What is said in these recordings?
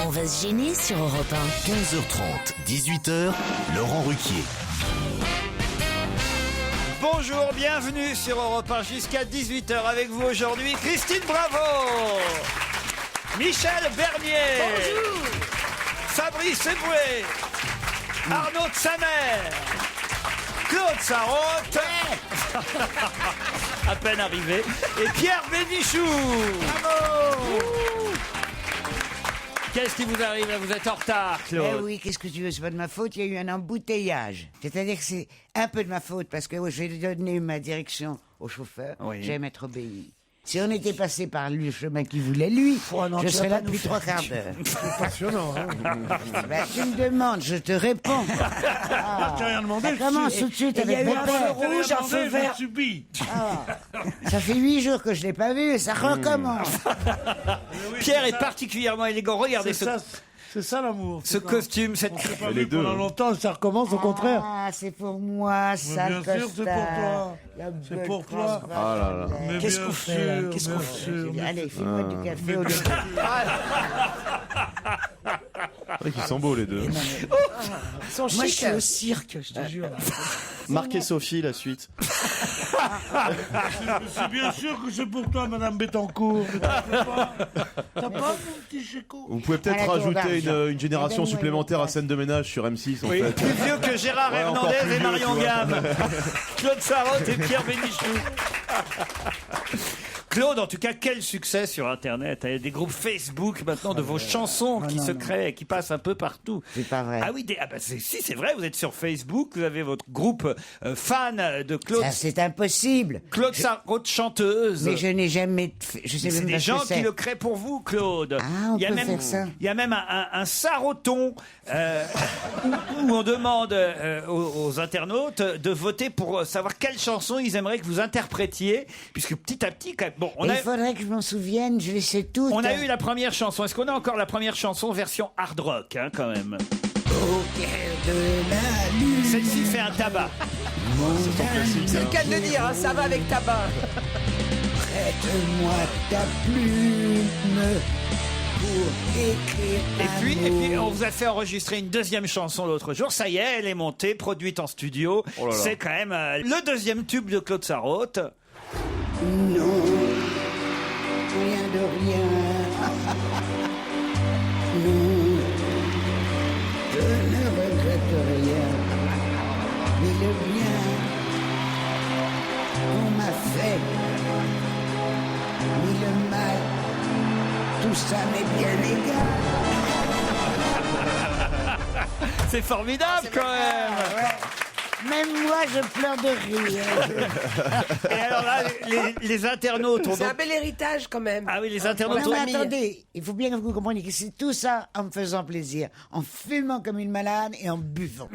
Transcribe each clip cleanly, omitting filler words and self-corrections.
On va se gêner sur Europe 1. 15h30, 18h, Laurent Ruquier. Bonjour, bienvenue sur Europe 1 jusqu'à 18h avec vous aujourd'hui Christine Bravo, Michel Bernier, bonjour, Fabrice Eboué, Arnaud de Samer, Claude Sarraute, à peine arrivé, et Pierre Bénichou. Bravo. Qu'est-ce qui vous arrive? Vous êtes en retard, Claude. Eh oui, qu'est-ce que tu veux, c'est pas de ma faute, il y a eu un embouteillage. C'est-à-dire que c'est un peu de ma faute, parce que j'ai donné ma direction au chauffeur, Oui. j'aime être obéi. Si on était passé par le chemin qu'il voulait, lui, je serais là depuis 3 quarts d'heure. C'est passionnant, hein. Ben, tu me demandes, je te réponds. Je t'ai rien demandé. Ça commence tout de suite Il y a avec eu mes un pères. feu rouge, un feu vert. Subi. Ça fait 8 jours que je l'ai pas vu et ça recommence. Pierre est particulièrement élégant. Regardez C'est ça l'amour. ce costume, cette... On s'est pas vu pendant longtemps, ça recommence au contraire. Ah, c'est pour moi, ça, bien sûr, c'est pour toi. C'est pour toi. Ah là là. Mais Qu'est-ce bien qu'on fait là? sûr, Qu'est-ce qu'on bien fait? sûr, bien Allez, sûr. file-moi du café au lieu. C'est vrai qu'ils sont beaux les deux. Moi, je suis au cirque, je te jure. Marquez Sophie la suite. C'est bien sûr que c'est pour toi, Madame Bettencourt. T'as pas mon petit chéco? Vous pouvez peut-être À la cour rajouter d'argent. une génération Donne-moi supplémentaire une à scène de ménage sur M6 en Oui, fait. plus vieux que Gérard Ouais, encore Hernandez plus et vieux, Marion tu vois. Gamme. Claude Sarraute et Pierre Bénichou. Claude, en tout cas, quel succès sur Internet. Il y a des groupes Facebook maintenant de vos chansons qui se créent et qui passent un peu partout. C'est pas vrai. Ah oui, si, c'est vrai, vous êtes sur Facebook, vous avez votre groupe fan de Claude, Ça, c'est impossible. Claude Sarraute, chanteuse. Mais je n'ai jamais... Je sais Mais c'est même des pas ce gens que qui c'est. le créent pour vous, Claude. Ah, on peut faire ça. Il y a même un sarroton où on demande aux internautes de voter pour savoir quelle chanson ils aimeraient que vous interprétiez, puisque petit à petit, quand même, bon, Il faudrait que je m'en souvienne, je les sais toutes. on a eu la première chanson. Est-ce qu'on a encore la première chanson version hard rock, hein, quand même? Au clair de la lune. Celle-ci fait un tabac. C'est le cas de le dire, hein, ça va avec tabac. Prête-moi ta plume pour écrire Et puis, l'amour. on vous a fait enregistrer une deuxième chanson l'autre jour. Ça y est, elle est montée, produite en studio. Oh là là. C'est quand même le deuxième tube de Claude Sarraute. Non, rien de rien. Non, je ne regrette rien. Mais le bien qu'on m'a fait, mais le mal, tout ça m'est bien égal. C'est formidable quand même. Même moi, je pleure de rire. Et alors là, les internautes ont C'est un donc... bel héritage quand même. Ah oui, les internautes Non, ont... mais famille. attendez, il faut bien que vous compreniez que c'est tout ça en me faisant plaisir, en fumant comme une malade et en buvant.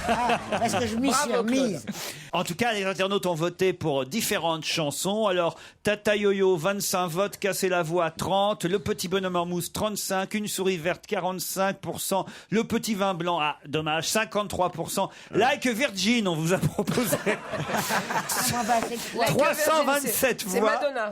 Ah, parce que je m'y suis Bravo, Claude. remise. En tout cas, les internautes ont voté pour différentes chansons. Alors, Tata Yo-Yo, 25 votes, Casser la voix, 30. Le petit bonhomme en mousse, 35. Une souris verte, 45%. Le petit vin blanc, ah, dommage, 53%. Like Virgin, on vous a proposé Comment va cette fois? 327 C'est voix.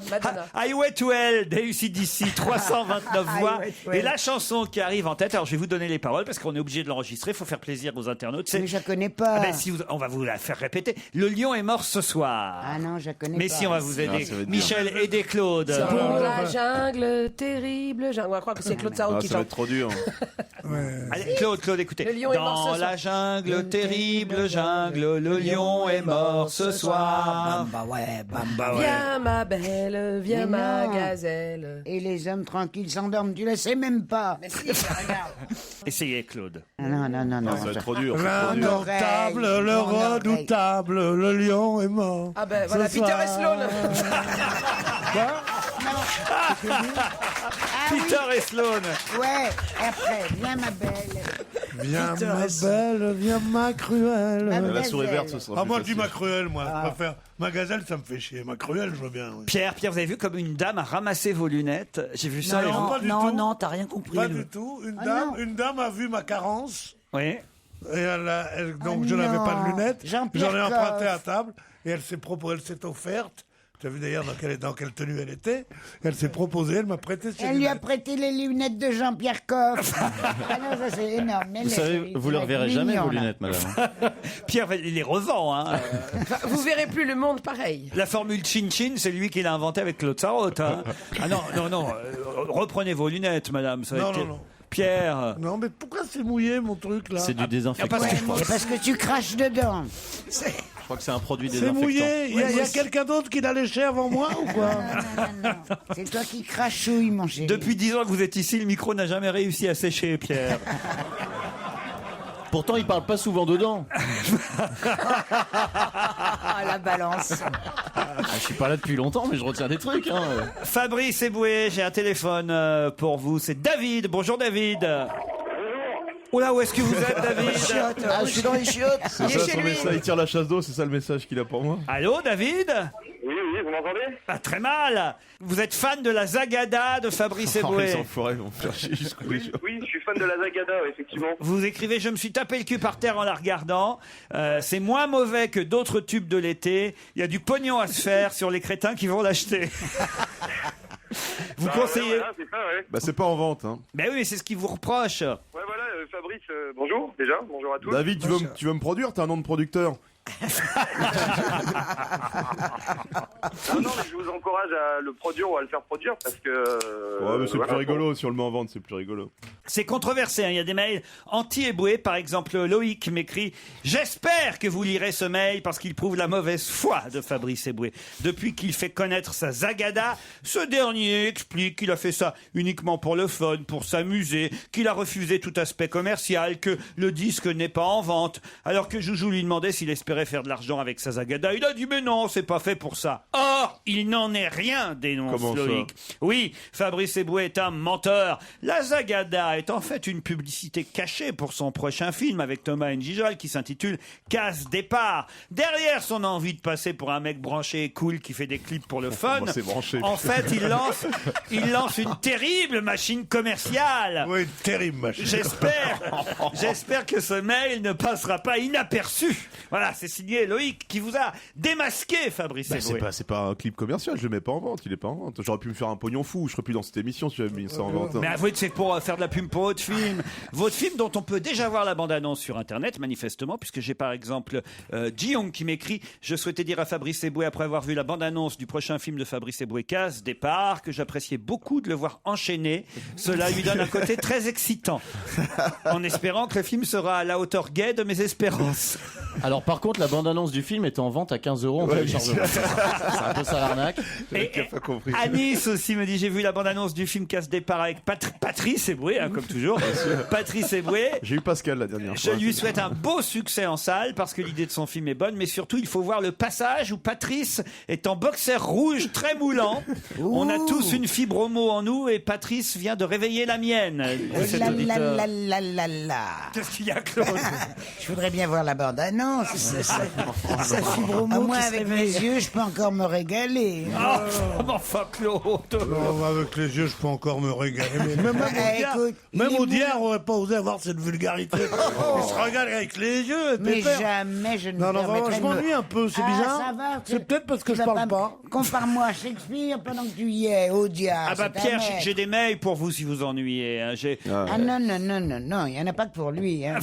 Madonna. Highway to Hell d'ACDC, 329 voix. Highway to Hell. Et la chanson qui arrive en tête, alors je vais vous donner les paroles parce qu'on est obligé de l'enregistrer, il faut faire plaisir aux internautes. Mais je la connais pas. Ah ben, si on va vous la faire répéter. Le lion est mort ce soir. Ah non, je la connais Mais pas. si on va vous aider. Ah, ça va être Michel, aidez Claude. Dans la jungle, terrible jungle. On va croire que c'est Claude Sarraute Ah, qui ça va chante. être trop dur. Allez, Claude, écoutez. Le lion est mort Dans ce la soir. jungle, terrible jungle, le lion est mort ce soir. Bamba ouais, bamba ouais. Viens ma belle, viens Mais ma non. gazelle. Et les hommes tranquilles s'endorment, tu le sais même pas. Mais si, regarde. Essayez, Claude. Non, non, non, non. Ça va être trop dur. c'est trop dur. L'indomptable, le Mon oreille. redoutable, le lion est mort. Ah ben voilà, Ce Peter soir. et Sloan. Peter et Sloan. Ouais, et après, viens ma belle. Viens ma belle, viens ma cruelle. Ma La souris gazelle. verte, ce sera Ah, plus moi, je dis facile. ma cruelle, moi. Je préfère. Ma gazelle, ça me fait chier. Ma cruelle, je veux bien. Oui. Pierre, vous avez vu comme une dame a ramassé vos lunettes? J'ai vu ça. Non, pas du tout. Non, t'as rien compris. Pas du tout. non. Une dame a vu ma carence. Oui. Et donc, Ah je n'avais non. pas de lunettes. Jean-Pierre J'en ai emprunté Coff. à table. Et elle s'est offerte. Tu as vu d'ailleurs dans quelle tenue elle était. Elle s'est proposée, elle m'a prêté ses Elle lui a lunettes. prêté les lunettes de Jean-Pierre Coff. Ah non, ça c'est énorme. Mais Vous savez, vous ne les reverrez jamais, vos lunettes, madame. Pierre il les revend. Hein. Enfin, vous verrez plus le monde pareil. La formule chin-chin, c'est lui qui l'a inventée avec Claude Sarraute. Hein. Ah non, reprenez vos lunettes, madame. Ça va être- Non. Pierre. Non, mais pourquoi c'est mouillé, mon truc, là? C'est du désinfectant. parce que- je crois. C'est parce que tu craches dedans. Je crois que c'est un produit C'est désinfectant. mouillé. Il y a quelqu'un d'autre qui l'a léché avant moi ou quoi? Non. C'est toi qui crachouilles, mon chéri. Depuis 10 ans que vous êtes ici, le micro n'a jamais réussi à sécher, Pierre. Pourtant, il parle pas souvent dedans. Ah, la balance. Je suis pas là depuis longtemps, mais je retiens des trucs. Hein. Fabrice Eboué, j'ai un téléphone pour vous. C'est David. Bonjour, David. Oula, où est-ce que vous êtes, David? Ah, je suis dans les chiottes. C'est Il est ça chez son lui. message. Il tire la chasse d'eau, c'est ça le message qu'il a pour moi. Allô, David? Oui, vous m'entendez? Ah, très mal. Vous êtes fan de la Zagada de Fabrice Oh, les Eboué. enfoirés vont me faire chier jusqu'au bout. Oui, je suis fan de la Zagada, effectivement. Vous écrivez « Je me suis tapé le cul par terre en la regardant. C'est moins mauvais que d'autres tubes de l'été. Il y a du pognon à se faire sur les crétins qui vont l'acheter. » Vous conseillez... Ouais, voilà, c'est ça, ouais. Bah, c'est pas en vente. Hein. Ben oui, c'est ce qui vous reproche. Ouais, voilà, Fabrice, bonjour, déjà, bonjour à tous. David, tu veux me produire? T'as un nom de producteur. Non, mais je vous encourage à le produire ou à le faire produire parce que... Ouais, mais c'est voilà, plus rigolo. Si on le met en vente, c'est plus rigolo. C'est controversé, hein. Il y a des mails anti-Eboué. Par exemple, Loïc m'écrit « J'espère que vous lirez ce mail parce qu'il prouve la mauvaise foi de Fabrice Eboué. Depuis qu'il fait connaître sa Zagada, ce dernier explique qu'il a fait ça uniquement pour le fun, pour s'amuser, qu'il a refusé tout aspect commercial, que le disque n'est pas en vente. Alors que Joujou lui demandait s'il espérait faire de l'argent avec sa Zagada, il a dit « Mais non, c'est pas fait pour ça. » Or, il n'en est rien, dénonce Comment ça? Loïc. Oui, Fabrice Eboué est un menteur. La Zagada est en fait une publicité cachée pour son prochain film avec Thomas N'Gijol qui s'intitule Casse Départ. Derrière son envie de passer pour un mec branché et cool qui fait des clips pour le fun, Moi, c'est branché. en fait, il lance une terrible machine commerciale. Oui, terrible, machin. J'espère que ce mail ne passera pas inaperçu. Voilà, c'est signé Loïc qui vous a démasqué, Fabrice Bah, Eboué. c'est pas un clip commercial, je le mets pas en vente, il est pas en vente. J'aurais pu me faire un pognon fou, je serais plus dans cette émission si j'avais mis ça en vente. Mais avouez que c'est pour faire de la pub pour votre film. Votre film dont on peut déjà voir la bande-annonce sur Internet, manifestement, puisque j'ai par exemple Ji-Young qui m'écrit « Je souhaitais dire à Fabrice Eboué, après avoir vu la bande-annonce du prochain film de Fabrice Eboué, Casse Départ, que j'appréciais beaucoup de le voir enchaîner. Cela lui donne un côté très excitant. En espérant que le film sera à la hauteur gay de mes espérances. » Alors par contre, la bande-annonce du film est en vente à 15 € en téléchargement. C'est un peu ça l'arnaque. Et Anis aussi me dit, j'ai vu la bande-annonce du film Casse Départ avec Patrice Eboué, hein, comme toujours. Patrice Eboué. J'ai eu Pascal la dernière Je fois. lui souhaite un beau succès en salle parce que l'idée de son film est bonne, mais surtout il faut voir le passage où Patrice est en boxer rouge très moulant. On a tous une fibre homo en nous et Patrice vient de réveiller la mienne. Cet auditeur. Qu'est-ce qu'il y a, Claude? Je voudrais bien voir la bande-annonce. Ça fibre au moins avec mes yeux, je peux encore me régaler. Oh, enfin, Claude. Non, avec les yeux, je peux encore me régaler. Mais Écoute, même il est au diable, mou- on n'aurait pas osé avoir cette vulgarité. Il se regarde avec les yeux. Mais pépère. jamais je ne Non, me vraiment, permettrai je de me- m'ennuie un peu, c'est bizarre. Ça va, C'est peut-être parce que tu je vas parle pas. Compare-moi à Shakespeare pendant que tu y es, au diable. Ah bah c'est un Pierre, mec. j'ai des mails pour vous si vous ennuyez. Hein. Ah non, il n'y en a pas que pour lui. Hein.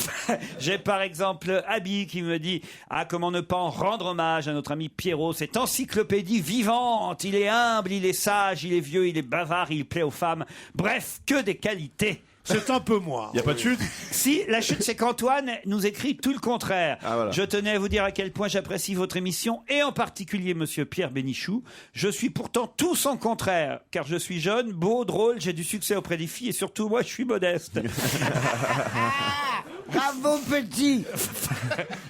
J'ai par exemple Abby qui me dit « Ah, comment ne pas en rendre hommage à notre ami Pierrot, cette encyclopédie vivante. Il est humble, il est sage, il est vieux, il est bavard, il plaît aux femmes. Bref, que des qualités. » C'est un peu moi. Y a pas de chute? Si, la chute, c'est qu'Antoine nous écrit tout le contraire. Ah, voilà. Je tenais à vous dire à quel point j'apprécie votre émission et en particulier Monsieur Pierre Bénichou. Je suis pourtant tout son contraire, car je suis jeune, beau, drôle, j'ai du succès auprès des filles et surtout moi, je suis modeste. Bravo, petit.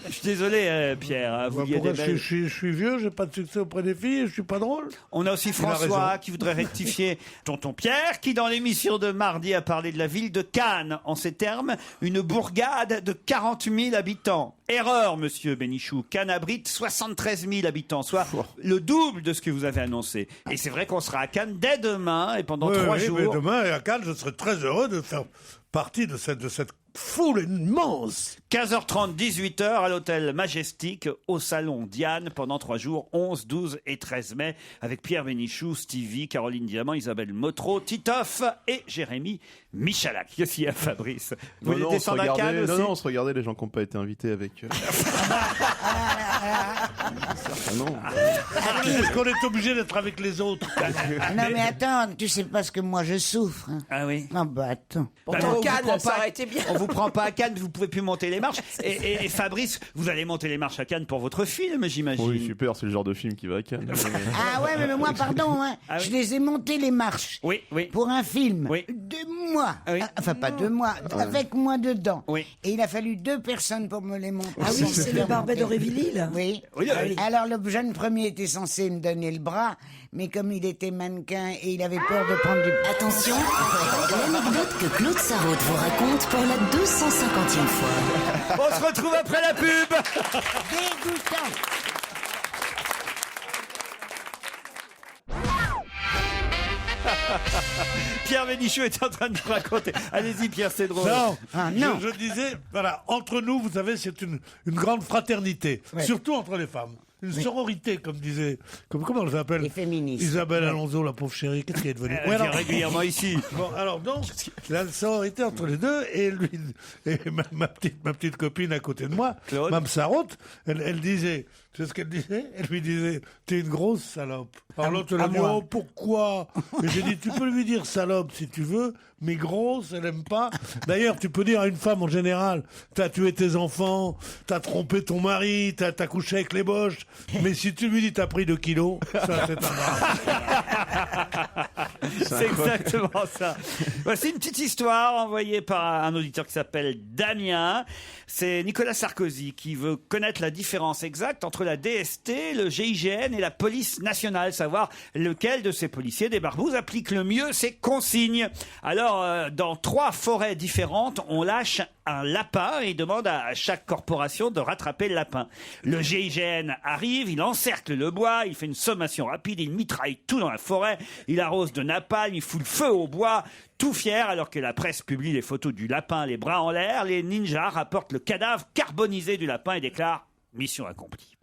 Je suis désolé, Pierre. Hein, vous Bah, liez pourquoi des mails. je suis vieux, j'ai pas de succès auprès des filles, je suis pas drôle. On a aussi a François raison. qui voudrait rectifier tonton Pierre qui dans l'émission de mardi a parlé de la ville de Cannes. En ces termes, une bourgade de 40 000 habitants. Erreur, monsieur Bénichou. Cannes abrite 73 000 habitants, soit le double de ce que vous avez annoncé. Et c'est vrai qu'on sera à Cannes dès demain et pendant 3 Oui, jours. mais demain, à Cannes, je serai très heureux de faire partie de cette foule immense. 15h30, 18h à l'hôtel Majestic, au salon Diane, pendant 3 jours, 11, 12 et 13 mai, avec Pierre Bénichou, Stevie, Caroline Diamant, Isabelle Motro, Titoff et Jérémy Michalak. Qu'est-ce qu'il y a, Fabrice? Vous voulez descendre à Cannes aussi? Non, on se regardait les gens qui n'ont pas été invités avec. Non. Est-ce qu'on est obligé d'être avec les autres? Non mais attends, tu sais pas ce que moi je souffre. Hein. Ah oui. Non bah attends. Pourtant, Cannes, ça aurait été bien. On vous prend pas à Cannes, vous pouvez plus monter les marches. Et Fabrice, vous allez monter les marches à Cannes pour votre film, j'imagine. Oui, super, c'est le genre de film qui va à Cannes. Ah ouais, mais moi, pardon, hein, Ah oui. je les ai montés les marches. Oui, oui. Pour un film. Oui. 2 mois. Ah oui. Enfin, pas 2 mois, avec moi dedans. Oui. Et il a fallu 2 personnes pour me les monter. Ah oui, c'est le Barbet d'Aurevilly, là. Oui. Oui, oui. Alors, le jeune premier était censé me donner le bras, mais comme il était mannequin et il avait peur de prendre du... Attention, l'anecdote que Claude Sarraute vous raconte pour la 250e fois. On se retrouve après la pub. Dégoûtant. Pierre Bénichou est en train de nous raconter. Allez-y, Pierre, c'est drôle. Non, non. Je disais, voilà, entre nous, vous savez, c'est une grande fraternité, surtout entre les femmes. Une sororité, comme disait, comment elle s'appelle? Les féministes. Isabelle Alonso, la pauvre chérie, qu'est-ce qu'elle est devenue? Elle vient régulièrement ici. Bon, alors donc, la sororité entre les deux, et lui, et ma petite copine à côté de moi, Claude. Mme Sarraute, elle disait, tu sais ce qu'elle disait? Elle lui disait, t'es une grosse salope. Alors l'autre, elle a dit, moi. oh, pourquoi? Et j'ai dit, tu peux lui dire salope si tu veux, mais grosse, elle aime pas. D'ailleurs, tu peux dire à une femme en général, t'as tué tes enfants, t'as trompé ton mari, t'as couché avec les boches, mais si tu lui dis t'as pris 2 kilos, ça c'est un drame. C'est exactement ça. Voici une petite histoire envoyée par un auditeur qui s'appelle Damien. C'est Nicolas Sarkozy qui veut connaître la différence exacte entre la DST, le GIGN et la police nationale, savoir lequel de ces policiers des barbouzes applique le mieux ces consignes. Alors, dans 3 forêts différentes, on lâche un lapin et il demande à chaque corporation de rattraper le lapin. Le GIGN arrive, il encercle le bois, il fait une sommation rapide, il mitraille tout dans la forêt, il arrose de napalm, il fout le feu au bois, tout fier, alors que la presse publie les photos du lapin, les bras en l'air, les ninjas rapportent le cadavre carbonisé du lapin et déclarent « mission accomplie ».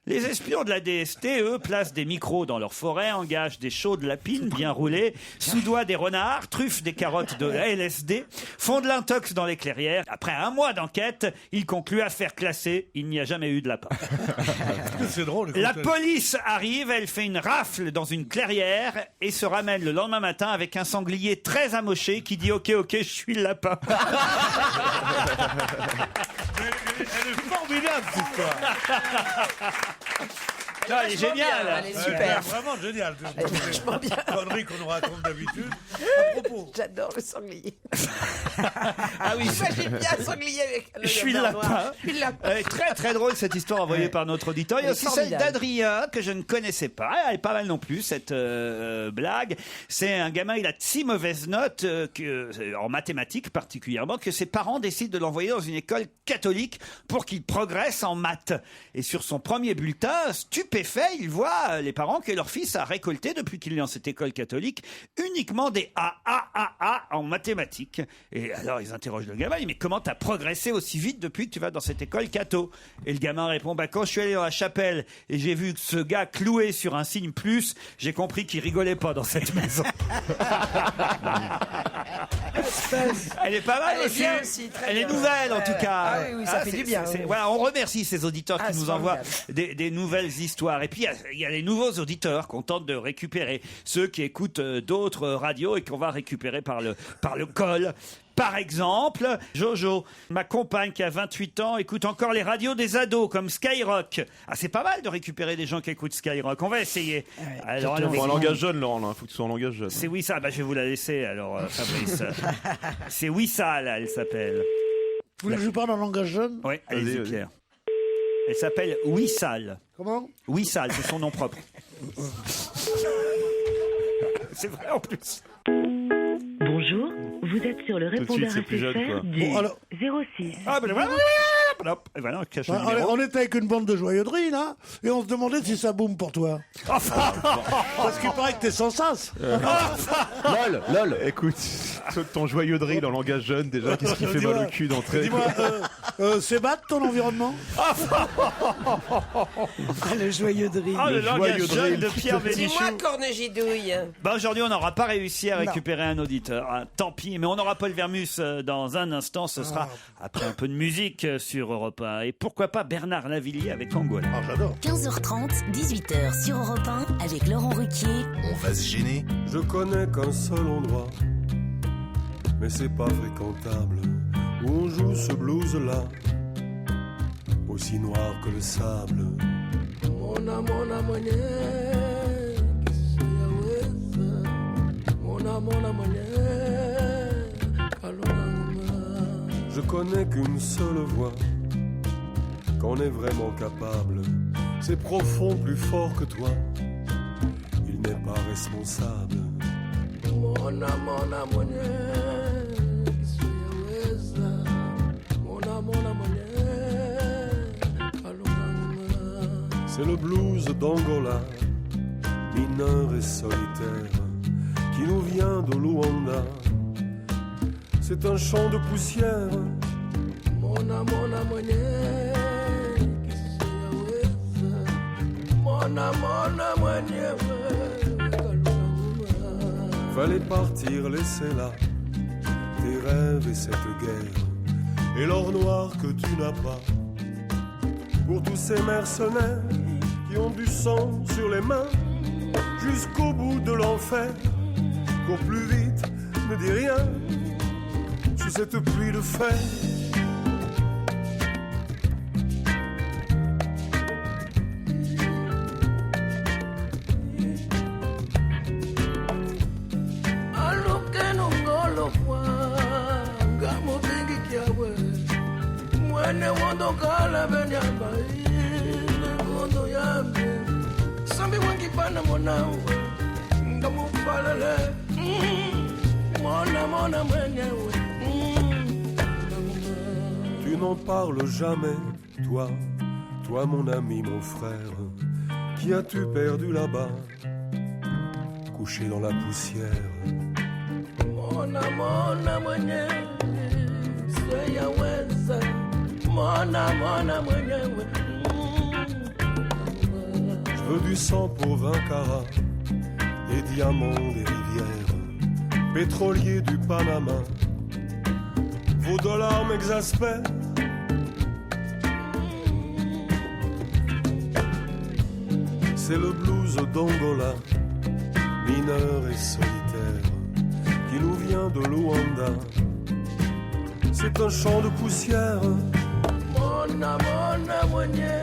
Les espions de la DST, eux, placent des micros dans leur forêt, engagent des chaudes lapines bien roulées, soudoient des renards, truffent des carottes de LSD, font de l'intox dans les clairières. Après 1 mois d'enquête, ils concluent affaire classée, il n'y a jamais eu de lapin. C'est drôle. La police arrive, elle fait une rafle dans une clairière et se ramène le lendemain matin avec un sanglier très amoché qui dit « Ok, je suis le lapin ». Elle est formidable, cette histoire. Non, elle est géniale. Elle est super. Vraiment génial. Vachement bien. Connerie qu'on nous raconte d'habitude. À propos. J'adore le sanglier. Ah oui, J'imagine bien un sanglier avec un je suis le œil noir. lapin. Je suis le lapin. Très très drôle cette histoire envoyée par notre auditeur. Il y a aussi celle Formidable. d'Adrien que je ne connaissais pas. Elle est pas mal non plus cette blague. C'est un gamin, il a de si mauvaises notes en mathématiques particulièrement que ses parents décident de l'envoyer dans une école catholique pour qu'il progresse en maths. Et sur son premier bulletin, stupéfait, il voit les parents que leur fils a récolté depuis qu'il est dans cette école catholique uniquement des A en mathématiques. Et alors ils interrogent le gamin, mais comment t'as progressé aussi vite depuis que tu vas dans cette école catho? Et le gamin répond, quand je suis allé dans la chapelle et j'ai vu que ce gars cloué sur un signe plus, j'ai compris qu'il rigolait pas dans cette maison. Elle est pas mal Elle est aussi. bien aussi, très Elle est bien. nouvelle en tout cas. Ah oui, ça fait du bien, oui. Voilà, on remercie ces auditeurs qui Ah, nous c'est envoient formidable. des nouvelles histoires. Et puis il y a les nouveaux auditeurs qu'on tente de récupérer, ceux qui écoutent d'autres radios et qu'on va récupérer par le col. Par exemple, Jojo, ma compagne qui a 28 ans, écoute encore les radios des ados comme Skyrock. Ah, c'est pas mal de récupérer des gens qui écoutent Skyrock. On va essayer. Alors, Il allons-y. faut un langage jeune, Laurent, là. Il faut que tu sois en langage jeune. C'est Wissal. Je vais vous la laisser alors, Fabrice. C'est Wissal, elle s'appelle. Vous voulez que je parle en langage jeune? Oui, allez-y, Vas-y. Pierre. Elle s'appelle Wissal. Comment? Wissal, c'est son nom propre. C'est vrai en plus. Bonjour, vous êtes sur le Tout de suite, répondeur c'est plus jeune, quoi. SFR du Bon, alors- 06. Ah, ben voilà. Et voilà, on cache le Ouais, numéro. on était avec une bande de joyauderie, là, et on se demandait si ça boum pour toi. Parce qu'il paraît que t'es sans sas. LOL. Écoute, ton joyeux drill en langage jeune, déjà, qu'est-ce qui fait mal au cul d'entrée? Dis-moi, c'est bad ton environnement? Ah, le joyeux drill. Oh, le langage joyeux jeune drill. de Pierre Bénichou. Dis-moi, Cornegidouille. Bah aujourd'hui, on n'aura pas réussi à récupérer un auditeur. Ah, tant pis, mais on aura Paul Vermus dans un instant. Ce sera après un peu de musique sur Europe 1. Et pourquoi pas Bernard Lavillier avec Angola. Ah, j'adore. 15h30, 18h sur Europe 1 avec Laurent Ruquier. On va se gêner. Je connais qu'un seul endroit, mais c'est pas fréquentable, où on joue ce blues-là, aussi noir que le sable. Mona mwenye, kisiyaweza. Mona mwenye, kalonga. Je connais qu'une seule voix, qu'on est vraiment capable. C'est profond, plus fort que toi. Il n'est pas responsable. Mona mwenye, kisiyaweza. Mona mwenye, kalonga. C'est le blues d'Angola, mineur et solitaire, qui nous vient de Luanda. C'est un champ de poussière. Mona mwenye, kisiyaweza. Mona mwenye, fallait partir, laisser là tes rêves et cette guerre et l'or noir que tu n'as pas. Pour tous ces mercenaires qui ont du sang sur les mains jusqu'au bout de l'enfer. Cours plus vite, ne dis rien sous cette pluie de fer. Tu n'en parles jamais, toi mon ami, mon frère. Qui as-tu perdu là-bas, couché dans la poussière? Mona mwenye, siyaweza. Mona mwenyewe. Je veux du sang pour 20 carats, des diamants, des rivières, pétroliers du Panama. Vos dollars m'exaspèrent. C'est le blues d'Angola, mineur et solitaire, qui nous vient de Luanda. C'est un champ de poussière. Mona mwenye,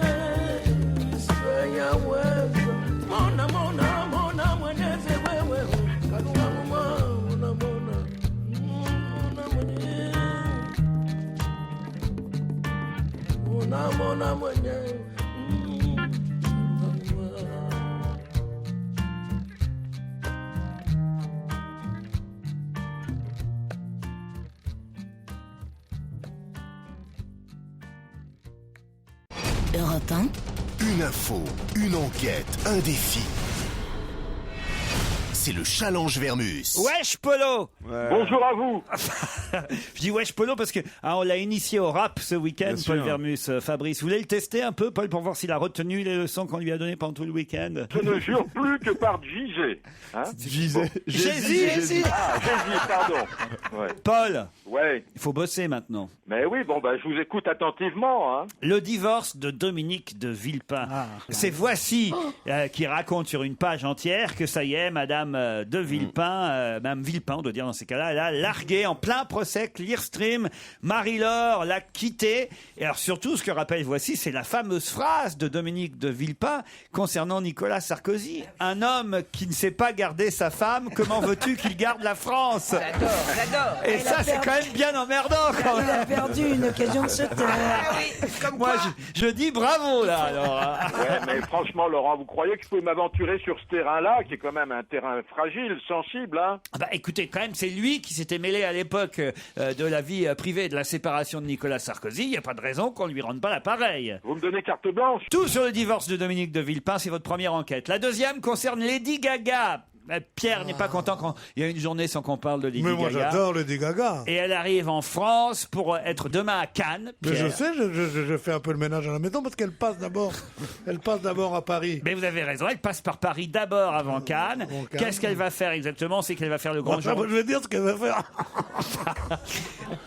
siyaweza. Mona mwenye, wewe. Kalunga mona mwenye. Mona mwenye. Europe 1. Une info, une enquête, un défi. C'est le challenge Vermus. Wesh Polo. Bonjour à vous. Je dis wesh Polo parce que on l'a initié au rap ce week-end, Bien Paul sûr. Vermus. Fabrice, vous voulez le tester un peu, Paul, pour voir s'il a retenu les leçons qu'on lui a données pendant tout le week-end? Je ne jure plus que par JG. Hein Jésus. Ah, Jésus, pardon. Ouais. Paul, Ouais. il faut bosser maintenant. Mais oui, bon, bah, je vous écoute attentivement. Hein. Le divorce de Dominique de Villepin. C'est Voici qui raconte sur une page entière que ça y est, Madame de Villepin, Madame Villepin, on doit dire dans ces cas-là, elle a largué en plein procès Clearstream. Marie-Laure l'a quitté. Et alors surtout, ce que rappelle Voici, c'est la fameuse phrase de Dominique de Villepin concernant Nicolas Sarkozy. Un homme qui ne sait pas garder sa femme, comment veux-tu qu'il garde la France? J'adore j'adore. Et ça, c'est quand même bien emmerdant. Quand Il a perdu une occasion de se taire. Moi, je dis bravo, là, alors. Ouais, mais franchement, Laurent, vous croyez que je peux m'aventurer sur ce terrain-là, qui est quand même un terrain fragile, sensible, hein? Bah, écoutez, quand même, c'est lui qui s'était mêlé à l'époque de la vie privée et de la séparation de Nicolas Sarkozy. Il n'y a pas de raison qu'on lui rende pas l'appareil. Vous me donnez carte blanche? Tout sur le divorce de Dominique de Villepin, c'est votre première enquête. La deuxième concerne Lady Gaga. Pierre n'est pas content quand il y a une journée sans qu'on parle de Lady Gaga. Mais moi j'adore Lady Gaga. Et elle arrive en France pour être demain à Cannes. Mais Pierre. je sais, je fais un peu le ménage à la maison parce qu'elle passe d'abord à Paris. Mais vous avez raison, elle passe par Paris d'abord avant Cannes. Qu'est-ce qu'elle va faire exactement? C'est qu'elle va faire le grand journal. Je vais dire ce qu'elle va faire.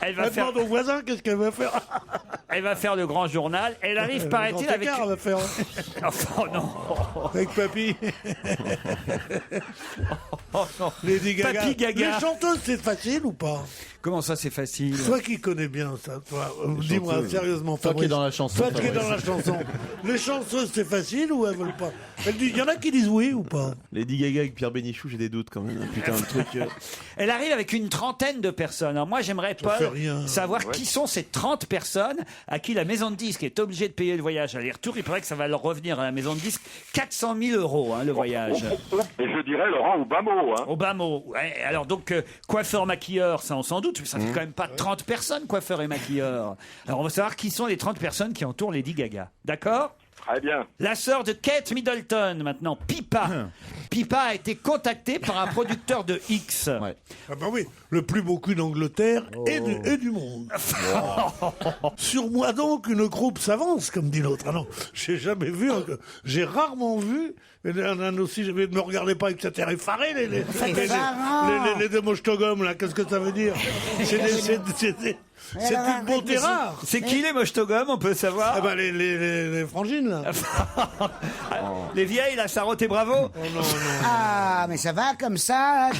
Elle va faire. Demande au voisin qu'est-ce qu'elle va faire. Elle va faire le grand journal. Elle arrive, paraît-il, avec. Elle va faire. Oh non. Avec papy. Oh non. Lady Gaga. Papy Gaga. Les chanteuses, c'est facile ou pas? Comment ça, c'est facile? Toi qui connais bien ça, toi, dis-moi sérieusement. Toi qui es dans la chanson. Toi qui es dans la chanson. Les chanteuses, c'est facile ou elles veulent pas? Il y en a qui disent oui ou pas? Lady Gaga avec Pierre Bénichou, j'ai des doutes quand même. Putain, le truc. Elle arrive avec une trentaine de personnes. Alors moi, j'aimerais Paul savoir qui sont ces 30 personnes à qui la maison de disques est obligée de payer le voyage aller-retour. Il paraît que ça va leur revenir à la maison de disques 400 000 €, le voyage. Et je dirais, Laurent, au bas mot, hein. Au bas mot. Ouais, alors donc, coiffeur, maquilleur, ça on s'en doute, mais ça fait quand même pas 30 personnes, coiffeur et maquilleur. Alors on va savoir qui sont les 30 personnes qui entourent Lady Gaga. D'accord? Très bien. La sœur de Kate Middleton, maintenant, Pippa. Pippa a été contactée par un producteur de X. Ah bah oui, le plus beau cul d'Angleterre et du monde. Sur moi donc, une croupe s'avance, comme dit l'autre. Ah non, j'ai jamais vu, j'ai rarement vu, aussi, ne me regardez pas avec cet air effaré, les démochtogums, là, qu'est-ce que ça veut dire? C'est une beauté rare. C'est qui les mochtogums, on peut savoir? Ah bah les frangines, là. Les vieilles, là, Sarraute et Bravo? Oh non, non. Ah, mais ça va comme ça.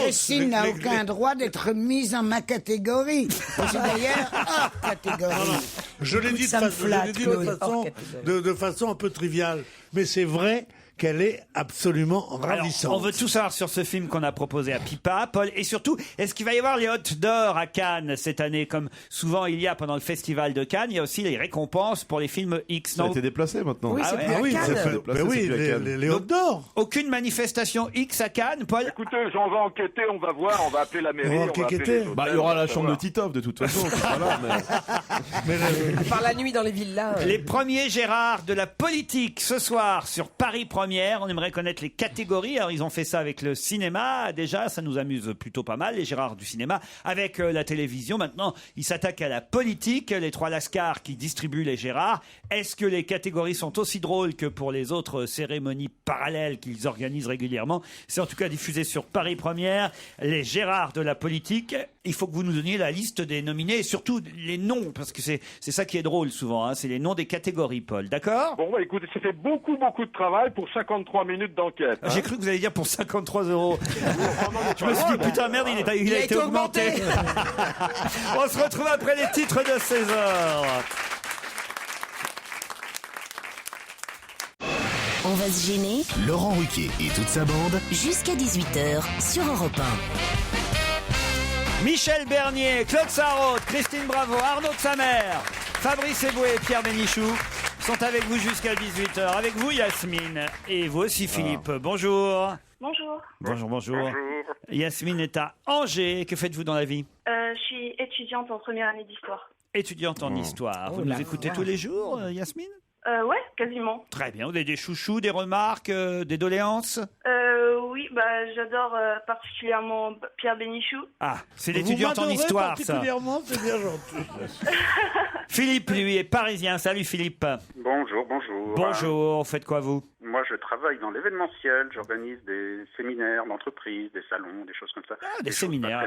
Christine n'a aucun droit d'être mise en ma catégorie. C'est d'ailleurs hors catégorie. Je l'ai dit de façon un peu triviale. Mais c'est vrai qu'elle est absolument ravissante. Alors, on veut tout savoir sur ce film qu'on a proposé à Pippa, Paul, et surtout, est-ce qu'il va y avoir les Hôtes d'Or à Cannes cette année, comme souvent il y a pendant le festival de Cannes? Il y a aussi les récompenses pour les films X. Ça a été déplacé maintenant. Oui, c'est plus à Cannes. Mais oui, les Hôtes d'Or. Aucune manifestation X à Cannes, Paul? Écoutez, on va enquêter, on va voir, on va appeler la mairie, on va appeler les hôtels, il y aura la chambre de on va Titov de toute façon. Par la nuit dans les villas. Les premiers Gérard de la politique ce soir sur Paris Première. On aimerait connaître les catégories. Alors ils ont fait ça avec le cinéma. Déjà, ça nous amuse plutôt pas mal, les Gérard du cinéma. Avec la télévision, maintenant, ils s'attaquent à la politique. Les trois Lascars qui distribuent les Gérard. Est-ce que les catégories sont aussi drôles que pour les autres cérémonies parallèles qu'ils organisent régulièrement? C'est en tout cas diffusé sur Paris Première. Les Gérard de la politique. Il faut que vous nous donniez la liste des nominés et surtout les noms, parce que c'est ça qui est drôle souvent, hein, c'est les noms des catégories, Paul, d'accord? Bon, bah écoutez, ça fait beaucoup de travail pour 53 minutes d'enquête. J'ai cru que vous alliez dire pour 53 €. Je me suis dit, putain, merde, il a été augmenté. On se retrouve après les titres de 16 heures. On va se gêner. Laurent Ruquier et toute sa bande. Jusqu'à 18h sur Europe 1. Michel Bernier, Claude Sarraute, Christine Bravo, Arnaud de sa mère, Fabrice Eboué et Pierre Bénichou sont avec vous jusqu'à 18h. Avec vous, Yasmine. Et vous aussi, Philippe. Bonjour. Bonjour. Bonjour. Yasmine est à Angers. Que faites-vous dans la vie? Je suis étudiante en première année d'histoire. Étudiante en histoire. Vous nous écoutez tous les jours, Yasmine? Ouais, quasiment. Très bien. Vous avez des chouchous, des remarques, des doléances? Oui, j'adore particulièrement Pierre Bénichou. Ah, c'est l'étudiante en histoire, ça. Particulièrement, c'est bien gentil. Philippe, lui, est parisien. Salut, Philippe. Bonjour. Bonjour. Vous faites quoi, vous? Moi, je travaille dans l'événementiel. J'organise des séminaires d'entreprise, des salons, des choses comme ça. Ah, des séminaires.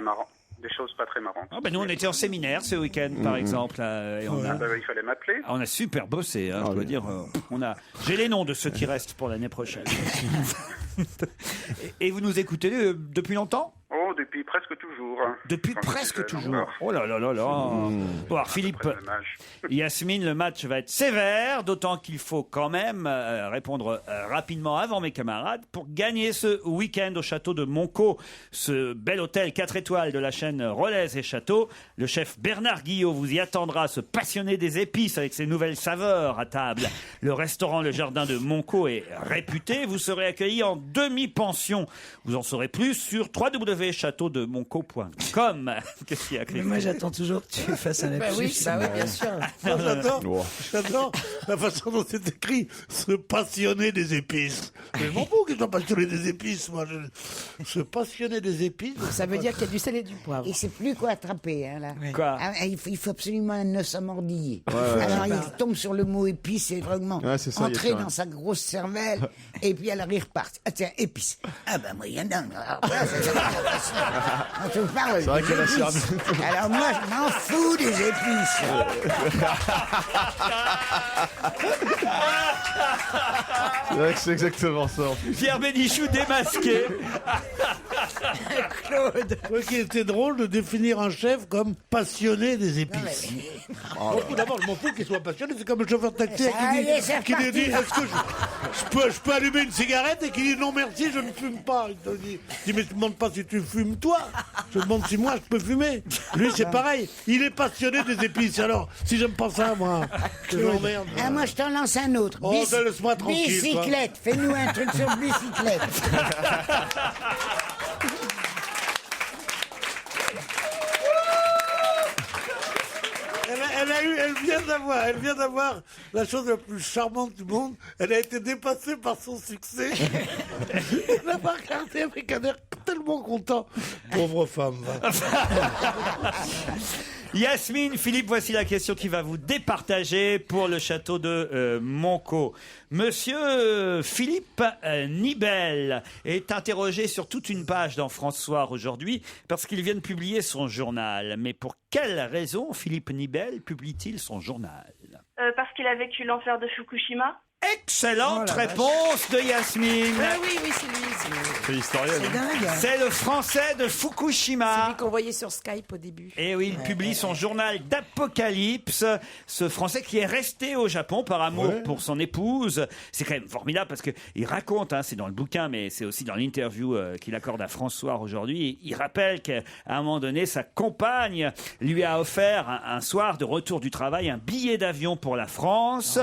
Des choses pas très marrantes. Ah nous, on était en séminaire ce week-end, par exemple. Et il fallait m'appeler. On a super bossé, je dois dire. J'ai les noms de ceux qui restent pour l'année prochaine. Et vous nous écoutez depuis longtemps? Oh, depuis presque toujours. toujours. Depuis Quand je presque suis jeune toujours. encore. Oh là là là là. Bon, alors Philippe, Yasmine, le match va être sévère, d'autant qu'il faut quand même répondre rapidement avant mes camarades pour gagner ce week-end au château de Monco, ce bel hôtel 4 étoiles de la chaîne Relais et Châteaux. Le chef Bernard Guillot vous y attendra, ce passionné des épices avec ses nouvelles saveurs à table. Le restaurant Le Jardin de Monco est réputé. Vous serez accueillis en demi-pension. Vous en saurez plus sur www.châteaudemonco.com. Qu'est-ce qu'il y a, Mais Christophe? moi, j'attends toujours que tu fasses un lapsus. oui, bien sûr. J'adore la façon dont c'est écrit, se passionner des épices. Mais je m'en fous qu'ils soient passionnés des épices, moi. Se passionner des épices. Ça veut dire qu'il y a du sel et du poivre. Il ne sait plus quoi attraper, hein, là. Quoi? Il faut absolument un os à mordiller. ouais. Alors il tombe sur le mot épice et vraiment Ouais, c'est ça, entrer il y a ça, dans sa grosse cervelle et puis alors il repart. Ah tiens, épice. Ah ben moi il y en a. Alors, là, on te parle. C'est vrai qu'elle a d'épices. servi. Alors moi je m'en fous des épices. C'est vrai que c'est exactement ça. En plus. Pierre Bénichou démasqué. Claude. Oui, qui était drôle de définir un chef comme passionné des épices. D'abord, je m'en fous qu'il soit passionné. C'est comme le chauffeur de taxi Ça qui y est, c'est dit reparti. est-ce que je peux allumer une cigarette et qui dit non merci, je ne fume pas. Il te dit mais tu ne demandes pas si tu fumes toi. Je demande si moi je peux fumer. Lui c'est pareil. Il est passionné des épices. Alors si j'aime pas ça, moi, je m'emmerde. Ah moi je t'en lance un autre. Oh, laisse-moi tranquille. Bicyclette. Fais-nous un truc sur bicyclette. Elle vient d'avoir la chose la plus charmante du monde. Elle a été dépassée par son succès. Elle l'a regardé avec un air tellement content. Pauvre femme. Va. Yasmine, Philippe, voici la question qui va vous départager pour le château de Monco. Monsieur Philippe Nibel est interrogé sur toute une page dans France Soir aujourd'hui parce qu'il vient de publier son journal. Mais pour quelle raison Philippe Nibel publie-t-il son journal? Parce qu'il a vécu l'enfer de Fukushima. Excellente réponse de Yasmine. Oui, c'est lui. C'est l'historienne. C'est dingue. C'est le français de Fukushima. C'est lui qu'on voyait sur Skype au début. Et oui, il publie son journal d'Apocalypse. Ce Français qui est resté au Japon par amour pour son épouse. C'est quand même formidable parce que il raconte, c'est dans le bouquin, mais c'est aussi dans l'interview qu'il accorde à France Soir aujourd'hui. Il rappelle qu'à un moment donné, sa compagne lui a offert un soir de retour du travail un billet d'avion pour la France.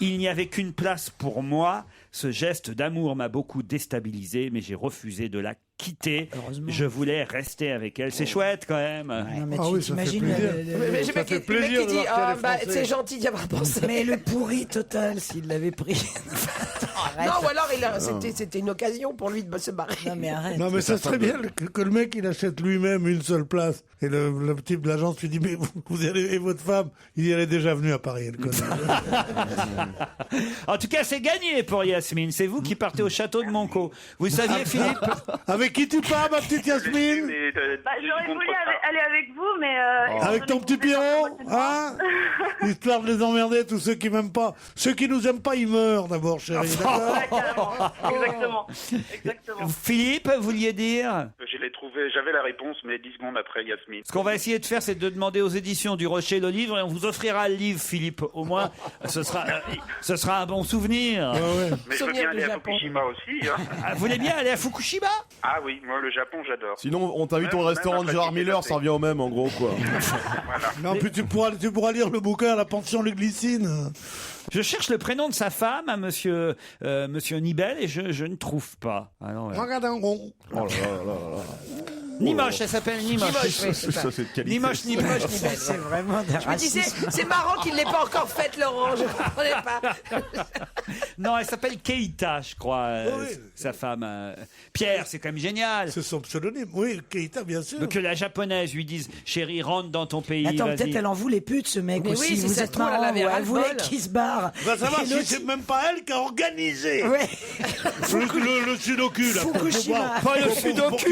Il n'y avait qu'une place pour moi. Ce geste d'amour m'a beaucoup déstabilisé, mais j'ai refusé de la quitter. Je voulais rester avec elle. C'est chouette quand même. Non, mais Ah oui, ça fait t'imagines plaisir. Mais Ça fait le mec plaisir qui de dit voir qu'elle est c'est gentil d'y avoir pensé. Mais le pourri total s'il l'avait pris. Non, ou alors c'était une occasion pour lui de se barrer. Non mais arrête. Non mais ça serait bien que le mec il achète lui-même une seule place et le type de l'agence lui dit mais vous allez et votre femme il y est déjà venu à Paris elle connaît. En tout cas, c'est gagné pour Yasmine. C'est vous qui partez au château de Monco. Vous saviez, Philippe? Avec qui tu pars ma petite Yasmine? J'aurais voulu aller avec vous, mais... Avec ton petit Pierrot, hein? Histoire de les emmerder, tous ceux qui m'aiment pas. Ceux qui nous aiment pas, ils meurent d'abord, chérie. Exactement. Philippe, vous vouliez dire? Je l'ai trouvé, j'avais la réponse, mais 10 secondes après Yasmine. Ce qu'on va essayer de faire, c'est de demander aux éditions du Rocher le livre et on vous offrira le livre, Philippe. Au moins, ce sera un bon souvenir. Mais je veux bien aller à Fukushima aussi. Hein. Vous voulez bien aller à Fukushima? Ah oui, moi le Japon j'adore. Sinon, on t'invite au restaurant de Gérard Miller, ça revient au même en gros quoi. Voilà. Non, puis tu pourras lire le bouquin La pension Le Glycine. Je cherche le prénom de sa femme, monsieur Nibel, et je ne trouve pas. Alors, Regarde un rond. Oh là là là là. Nimoche, elle s'appelle Nimoche. Ça c'est de qualité. Nimoche, Nimoche, Nibel. C'est vraiment d'un Je me disais, c'est marrant qu'il ne l'ait pas encore faite, Laurent. Je ne comprenais pas. Non, elle s'appelle Keita, je crois, sa femme. Pierre, c'est quand même génial. C'est son pseudonyme. Oui, Keita, bien sûr. Que la japonaise lui dise « Chérie, rentre dans ton pays, Attends, vas-y. peut-être elle en voulait plus de ce mec Mais aussi. oui, si vous ça êtes se trouve, elle marrant, avait ouais, elle voulait ras-le-bol. qu'il se barre. Va savoir Et si l'autre, c'est même pas elle qui a organisé Ouais. le sudoku là. Fukushima. Pas le sudoku.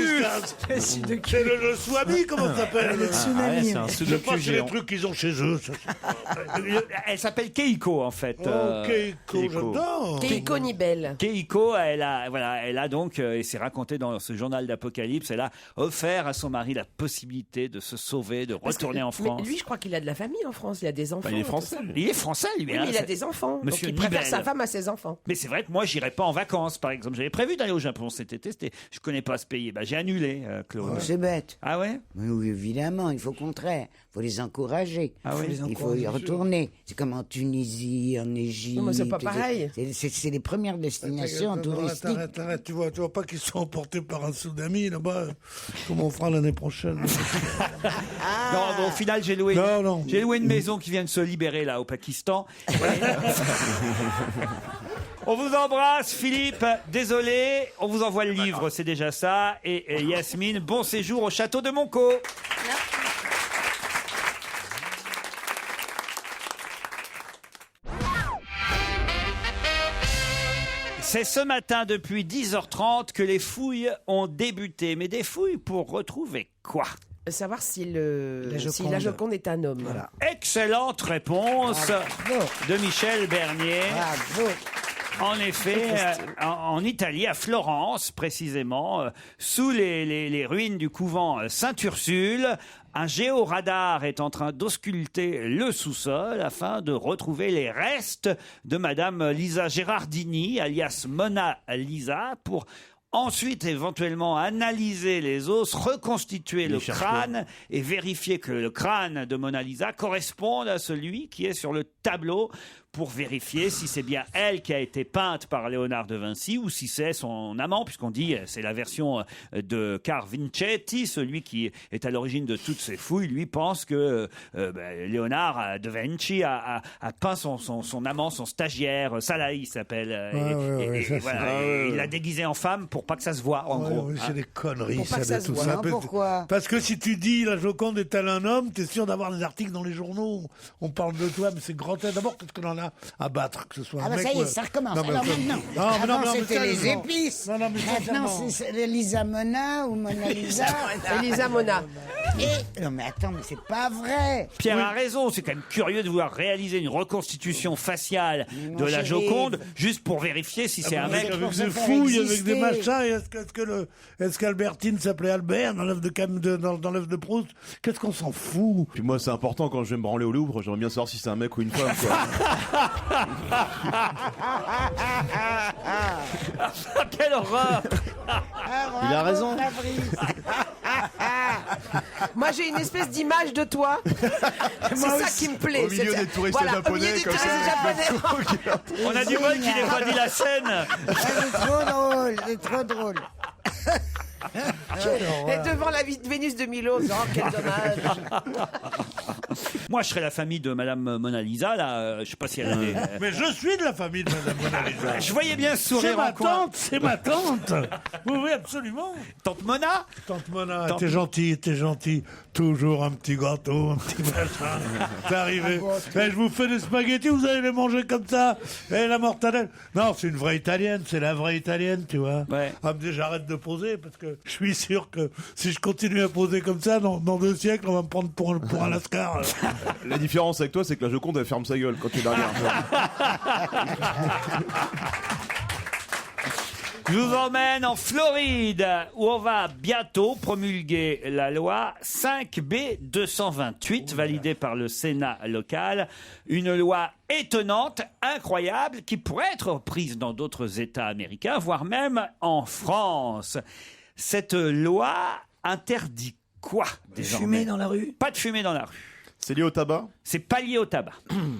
C'est le swami, comment ça s'appelle? Le tsunami. c'est un Je sais sudoku pas, c'est les géant. trucs qu'ils ont chez eux. Ça, Elle s'appelle Keiko en fait. Oh, Keiko, j'adore. Keiko Nibel. Keiko, elle a donc, et c'est raconté dans ce journal d'Apocalypse, elle a offert à son mari la possibilité de se sauver, de retourner en France. Mais lui, je crois qu'il a de la famille en France. Il a des enfants. Il est tout français. ça. Il est français, lui. Oui, hein, mais il a c'est- des enfants. Monsieur donc il préfère Nibel. sa femme à ses enfants. Mais c'est vrai que moi, j'irais pas en vacances, par exemple. J'avais prévu d'aller au Japon cet été. Je connais pas ce pays. Bah, j'ai annulé, Claude. Oh, c'est bête. Ah ouais? Oui, évidemment, il faut au contraire. Il faut les encourager. Ah oui? Il faut y retourner. C'est comme en Tunisie, en Égypte. Non, mais c'est pas pareil. C'est les premières destinations touristiques. Arrête, tu vois pas qu'ils sont emportés par un tsunami là-bas. Comment on fera l'année prochaine? Non, bon, au final, j'ai loué une maison qui vient de se libérer là au Pakistan. On vous embrasse, Philippe. Désolé, on vous envoie le livre, c'est déjà ça. Et Yasmine, bon séjour au château de Monco. C'est ce matin, depuis 10h30, que les fouilles ont débuté. Mais des fouilles pour retrouver quoi? Savoir si la Joconde est un homme. Voilà. Excellente réponse de Michel Bernier. Bravo. En effet, en Italie, à Florence précisément, sous les ruines du couvent Sainte-Ursule, un géoradar est en train d'ausculter le sous-sol afin de retrouver les restes de Madame Lisa Gérardini, alias Mona Lisa, pour ensuite éventuellement analyser les os, reconstituer le crâne et vérifier que le crâne de Mona Lisa corresponde à celui qui est sur le tableau, pour vérifier si c'est bien elle qui a été peinte par Léonard de Vinci ou si c'est son amant, puisqu'on dit c'est la version de Carl Vincetti, celui qui est à l'origine de toutes ces fouilles. Lui pense que Léonard de Vinci a peint son amant, son stagiaire, Salah il s'appelle. Il l'a déguisé en femme pour pas que ça se voit, en gros. C'est des conneries, Pour pas que ça se voit. Non, pourquoi? Parce que si tu dis la Joconde est-elle un homme, t'es sûr d'avoir des articles dans les journaux. On parle de toi, mais c'est grotesque. D'abord, qu'est-ce qu'on en a à battre, que ce soit un mec ça y est, ou- ça recommence. Non, mais Alors ça- maintenant, Non, mais c'était les sérieusement. épices. Non, mais Maintenant, sincèrement. c'est Lisa Mona ou Mona Lisa. Elisa Mona. Non, mais attends, mais c'est pas vrai. Pierre a raison, c'est quand même curieux de vouloir réaliser une reconstitution faciale de la chéri, Joconde juste pour vérifier si c'est un mec. Avec des fouilles, avec des machins, et est-ce qu'Albertine s'appelait Albert dans l'œuvre dans l'œuvre de Proust? Qu'est-ce qu'on s'en fout? Puis moi, c'est important quand je vais me branler au Louvre, j'aimerais bien savoir si c'est un mec ou une femme, quoi. Quelle horreur! Il a raison. Moi, j'ai une espèce d'image de toi. C'est ça qui me plaît. Au milieu C'est- des touristes voilà, japonais, Au milieu des comme touristes japonais. On a du mal qu'il n'ait pas dit la scène. C'est trop drôle, c'est trop drôle. Et devant la Vénus de Milo. Oh, quel dommage. Moi, je serais la famille de Madame Mona Lisa, là. Je sais pas si elle a des. Mais je suis de la famille de Madame Mona Lisa. Je voyais bien ce sourire C'est ma en coin. tante, c'est ma tante. Oui, absolument. Tante Mona? Tante Mona, Tante- t'es gentil. Toujours un petit gâteau, un petit machin. C'est arrivé. Je vous fais des spaghettis, vous allez les manger comme ça. Et la mortadelle. Non, c'est une vraie italienne, c'est la vraie italienne, tu vois. Ouais. Ah, mais j'arrête de poser parce que je suis sûr que si je continue à poser comme ça, dans 2 siècles, on va me prendre pour un lascar. La différence avec toi, c'est que la Joconde, elle ferme sa gueule quand tu es derrière. Je vous emmène en Floride, où on va bientôt promulguer la loi 5B 228, validée par le Sénat local. Une loi étonnante, incroyable, qui pourrait être prise dans d'autres États américains, voire même en France. Cette loi interdit quoi, désormais? Fumer dans la rue? Pas de fumer dans la rue. C'est lié au tabac? C'est pas lié au tabac.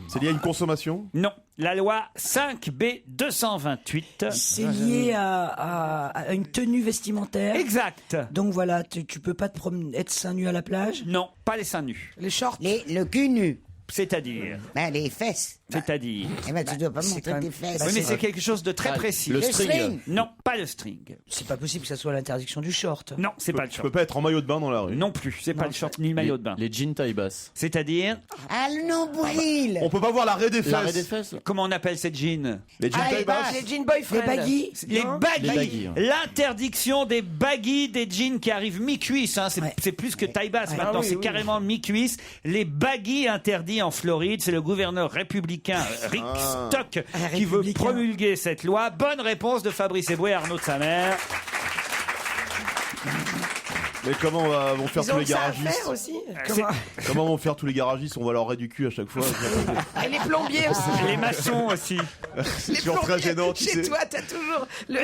C'est lié à une consommation? Non. La loi 5B 228. C'est lié à une tenue vestimentaire. Exact. Donc voilà, tu peux pas être seins nus à la plage. Non, pas les seins nus. Les shorts. Le cul nu. C'est-à-dire Les fesses. C'est-à-dire Eh ben, tu dois pas montrer tes fesses. Oui, mais c'est quelque chose de très précis. le string. Non, pas le string. C'est pas possible que ça soit l'interdiction du short. Non, c'est pas le Tu short. peux pas être en maillot de bain dans la rue. Non plus, c'est pas le short ni le maillot de bain. Les jeans taille basse. C'est-à-dire Ah, le nombril. On peut pas voir l'arrêt des fesses. L'arrêt des fesses. Comment on appelle ces jeans? Les jeans taille basse. Les jean boyfriend. Les baggy. Les Non baggy. Les baggy, ouais. L'interdiction des baggy, des jeans qui arrivent mi-cuisse. Hein. C'est plus que taille basse maintenant, c'est carrément mi-cuisse. Les baggy interdits en Floride. C'est le gouverneur républicain Rick Stock qui veut promulguer cette loi. Bonne réponse de Fabrice Eboué et Arnaud de sa mère. Mais comment vont faire Ils tous ont les que ça à garagistes faire aussi. Comment vont faire tous les garagistes? On va leur rayer du cul à chaque fois. Et les plombiers aussi. Les maçons aussi. C'est toujours très gênant, tu Chez sais. toi, t'as toujours le.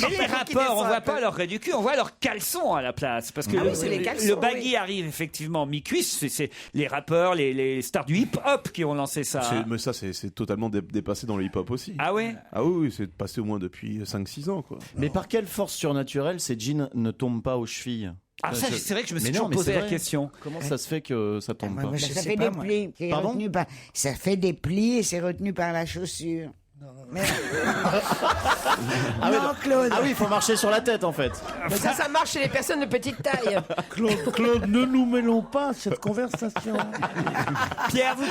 Mais les rapports, on voit pas leur raie du cul, on voit leurs caleçons à la place. Parce que Ah oui, c'est les caleçons, le baggy oui. arrive effectivement mi-cuisse. C'est les rappeurs, les stars du hip-hop qui ont lancé ça. Mais ça, c'est totalement dépassé dans le hip-hop aussi. Ah ouais? Ah oui, c'est passé au moins depuis 5-6 ans, quoi. Mais par quelle force surnaturelle ces jeans ne tombent pas aux chevilles? Ah ça, c'est vrai que je me suis Mais non, toujours mais posé c'est la vrai. question. Comment ça se fait que ça tombe pas? Ça fait des plis. C'est Pardon retenu par... Ça fait des plis et c'est retenu par la chaussure. Ah oui, Non, Claude. Ah oui, il faut marcher sur la tête en fait. Mais ça marche chez les personnes de petite taille. Claude, ne nous mêlons pas à cette conversation. Pierre, vous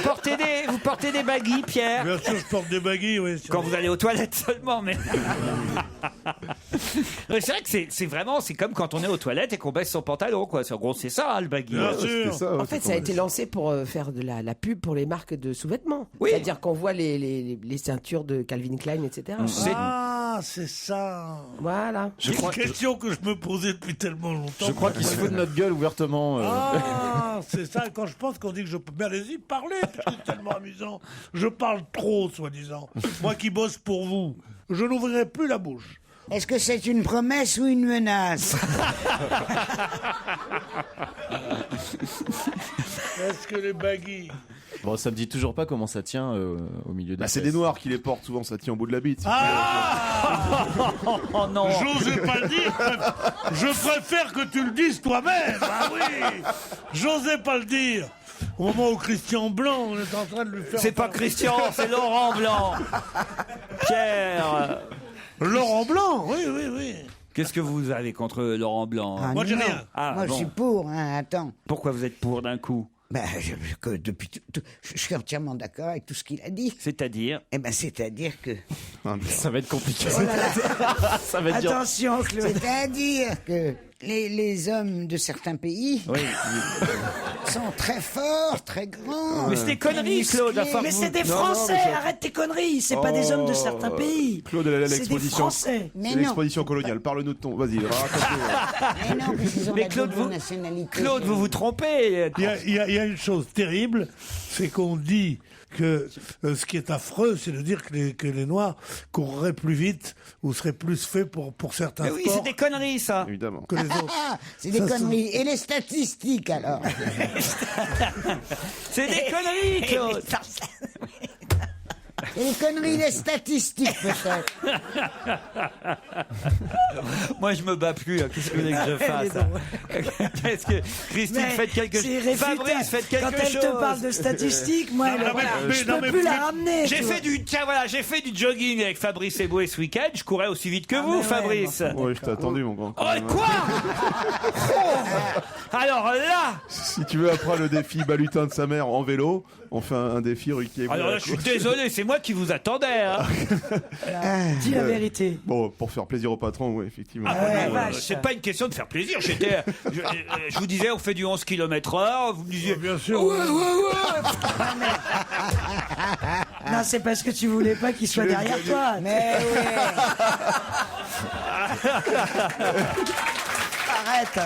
portez des baggy, Pierre? Bien sûr, je porte des baguilles, oui. Quand vous allez aux toilettes seulement, mais. Mais c'est vrai que c'est comme quand on est aux toilettes et qu'on baisse son pantalon, quoi. En gros, c'est ça, hein, le baggy. Bien sûr. En fait, ça a été lancé pour faire de la pub pour les marques de sous-vêtements. Oui. C'est-à-dire qu'on voit les ceintures de Calvin Klein, etc. Ah, c'est ça. Voilà. C'est une question que je me posais depuis tellement longtemps. Je crois qu'il se fout de notre gueule ouvertement. Ah, c'est ça. Quand je pense qu'on dit que je peux... Mais allez-y, parlez, c'est tellement amusant. Je parle trop, soi-disant. Moi qui bosse pour vous, je n'ouvrirai plus la bouche. Est-ce que c'est une promesse ou une menace? Est-ce que les baguilles... Bon, ça me dit toujours pas comment ça tient au milieu des C'est des noirs qui les portent souvent, ça tient au bout de la bite. Ah Oh non. J'osais pas le dire. Je préfère que tu le dises toi-même. Ah oui. J'osais pas le dire. Au moment où Christian Blanc, on est en train de lui faire... C'est pas Christian, c'est Laurent Blanc. Pierre. Laurent Blanc, oui, oui, oui. Qu'est-ce que vous avez contre Laurent Blanc? Ah, Moi, j'ai non. rien. Ah, Moi, bon. je suis pour, hein, attends. Pourquoi vous êtes pour d'un coup? Depuis je suis entièrement d'accord avec tout ce qu'il a dit. C'est-à-dire? Eh ben, c'est-à-dire que... Ça va être compliqué. Oh là là. Ça va être dur. Attention, Claude. C'est-à-dire que les hommes de certains pays sont très forts, très grands. Mais c'est des conneries, Claude. Enfin, Mais c'est des Non, Français, mais ça- arrête tes conneries, c'est pas des hommes de certains pays. Claude, elle a C'est des l'exposition. Français. Mais C'est non. l'exposition coloniale. Parle-nous de ton. Vas-y, raconte-nous. Mais non, parce qu'ils ont Mais la Claude, double vous- nationalité. Claude, vous vous trompez. Il y a une chose terrible, c'est qu'on dit que ce qui est affreux, c'est de dire que les Noirs courraient plus vite ou seraient plus faits pour certains Mais oui, sports c'est des conneries, ça. Évidemment. que les autres. Ah, c'est des Ça, conneries. Et les statistiques, alors? C'est des conneries, Claude. Et les conneries, les statistiques, peut-être. Moi, je me bats plus. hein. Qu'est-ce que vous voulez que je fasse? Qu'est-ce que Christine, Mais faites quelque c'est chose. réfutable. Fabrice, faites quelque Quand elle chose. te parle de statistiques, moi, Non, mais- je non, peux mais plus plus- la ramener. J'ai tu vois. j'ai fait du jogging avec Fabrice Eboué ce week-end. Je courais aussi vite que Ah, vous, mais ouais, Fabrice. Ouais, je t'ai attendu, mon grand. Oh, quoi? Alors là, Si tu veux apprendre le défi balutin de sa mère en vélo, on fait un défi Ruquier. alors là, je suis désolé, c'est moi qui vous attendais. Hein. Dis la vérité. Bon, pour faire plaisir au patron, oui, effectivement. Ah, ouais, non, vache. c'est pas une question de faire plaisir. Je vous disais, on fait du 11 km/h. Vous me disiez, Bien sûr. Non, c'est parce que tu voulais pas qu'il soit derrière toi. Mais oui. Arrête.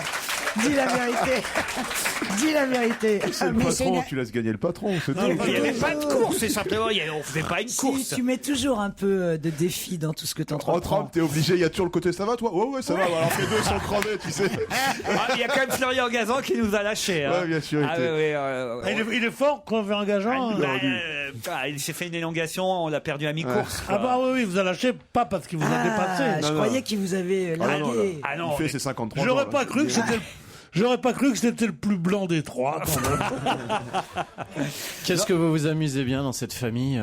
Dis la vérité. Dis la vérité. C'est le mais c'est patron, la- tu laisses gagner le patron, c'est tout. il n'y avait pas de course, c'est simplement, on faisait pas une Si, course. tu mets toujours un peu de défi dans tout ce que tu En entreprends. trempe, t'es obligé, il y a toujours le côté ça va toi? Ouais, ça va, alors que les deux sont crevés, tu sais. Ah, il y a quand même Florian Gazan qui nous a lâchés. Hein. Ouais, bien sûr, il Ah, était- ouais, Ah, il est fort, crevé engageant. Bah, hein. il s'est fait une élongation, on l'a perdu à mi-course. Ah bah oui, vous a lâché pas parce qu'il vous a Ah, dépassé. je Non, croyais non. qu'il vous avait Ah non, largué. Ah non, Il fait mais- ses 53 ans. J'aurais là. pas cru que c'était... J'aurais pas cru que c'était le plus blanc des trois. Quand même. Qu'est-ce que vous vous amusez bien dans cette famille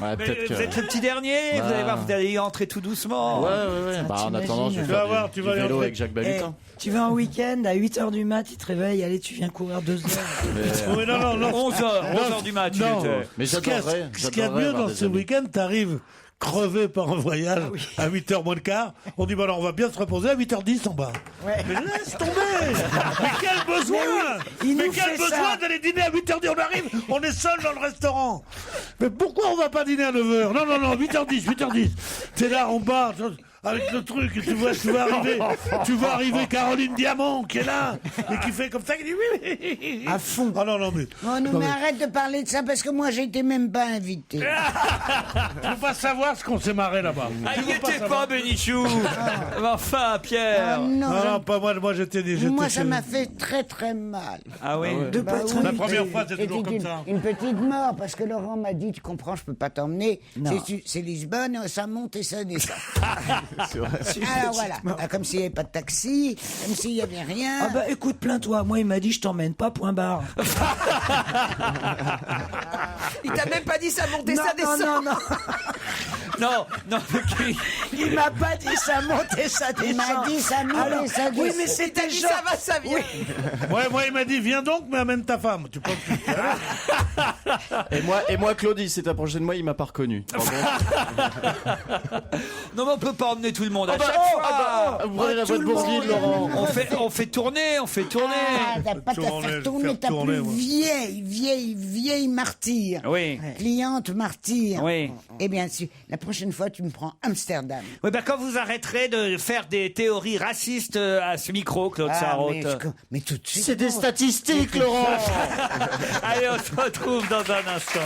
Mais vous êtes le petit dernier, vous allez voir, vous allez y entrer tout doucement. Ouais. Bah, en attendant, je vais faire du vélo avec Jacques Balutin. Tu vas en week-end, à 8h du mat, il te réveille, allez, tu viens courir 2 heures. Oui, non. 11h du match. Mais Ce qu'il y a de mieux dans ce week-end, t'arrives crevé par un voyage à 8h moins le quart. On dit, alors on va bien se reposer à 8h10 en bas. Mais laisse tomber. Mais quel besoin. Mais quel besoin d'aller dîner à 8h10. On arrive, on est seul dans le restaurant. Mais pourquoi on va pas dîner à 9h? Non, 8h10. T'es là en bas avec le truc, et tu vas arriver Caroline Diamant qui est là et qui fait comme ça, qui dit oui. À fond. Ah non, mais. Mais arrête de parler de ça parce que moi j'étais même pas invité. Tu veux pas savoir ce qu'on s'est marré là-bas. Il était pas Bénichou. Enfin, Pierre. Non, pas moi. Moi j'étais. Moi ça m'a fait très très mal. Ah oui. La première fois c'est toujours comme ça. Une petite mort parce que Laurent m'a dit, tu comprends, je peux pas t'emmener. C'est Lisbonne, ça monte et ça descend. C'est vrai. Alors voilà, comme s'il n'y avait pas de taxi, comme s'il n'y avait rien. Ah bah écoute, plains-toi. Moi, il m'a dit, je t'emmène pas, point barre. Il t'a même pas dit ça montait, ça descend. Non. Il m'a pas dit ça montait, ça descend. Il m'a dit ça montait, ça descend. Oui, mais c'était dit ça va, ça vient. Ouais, moi il m'a dit viens donc, mais amène ta femme. Tu penses que Et moi, Claudie, c'est approché de moi, il m'a pas reconnu. Non, mais on peut pas emmener tout le monde à chaque fois. Vous prenez la voie de Bourguigne, Laurent. On fait tourner. Ah, t'as pas qu'à faire tourner ta plus vieille martyre. Oui. Cliente martyre. Oui. Eh bien, la prochaine fois, tu me prends Amsterdam. Oui, quand vous arrêterez de faire des théories racistes à ce micro, Claude Sarraute. Mais tout de suite. C'est des statistiques, Laurent. Allez, on se retrouve dans un instant.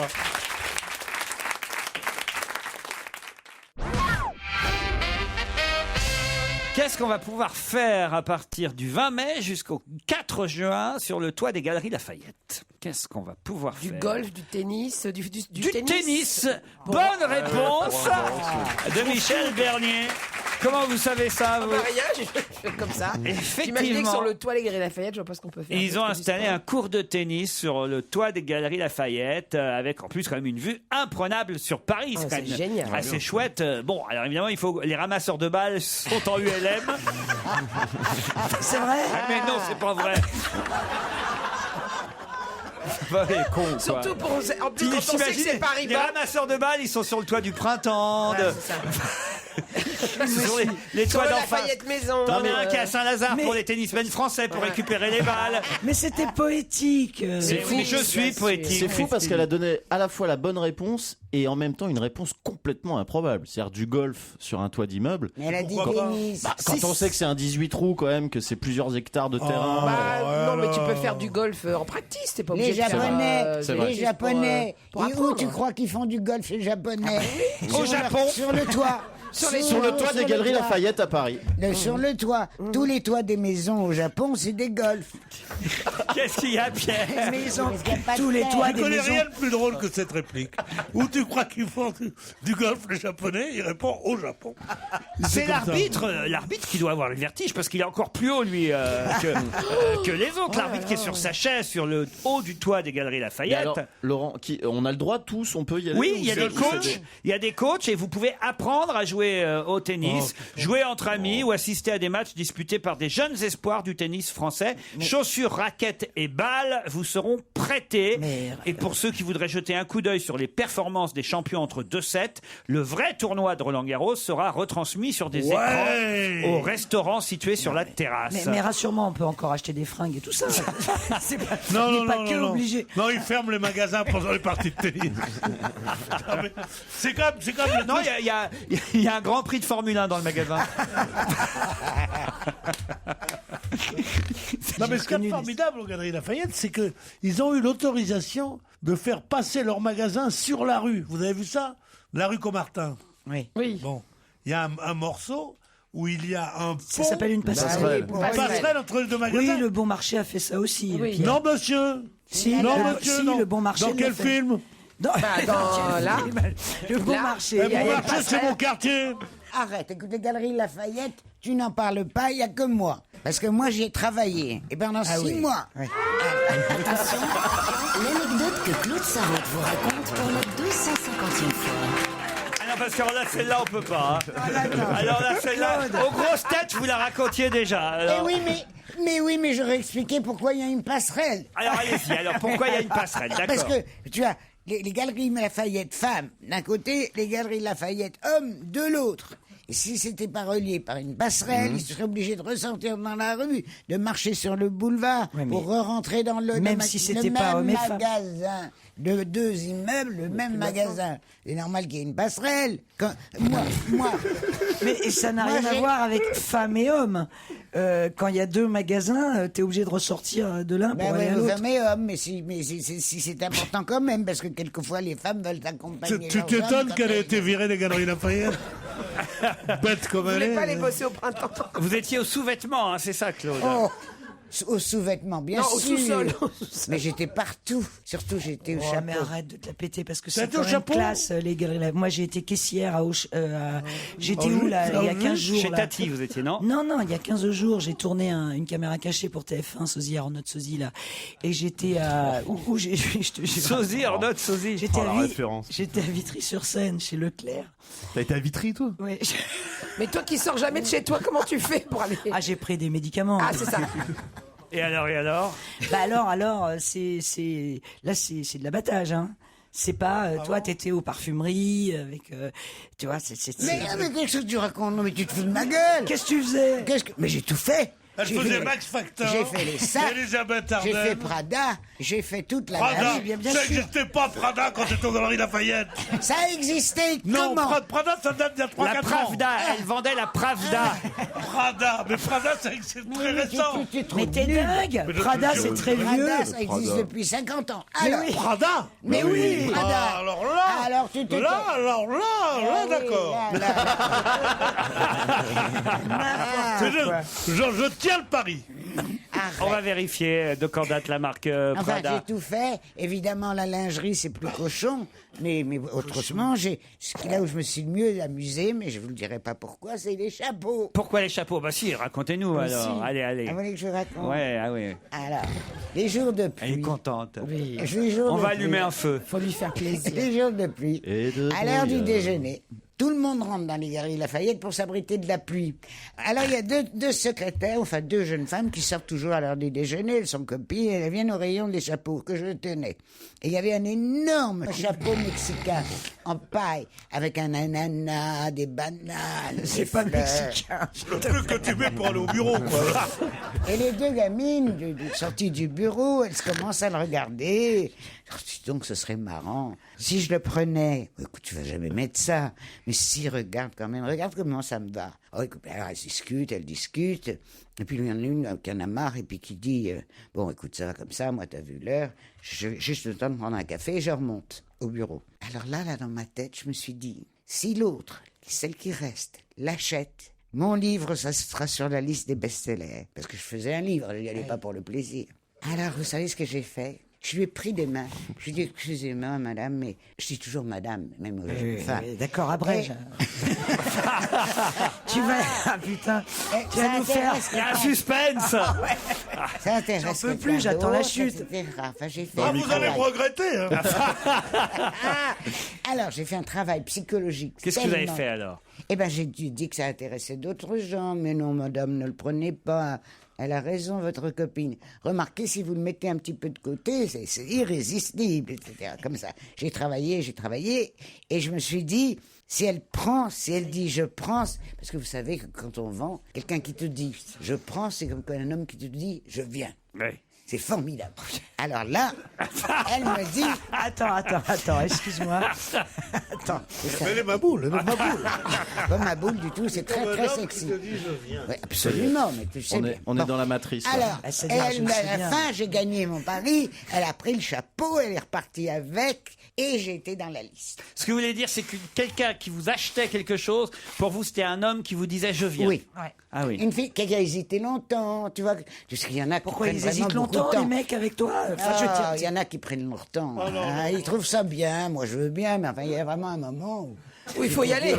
Qu'est-ce qu'on va pouvoir faire à partir du 20 mai jusqu'au 4 juin sur le toit des Galeries Lafayette? Qu'est-ce qu'on va pouvoir faire? Du golf, du tennis, du tennis. Bonne réponse de Michel Bernier. Comment vous savez ça, vous? Rien, je fais comme ça. J'imaginais que sur le toit des Galeries Lafayette, je vois pas ce qu'on peut faire. Ils ont installé un cours de tennis sur le toit des Galeries Lafayette, avec en plus quand même une vue imprenable sur Paris. C'est quand même génial. Assez chouette. Bon, alors évidemment, les ramasseurs de balles sont en ULM. C'est vrai? Mais non, c'est pas vrai. Surtout pour en plus quand on sait que c'est Paris. Les ramasseurs de balles, ils sont sur le toit du printemps. Sur les toits d'en face. T'en as un qui est à Saint-Lazare pour les tennismen français pour récupérer les balles. Mais c'était poétique. C'est fou. Mais je suis poétique. C'est fou parce qu'elle a donné à la fois la bonne réponse et en même temps une réponse complètement improbable. C'est-à-dire du golf sur un toit d'immeuble. Mais elle a dit tennis. Quand on sait que c'est un 18 trous quand même, que c'est plusieurs hectares de terrain. Non, mais tu peux faire du golf en practice, t'es pas obligé de faire. Les Japonais. Et où tu crois qu'ils font du golf, les Japonais? Au Japon. Sur le toit. Sur le toit des Galeries Lafayette à Paris. Sur le toit. Tous les toits des maisons au Japon, c'est des golfs. Qu'est-ce qu'il y a, Pierre? Mais ils ont tous les toits des maisons. Je connais rien de plus drôle que cette réplique. Où tu crois qu'ils font du golf, les Japonais? Il répond au Japon. C'est l'arbitre qui doit avoir le vertige parce qu'il est encore plus haut, lui, que les autres. L'arbitre qui est sur sa chaise, sur le haut du toit des Galeries Lafayette. Alors, Laurent, on a le droit tous, on peut y aller? Oui, il y a des coachs. Il y a des coachs et vous pouvez apprendre à jouer au tennis, jouer entre amis ou assister à des matchs disputés par des jeunes espoirs du tennis français. Chaussures, raquettes et balles vous seront prêtés. Et pour ceux qui voudraient jeter un coup d'œil sur les performances des champions entre 2 sets, le vrai tournoi de Roland-Garros sera retransmis sur des écrans au restaurant situé sur la terrasse. Mais rassure-moi, on peut encore acheter des fringues et tout ça. C'est pas, non, obligé. Non, ils ferment les magasins pendant les parties de tennis. C'est comme non, il y a un grand prix de Formule 1 dans le magasin. Non, mais ce qui est formidable aux Galeries Lafayette, c'est qu'ils ont eu l'autorisation de faire passer leur magasin sur la rue. Vous avez vu ça? La rue Comartin. Oui. Bon, il y a un morceau où il y a un pont. Ça s'appelle une passerelle. Une passerelle entre les deux magasins. Oui, le Bon Marché a fait ça aussi. Oui. Non, monsieur. Le Bon Marché. Dans quel film? Dans le Bon Marché. Le Bon Marché, c'est mon quartier. Arrête, écoute, les Galeries Lafayette, tu n'en parles pas, il n'y a que moi. Parce que moi, j'y ai travaillé. Et pendant 6 mois. Attention, l'anecdote que Claude Sarraute vous raconte pour la 250e fois. Ah non, parce que alors là, celle-là, on peut pas. Hein. Alors là, celle-là, aux grosses têtes, vous la racontiez déjà. Alors... Mais oui, mais j'aurais expliqué pourquoi il y a une passerelle. Alors allez-y, alors pourquoi il y a une passerelle, d'accord. Parce que, tu vois, les galeries Lafayette femmes d'un côté, les galeries Lafayette hommes de l'autre. Et si c'était pas relié par une passerelle, ils seraient obligés de ressortir dans la rue, de marcher sur le boulevard pour re-rentrer dans le Même si c'était pas homme et femme. magasin. De 2 immeubles, le même magasin. C'est normal qu'il y ait une passerelle. Moi. Mais ça n'a rien à voir avec femme et homme. Quand il y a 2 magasins, t'es obligé de ressortir de l'un pour aller à l'autre. Femme et homme, mais si c'est important quand même, parce que quelquefois les femmes veulent accompagner. Tu t'étonnes qu'elle ait été virée des Galeries Lafayette? Bête comme elle est. Vous voulez pas les bosser au printemps? Vous étiez au sous-vêtement, hein, c'est ça, Claude? Oh, au sous-vêtement, bien sûr. Au sous-sol. Mais j'étais partout. Surtout, j'étais au chapeau. Mais arrête de te la péter parce que T'as c'est été quand au même chapeau classe, les galeries. Moi, j'ai été caissière j'étais où, là, il y a 15 jours. Chez là. Tati, vous étiez, non? Non, il y a 15 jours, j'ai tourné une caméra cachée pour TF1, Sosie, Arnaud Sosie, là. Et j'étais à... Sosie, Arnaud Sosie. J'étais à Vitry-sur-Seine, chez Leclerc. T'as été à Vitry, toi? Oui. Mais toi qui sors jamais de chez toi, comment tu fais pour aller? Ah, j'ai pris des médicaments. Ah, c'est ça. Et alors? Bah alors, c'est de l'abattage, hein. C'est pas, toi, t'étais aux parfumeries avec, tu vois, Mais qu'est-ce que tu racontes? Non, mais tu te fous de ma gueule. Qu'est-ce que tu faisais? Mais j'ai tout fait. Elle faisait Max Factor. J'ai fait les sacs. Elisabeth J'ai fait Arden. Prada. J'ai fait toute la Prada. gamme. bien Ça sûr. n'existait pas, Prada, quand j'étais aux Galeries Lafayette. Ça existait. Non, Comment? Prada, ça date d'il y a 3-4 ans. La Pravda, elle vendait la Pravda. Prada, mais Prada, c'est très récent. Mais t'es dingue. Mais je Prada, te c'est jure. très vieux. Prada, ça existe depuis 50 ans. Alors, Prada. mais oui, Prada. Ah, alors là, Alors tu te là, d'accord. Je tiens le pari. On va vérifier de quand date la marque Enfin, Prada. j'ai tout fait. Évidemment, la lingerie, c'est plus cochon. Mais autrement, là où je me suis le mieux amusé, mais je vous le dirai pas pourquoi, c'est les chapeaux. Pourquoi les chapeaux? Bah si, racontez-nous alors. Si. Allez. Ah, vous voulez que je raconte? Ouais, ah oui. Alors, les jours de pluie. Elle est contente. Les jours On de va pluie. allumer un feu. Faut lui faire plaisir. Les jours de pluie. À l'heure du déjeuner. Tout le monde rentre dans les Galeries Lafayette pour s'abriter de la pluie. Alors il y a deux secrétaires, enfin 2 jeunes femmes qui sortent toujours à l'heure du déjeuner, elles sont copines, elles viennent au rayon des chapeaux que je tenais. Et il y avait un énorme chapeau mexicain en paille avec un ananas, des bananes. C'est pas mexicain. Le truc que tu mets pour aller au bureau, quoi. Et les 2 gamines sorties du bureau, elles commencent à le regarder. Alors, dis donc, ce serait marrant. Si je le prenais, écoute, tu vas jamais mettre ça. Mais si, regarde quand même, regarde comment ça me va. Oh, écoute, alors elles discutent. Et puis il y en a une qui en a marre et puis qui dit, bon, écoute, ça va comme ça, moi, t'as vu l'heure. J'ai juste le temps de prendre un café et je remonte au bureau. Alors là, dans ma tête, je me suis dit, si l'autre, celle qui reste, l'achète, mon livre, ça sera sur la liste des best-sellers. Parce que je faisais un livre, je n'y allais pas pour le plaisir. Alors, vous savez ce que j'ai fait? Je lui ai pris des mains. Je lui ai dit, excusez-moi, madame, mais je dis toujours madame, même aux jeunes femmes. D'accord, abrège. Tu vas... Ah putain, tu vas nous faire... Il y a un suspense. Ça intéresse. J'en peux plus, j'attends la chute. Enfin, j'ai fait Ah, un vous allez me travail. regretter, hein. Alors, j'ai fait un travail psychologique. Qu'est-ce que vous avez tellement- fait alors? Eh ben, j'ai dit que ça intéressait d'autres gens. Mais non, madame, ne le prenez pas. Elle a raison, votre copine. Remarquez, si vous le mettez un petit peu de côté, c'est irrésistible, etc. Comme ça. J'ai travaillé, et je me suis dit, si elle dit je prends, parce que vous savez que quand on vend, quelqu'un qui te dit je prends, c'est comme un homme qui te dit je viens. Oui. C'est formidable. Alors là, elle me dit... Attends, excuse-moi. Attends. Elle est ma boule, Pas ma boule du tout, c'est très très sexy. Oui, absolument, mais tu sais bien. On est dans la matrice. là. Alors, c'est bien, je me à souviens. la fin, j'ai gagné mon pari, elle a pris le chapeau, elle est repartie avec, et j'ai été dans la liste. Ce que vous voulez dire, c'est que quelqu'un qui vous achetait quelque chose, pour vous, c'était un homme qui vous disait je viens. Oui. Ah oui. Une fille qui a hésité longtemps, tu vois. Parce qu'il y en a qui Pourquoi prennent ils vraiment hésitent beaucoup de longtemps, temps. les mecs, avec toi? Enfin, je veux Il dire, y en a qui prennent leur temps. Ils trouvent ça bien, moi je veux bien, mais enfin, il y a vraiment un moment où... Où il faut y aller.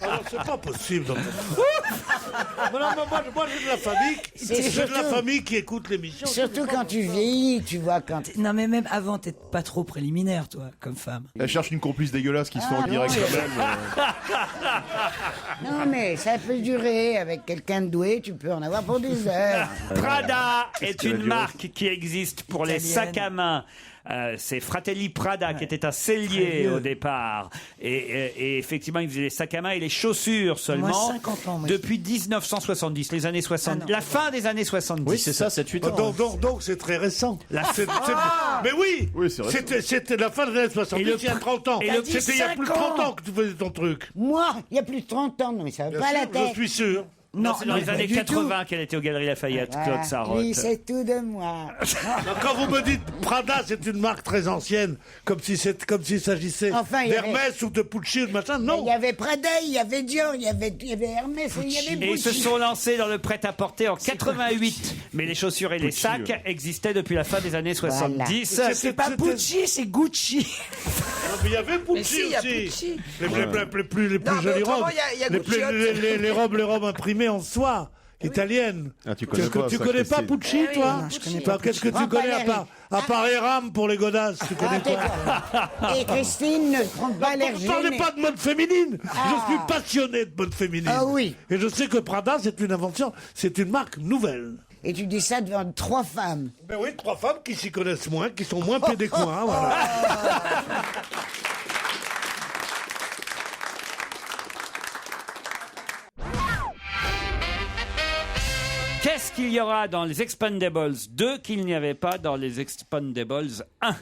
Alors, c'est pas possible. Moi, j'ai de la famille. J'ai de la famille qui écoute l'émission. Surtout quand tu vieillis, tu vois, quand... Non, mais même avant, t'es pas trop préliminaire, toi, comme femme. Elle cherche une complice dégueulasse qui se fait en direct quand même. Non, mais ça peut durer. Avec quelqu'un de doué, tu peux en avoir pour des heures. Prada est qu'elle a une duré marque qui existe pour les sacs à main. C'est Fratelli Prada qui était un cellier au départ et effectivement ils faisaient les sacs à main et les chaussures seulement. Moi, 50 ans, moi. Depuis 1970, les années 60, la fin des années 70. Oui, c'est ça, 7-8 ans. Donc c'est très récent. Mais oui, c'est récent. C'était la fin des années 70, il y a 30 ans. C'était il y a plus de 30 ans que tu faisais ton truc. Moi, il y a plus de 30 ans, non mais ça va pas la tête. Je suis sûr. Non, c'est dans les pas années du 80 qu'elle était aux Galeries Lafayette, Claude Sarraute. Lui, c'est tout de moi. Quand vous me dites Prada, c'est une marque très ancienne, comme s'il s'agissait Enfin, il y avait- d'Hermès ou de Pucci ou de machin. Non. Il y avait Prada, il y avait Dior, il y avait Hermès, il y avait Et ils se Gucci. sont lancés dans le prêt-à-porter en 88. Mais les chaussures et les Pucci, sacs existaient depuis la fin des années 70. Voilà. C'est pas Gucci, c'est Gucci. Mais il y avait Mais si, Pucci il y a aussi. Pucci. Les plus Non, mais jolies autrement, robes. il y a Les Gucci. les robes imprimées en soie. Italienne. Ah, tu connais pas tu ça, connais pas Christine. Pucci, toi Non, je connais Toi, pas qu'est-ce que tu Pucci. connais Valérie. à part Eram pour les godasses Tu connais quoi Et Christine ne prend pas l'air Ne parlez gênée. pas de mode féminine. Ah. Je suis passionné de mode féminine. Ah oui. Et je sais que Prada, c'est une invention, c'est une marque nouvelle. Et tu dis ça devant 3 femmes. Ben oui, 3 femmes qui s'y connaissent moins, qui sont moins pédées que moi. Voilà. Qu'est-ce qu'il y aura dans les Expendables 2 qu'il n'y avait pas dans les Expendables 1?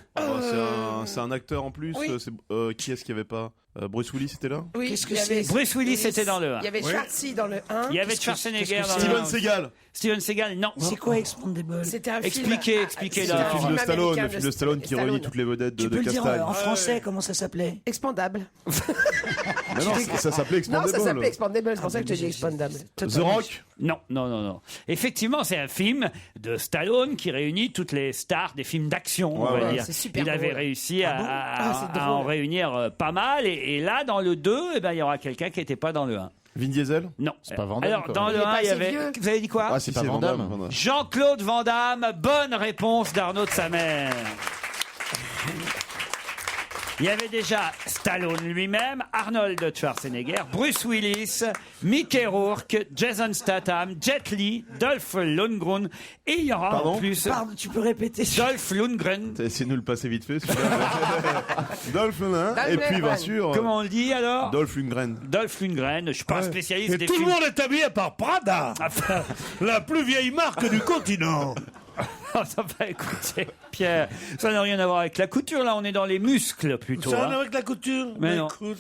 C'est un acteur en plus. Oui. Qui est-ce qu'il n'y avait pas Bruce Willis était là. Oui, Qu'est-ce que il y avait- c'est Bruce Willis était dans le 1. Il y avait Schwarzy dans le 1. Il y avait Schwarzenegger dans le Steven 1. Seagal. Steven Seagal, non. C'est quoi Expandable? C'était un film. Expliquez C'est là. le film de Stallone, américain le film de Stallone qui réunit toutes les vedettes Tu de peux le dire Castagne. en français, comment ça s'appelait? Expandable. Mais non, ça s'appelait Non, Expandable. ça s'appelait Expandable, c'est pour ça que je te dis Expandable. The Rock. Non. Effectivement, c'est un film de Stallone qui réunit toutes les stars des films d'action, on va dire. c'est super Il avait drôle. réussi Ah bon Ah, c'est à en drôle. réunir pas mal. Et là, dans le 2, eh ben, il y aura quelqu'un qui n'était pas dans le 1. Vin Diesel. Non. C'est pas Van Damme, Alors, quoi. dans Il le est 1, pas il y assez avait... vieux. Vous avez dit quoi? Ah, si, pas c'est Van Van Damme. Damme. Jean-Claude Van Damme, bonne réponse d'Arnaud de sa mère. Il y avait déjà Stallone lui-même, Arnold Schwarzenegger, Bruce Willis, Mickey Rourke, Jason Statham, Jet Li, Dolph Lundgren et il y aura Pardon en plus Pardon, tu peux répéter? Dolph Lundgren. T'as essayé de nous le passer vite fait, celui-là. Dolph Lundgren. Et puis, bien sûr, Comment on le dit alors? Dolph Lundgren. Dolph Lundgren. Je suis pas un spécialiste Et des tout films. le monde est habillé par Prada, la plus vieille marque du continent. Ça va, écoutez, Pierre, ça n'a rien à voir avec la couture. Là, on est dans les muscles plutôt. Ça hein. n'a avec la couture. Mais non. Écoute.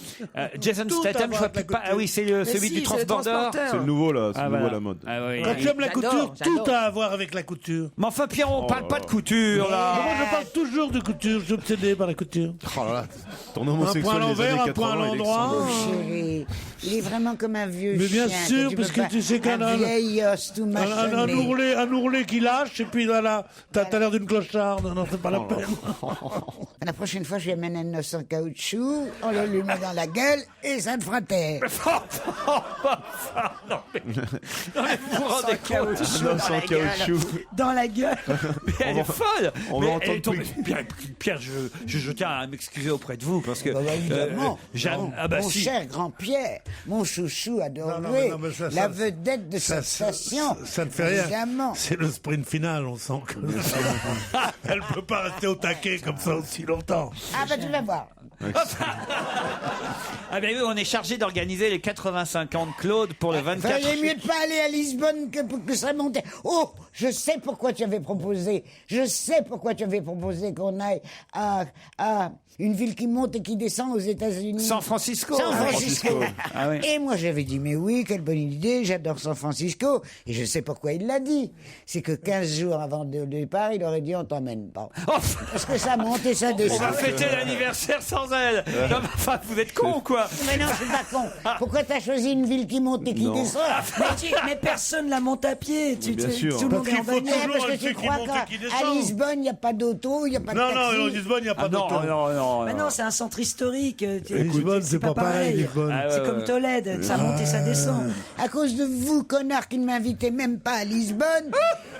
Jason Tout Statham, à je voir vois avec la plus pas. couture. Ah oui, c'est celui Mais du si, c'est le transporteur. transporteur. C'est le nouveau là, c'est Ah, le nouveau voilà. à la mode. Ah oui. Quand tu aimes la J'adore, couture, j'adore. tout a à voir avec la couture. Mais enfin, Pierre, on parle pas de couture là. Moi, je parle toujours de couture. Je suis obsédé par la couture. Oh là là, ton Un point à homosexuel des l'envers, années un point à 80, il est l'endroit. excentrique. Chérie, il est vraiment comme un vieux Mais bien chien. sûr, peux parce que pas- tu sais qu'un un vieil os tout Un mâchonné. ourlet qui lâche, et puis là, t'as l'air d'une clocharde. Non, c'est pas la peine. La prochaine fois, je lui amène un os en caoutchouc, on le lui met dans la gueule et ça ne fera taire. Non, mais vous vous rendez compte? Dans en caoutchouc. Dans la gueule. Mais elle est folle. on Mais va elle entendre est tombée- plus. Pierre, je tiens à m'excuser auprès de vous parce que Évidemment. j'aime. Ah bah mon si. cher grand Pierre, mon chouchou adoré, non, mais ça- la ça- vedette de cette station. Ça ne fait rien. Évidemment. C'est le sprint final, on sent que. Elle peut pas rester au taquet comme ça aussi longtemps. Ah bah tu vas voir. Ah ben oui, on est chargé d'organiser les 85 ans de Claude pour le 24. Fallait mieux de pas aller à Lisbonne que ça montait. Oh, je sais pourquoi tu avais proposé. Je sais pourquoi tu avais proposé qu'on aille à une ville qui monte et qui descend aux États-Unis. San Francisco. San Ah, Francisco. Ah oui. Et moi j'avais dit mais oui, quelle bonne idée, j'adore San Francisco. Et je sais pourquoi il l'a dit. C'est que 15 jours avant de au départ, il aurait dit on t'emmène pas. Parce que ça monte et ça descend. On va fêter l'anniversaire sans elle. Non, mais enfin, vous êtes con, quoi. Mais non, je suis pas con. Pourquoi t'as choisi une ville qui monte et qui descend? Mais personne la monte à pied. Bien sûr. Tout le monde est en bagnole. Parce que tu crois qu'à Lisbonne, il n'y a pas d'auto, il n'y a pas de taxi. Non, Lisbonne, il n'y a pas d'auto. Mais non, c'est un centre historique. Lisbonne, c'est pas pareil, Lisbonne. C'est comme Tolède, ça monte et ça descend. À cause de vous, connards, qui ne m'invitez même pas à Lisbonne,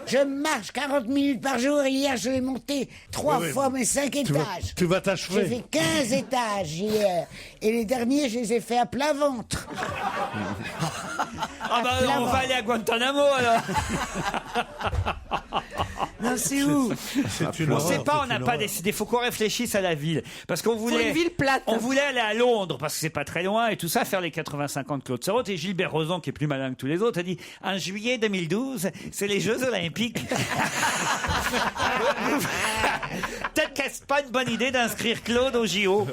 je marche 40 minutes par jour. Hier, je vais monter 3 fois mes 5 étages. Tu vas J'ai t'achever. fait 15 étages hier. Et les derniers, je les ai fait à plat ventre. Ah bah, on va aller à Guantanamo, alors. Non, c'est où? On ne sait pas, on n'a pas décidé. Il faut qu'on réfléchisse à la ville. Parce qu'on voulait. une ville plate. On voulait aller à Londres, parce que c'est pas très loin, et tout ça, faire les 85 ans de Claude Sarraute. Et Gilbert Rozon, qui est plus malin que tous les autres, a dit en juillet 2012, c'est les Jeux Olympiques. Peut-être que c'est pas une bonne idée d'inscrire Claude au JO.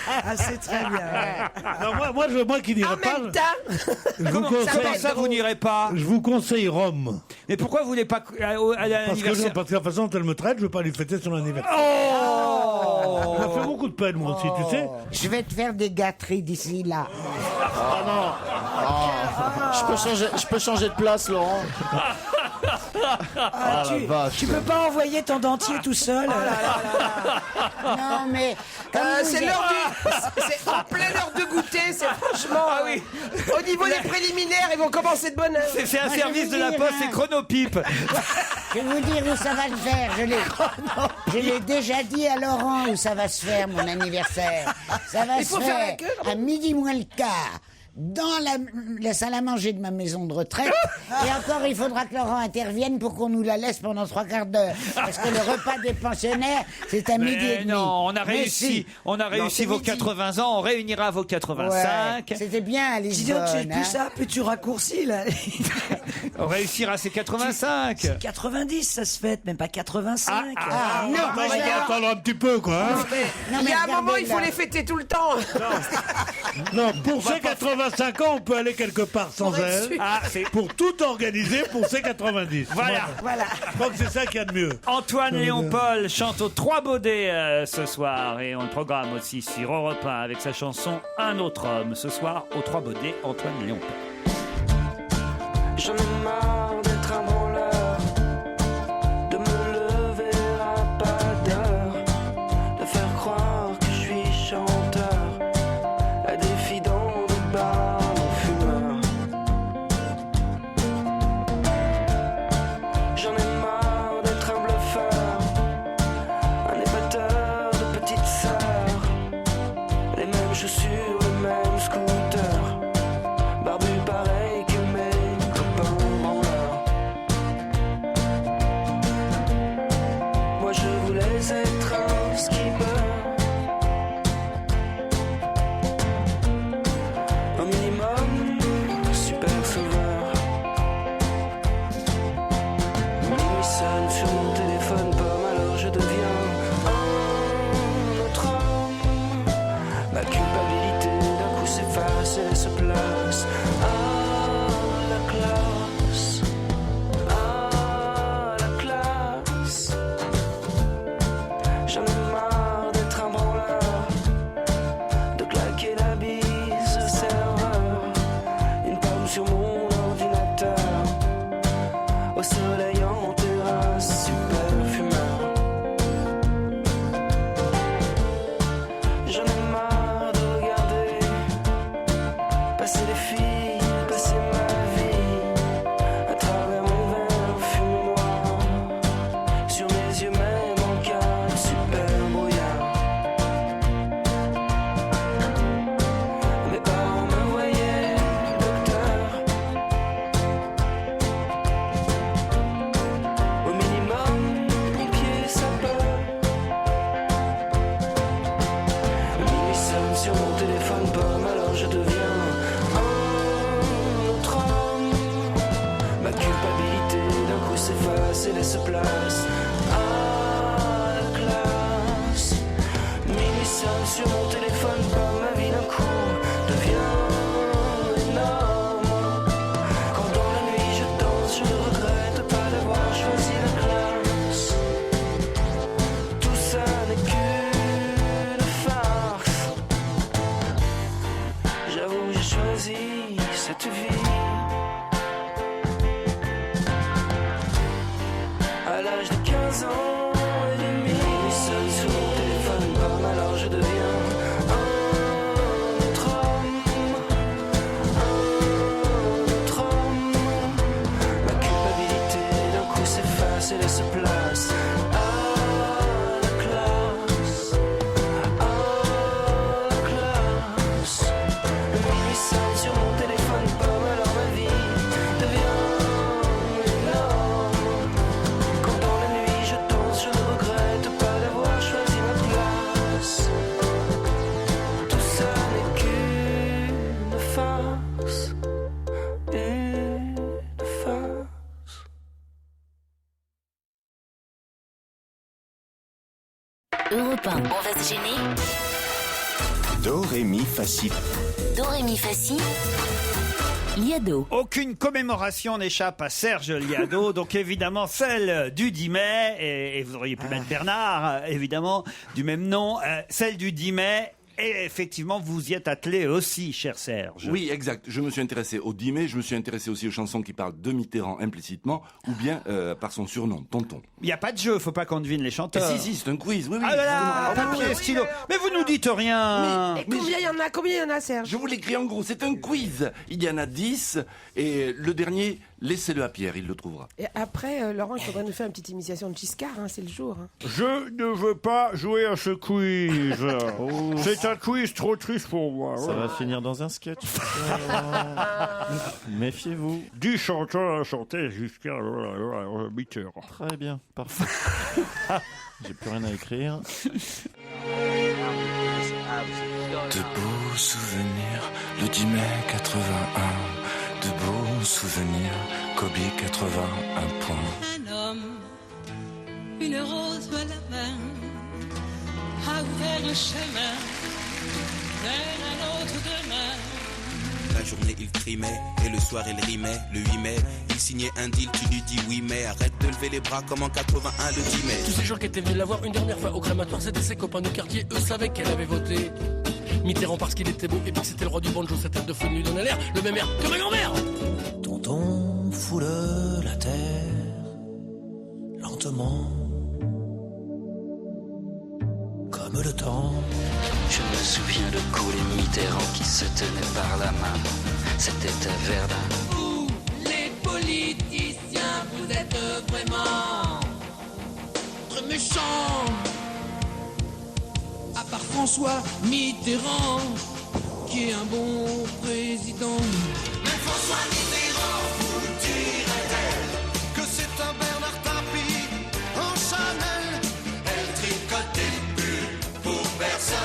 Ah, c'est très bien. Non, moi qui n'irai pas. Comment ça, vous n'irez pas? Je vous conseille Rome. Mais pourquoi vous voulez pas aller à Parce que l'anniversaire? de la façon dont elle me traite, je veux pas lui fêter son anniversaire. Oh, Ça fait beaucoup de peine, moi aussi, tu sais. Je vais te faire des gâteries d'ici là. Ah non. Je peux changer de place, Laurent. Ah, tu peux pas envoyer ton dentier tout seul. Non, mais. C'est en pleine heure de goûter, c'est franchement. Ah oui. Au niveau des préliminaires, ils vont commencer de bonne heure. C'est un Moi, je service vais de la vous dire, poste, hein. c'est Chronopipe. Je vais vous dire où ça va le faire. Je l'ai déjà dit à Laurent où ça va se faire, mon anniversaire. Ça va Il se faut faire la faire queue, à midi moins le quart. Dans la salle à manger de ma maison de retraite. Et encore, il faudra que Laurent intervienne pour qu'on nous la laisse pendant 3 quarts d'heure. Parce que le repas des pensionnaires, c'est à midi et demi. Non, on a Mais réussi. si. On a réussi Non, vos c'est 80 ans. On réunira vos 85. Ouais, c'était bien à Dis Lisbonne. donc, plus hein. ça, plus tu raccourcis là. On réussira ses 85. 90, ça se fête, même pas 85. Ah, non, moi, On va attendre un petit peu, quoi. Hein. Non, Il y mais a un moment, regardez, il faut là. les fêter tout le temps. Non, pour ses 85 ans, on peut aller quelque part sans Pour être elle. sûr. Ah, c'est Pour tout organiser pour ses 90. voilà. Je crois que c'est ça qu'il y a de mieux. Antoine Léon-Paul chante aux 3 Baudets ce soir et on le programme aussi sur Europe 1 avec sa chanson Un autre homme. Ce soir aux 3 Baudets, Antoine Léon-Paul. J'en ai marre d'être un branleur, de me lever à pas d'heure, de faire croire que je suis chanteur, à des filles dans des bars de fumeurs. J'en ai marre d'être un bluffeur, un épateur de petite sœur, les mêmes chaussures, le même scooter, barbu pareil que mes copains branleurs. Moi je voulais être un skipper, un minimum super sauveur. Minuit sonne sur mon téléphone pomme, alors je deviens un autre homme. Ma culpabilité d'un coup s'efface et se place à la classe, à la classe. J'en ai marre d'être un branleur, de claquer la bise au serveur, une pomme sur mon ordinateur, au soleil en terrasse, super fumeur. J'en ai marre de regarder passer les filles, passer ma vie, à travers mon verre fumé noir, sur mes yeux même en cas de super brouillard. Mes parents me voyaient docteur, au minimum pompier sapeur. Minuit sonne sur mon téléphone pomme, alors je deviens un autre homme. Ma culpabilité d'un coup s'efface et laisse place à la classe. Minuit sonne sur mon téléphone pomme, ma vie d'un coup devient énorme. Quand dans la nuit je danse, je ne regrette pas d'avoir choisi la classe. 15 ans et demi, seul sur mon téléphone, pas mal, alors je deviens un autre homme. Ma culpabilité d'un coup s'efface et laisse place à la classe. À la classe. Minuit sonne sur mon téléphone, pas mal, alors ma vie devient énorme. Quand dans la nuit je danse, je ne regrette pas d'avoir choisi ma place. Tout ça n'est qu'une farce. Une farce. Europe 1, on va se gêner. Do, ré, mi, fa, si. Do, ré, mi, fa, si. Liado. Aucune commémoration n'échappe à Serge Liado, donc évidemment celle du 10 mai, et vous auriez pu mettre Bernard, évidemment, du même nom, celle du 10 mai. Et effectivement, vous y êtes attelé aussi, cher Serge. Oui, exact. Je me suis intéressé au 10 mai, je me suis intéressé aussi aux chansons qui parlent de Mitterrand implicitement, ou bien par son surnom, Tonton. Il n'y a pas de jeu, faut pas qu'on devine les chanteurs. Si, c'est un quiz, oui. Ah là là, papier, stylo. Mais vous nous dites rien. Et combien il y en a? Combien il y en a, Serge? Je vous l'écris en gros, c'est un quiz. Il y en a 10, et le dernier, laissez-le à Pierre, il le trouvera. Et après, Laurent, il faudrait nous faire une petite imitation de Giscard, hein, c'est le jour. Hein. Je ne veux pas jouer à ce quiz. C'est un quiz trop triste pour moi. Ça va finir dans un sketch. Méfiez-vous. Du chanteur à chanter jusqu'à Mitterrand. Très bien, parfait. J'ai plus rien à écrire. De beaux souvenirs, le 10 mai 81. De beaux souvenirs, Kobe 81 points. Un homme, une rose à la main, a ouvert le chemin vers un autre demain. La journée il trimait et le soir il rimait. Le 8 mai, il signait un deal, tu lui dis oui mais arrête de lever les bras comme en 81 le 10 mai. Tous ces gens qui étaient venus la voir une dernière fois au crématoire, c'était ses copains du quartier, eux savaient qu'elle avait voté Mitterrand parce qu'il était beau et puis que c'était le roi du banjo, sa tête de feu lui donnait l'air, le même air que ma grand-mère. Tonton foule la terre lentement comme le temps. Je me souviens de Kohl et Mitterrand qui se tenaient par la main. C'était à Verdun. Vous, les politiciens, vous êtes vraiment très méchants. À part François Mitterrand, qui est un bon président. Même François Mitterrand vous dirait que c'est un Bernard Tapie en Chanel. Elle tricote des pulls pour personne.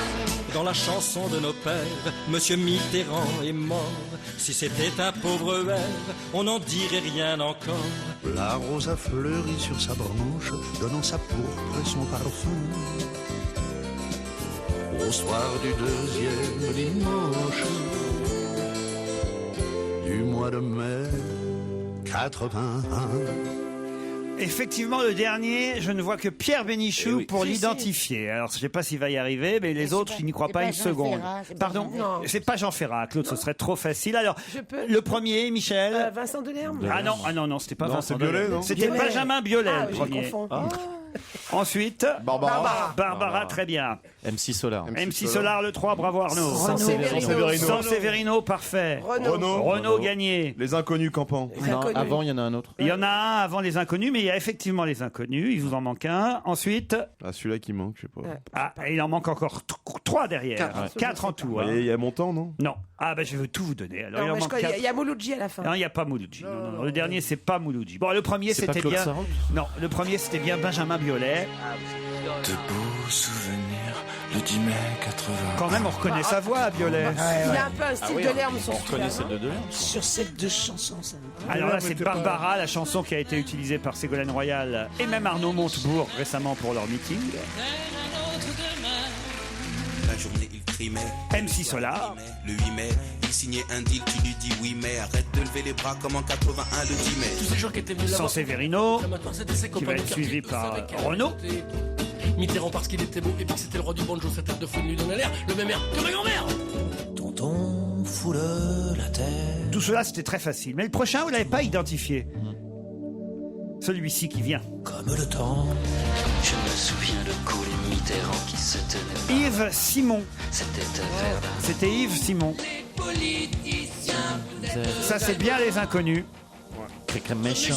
Dans la chanson de nos pères, Monsieur Mitterrand est mort. Si c'était un pauvre rêve, on n'en dirait rien encore. La rose a fleuri sur sa branche, donnant sa pourpre et son parfum. Au soir du deuxième dimanche du mois de mai 81. Effectivement, le dernier, je ne vois que Pierre Bénichou pour l'identifier. Alors, je ne sais pas s'il va y arriver, mais les autres, je n'y crois pas une seconde. Pardon, c'est pas Jean Ferrat, Claude, ce serait trop facile. Alors, le premier, Michel. Vincent Delerme. Ah non, c'était pas Non, Vincent c'est Biolay, Delerme. non C'était Biolay. Benjamin Biolay, Ah, le je premier. confonds. Ensuite, Barbara, très bien. MC Solar. MC Solar, le 3, bravo Arnaud. San-Séverino. San-Séverino, parfait. Renaud gagné. Les inconnus campants. Non, avant, il y en a un autre. Il y en a un avant les inconnus, mais il y a effectivement les inconnus. Il vous en manque un. Ensuite. Ah, celui-là qui manque, je sais pas. Ah, il en manque encore 3 derrière. 4 en tout. Hein. Il y a mon temps, non? Non. Ah, ben je vais tout vous donner. Alors, il en manque Il 4. y a Mouloudji à la fin. Non, il n'y a pas Mouloudji. Non. Le dernier, c'est pas Mouloudji. Bon, le premier, C'est pas c'était Claude bien. Sarraute Non, le premier, c'était bien Benjamin Biolay. De beaux souvenirs, le 10 mai 80. Quand même, on reconnaît sa voix à Biolay. Il a un peu un style de Lerme, son On reconnaît style. celle de Delerme. Sur cette deux chansons, ça. Alors là, c'est Barbara, la chanson qui a été utilisée par Ségolène Royal et même Arnaud Montebourg récemment pour leur meeting. La journée il trimait. MC Solar. Le 8 mai, il signait un deal, tu lui dis oui mais arrête de lever les bras comme en 81 le 10 mai. Tous ces gens qui étaient venus la voir San-Séverino, au crématoire, c'était ses qui copains va du être quartier, suivi eux par savaient qu'elle avait Renaud. voté Mitterrand parce qu'il était beau et puis que c'était le roi du banjo, sa tête de feu lui donnait l'air, le même air que ma grand-mère. Tonton foule la terre. Tout cela, c'était très facile. Mais le prochain, vous l'avez pas identifié. celui-ci qui vient. Comme le temps. Je me souviens de Kohl et Mitterrand qui se tenaient. Yves Simon. C'était à Verdun. C'était Yves Simon. Ça, c'est bien les inconnus. Crème méchant.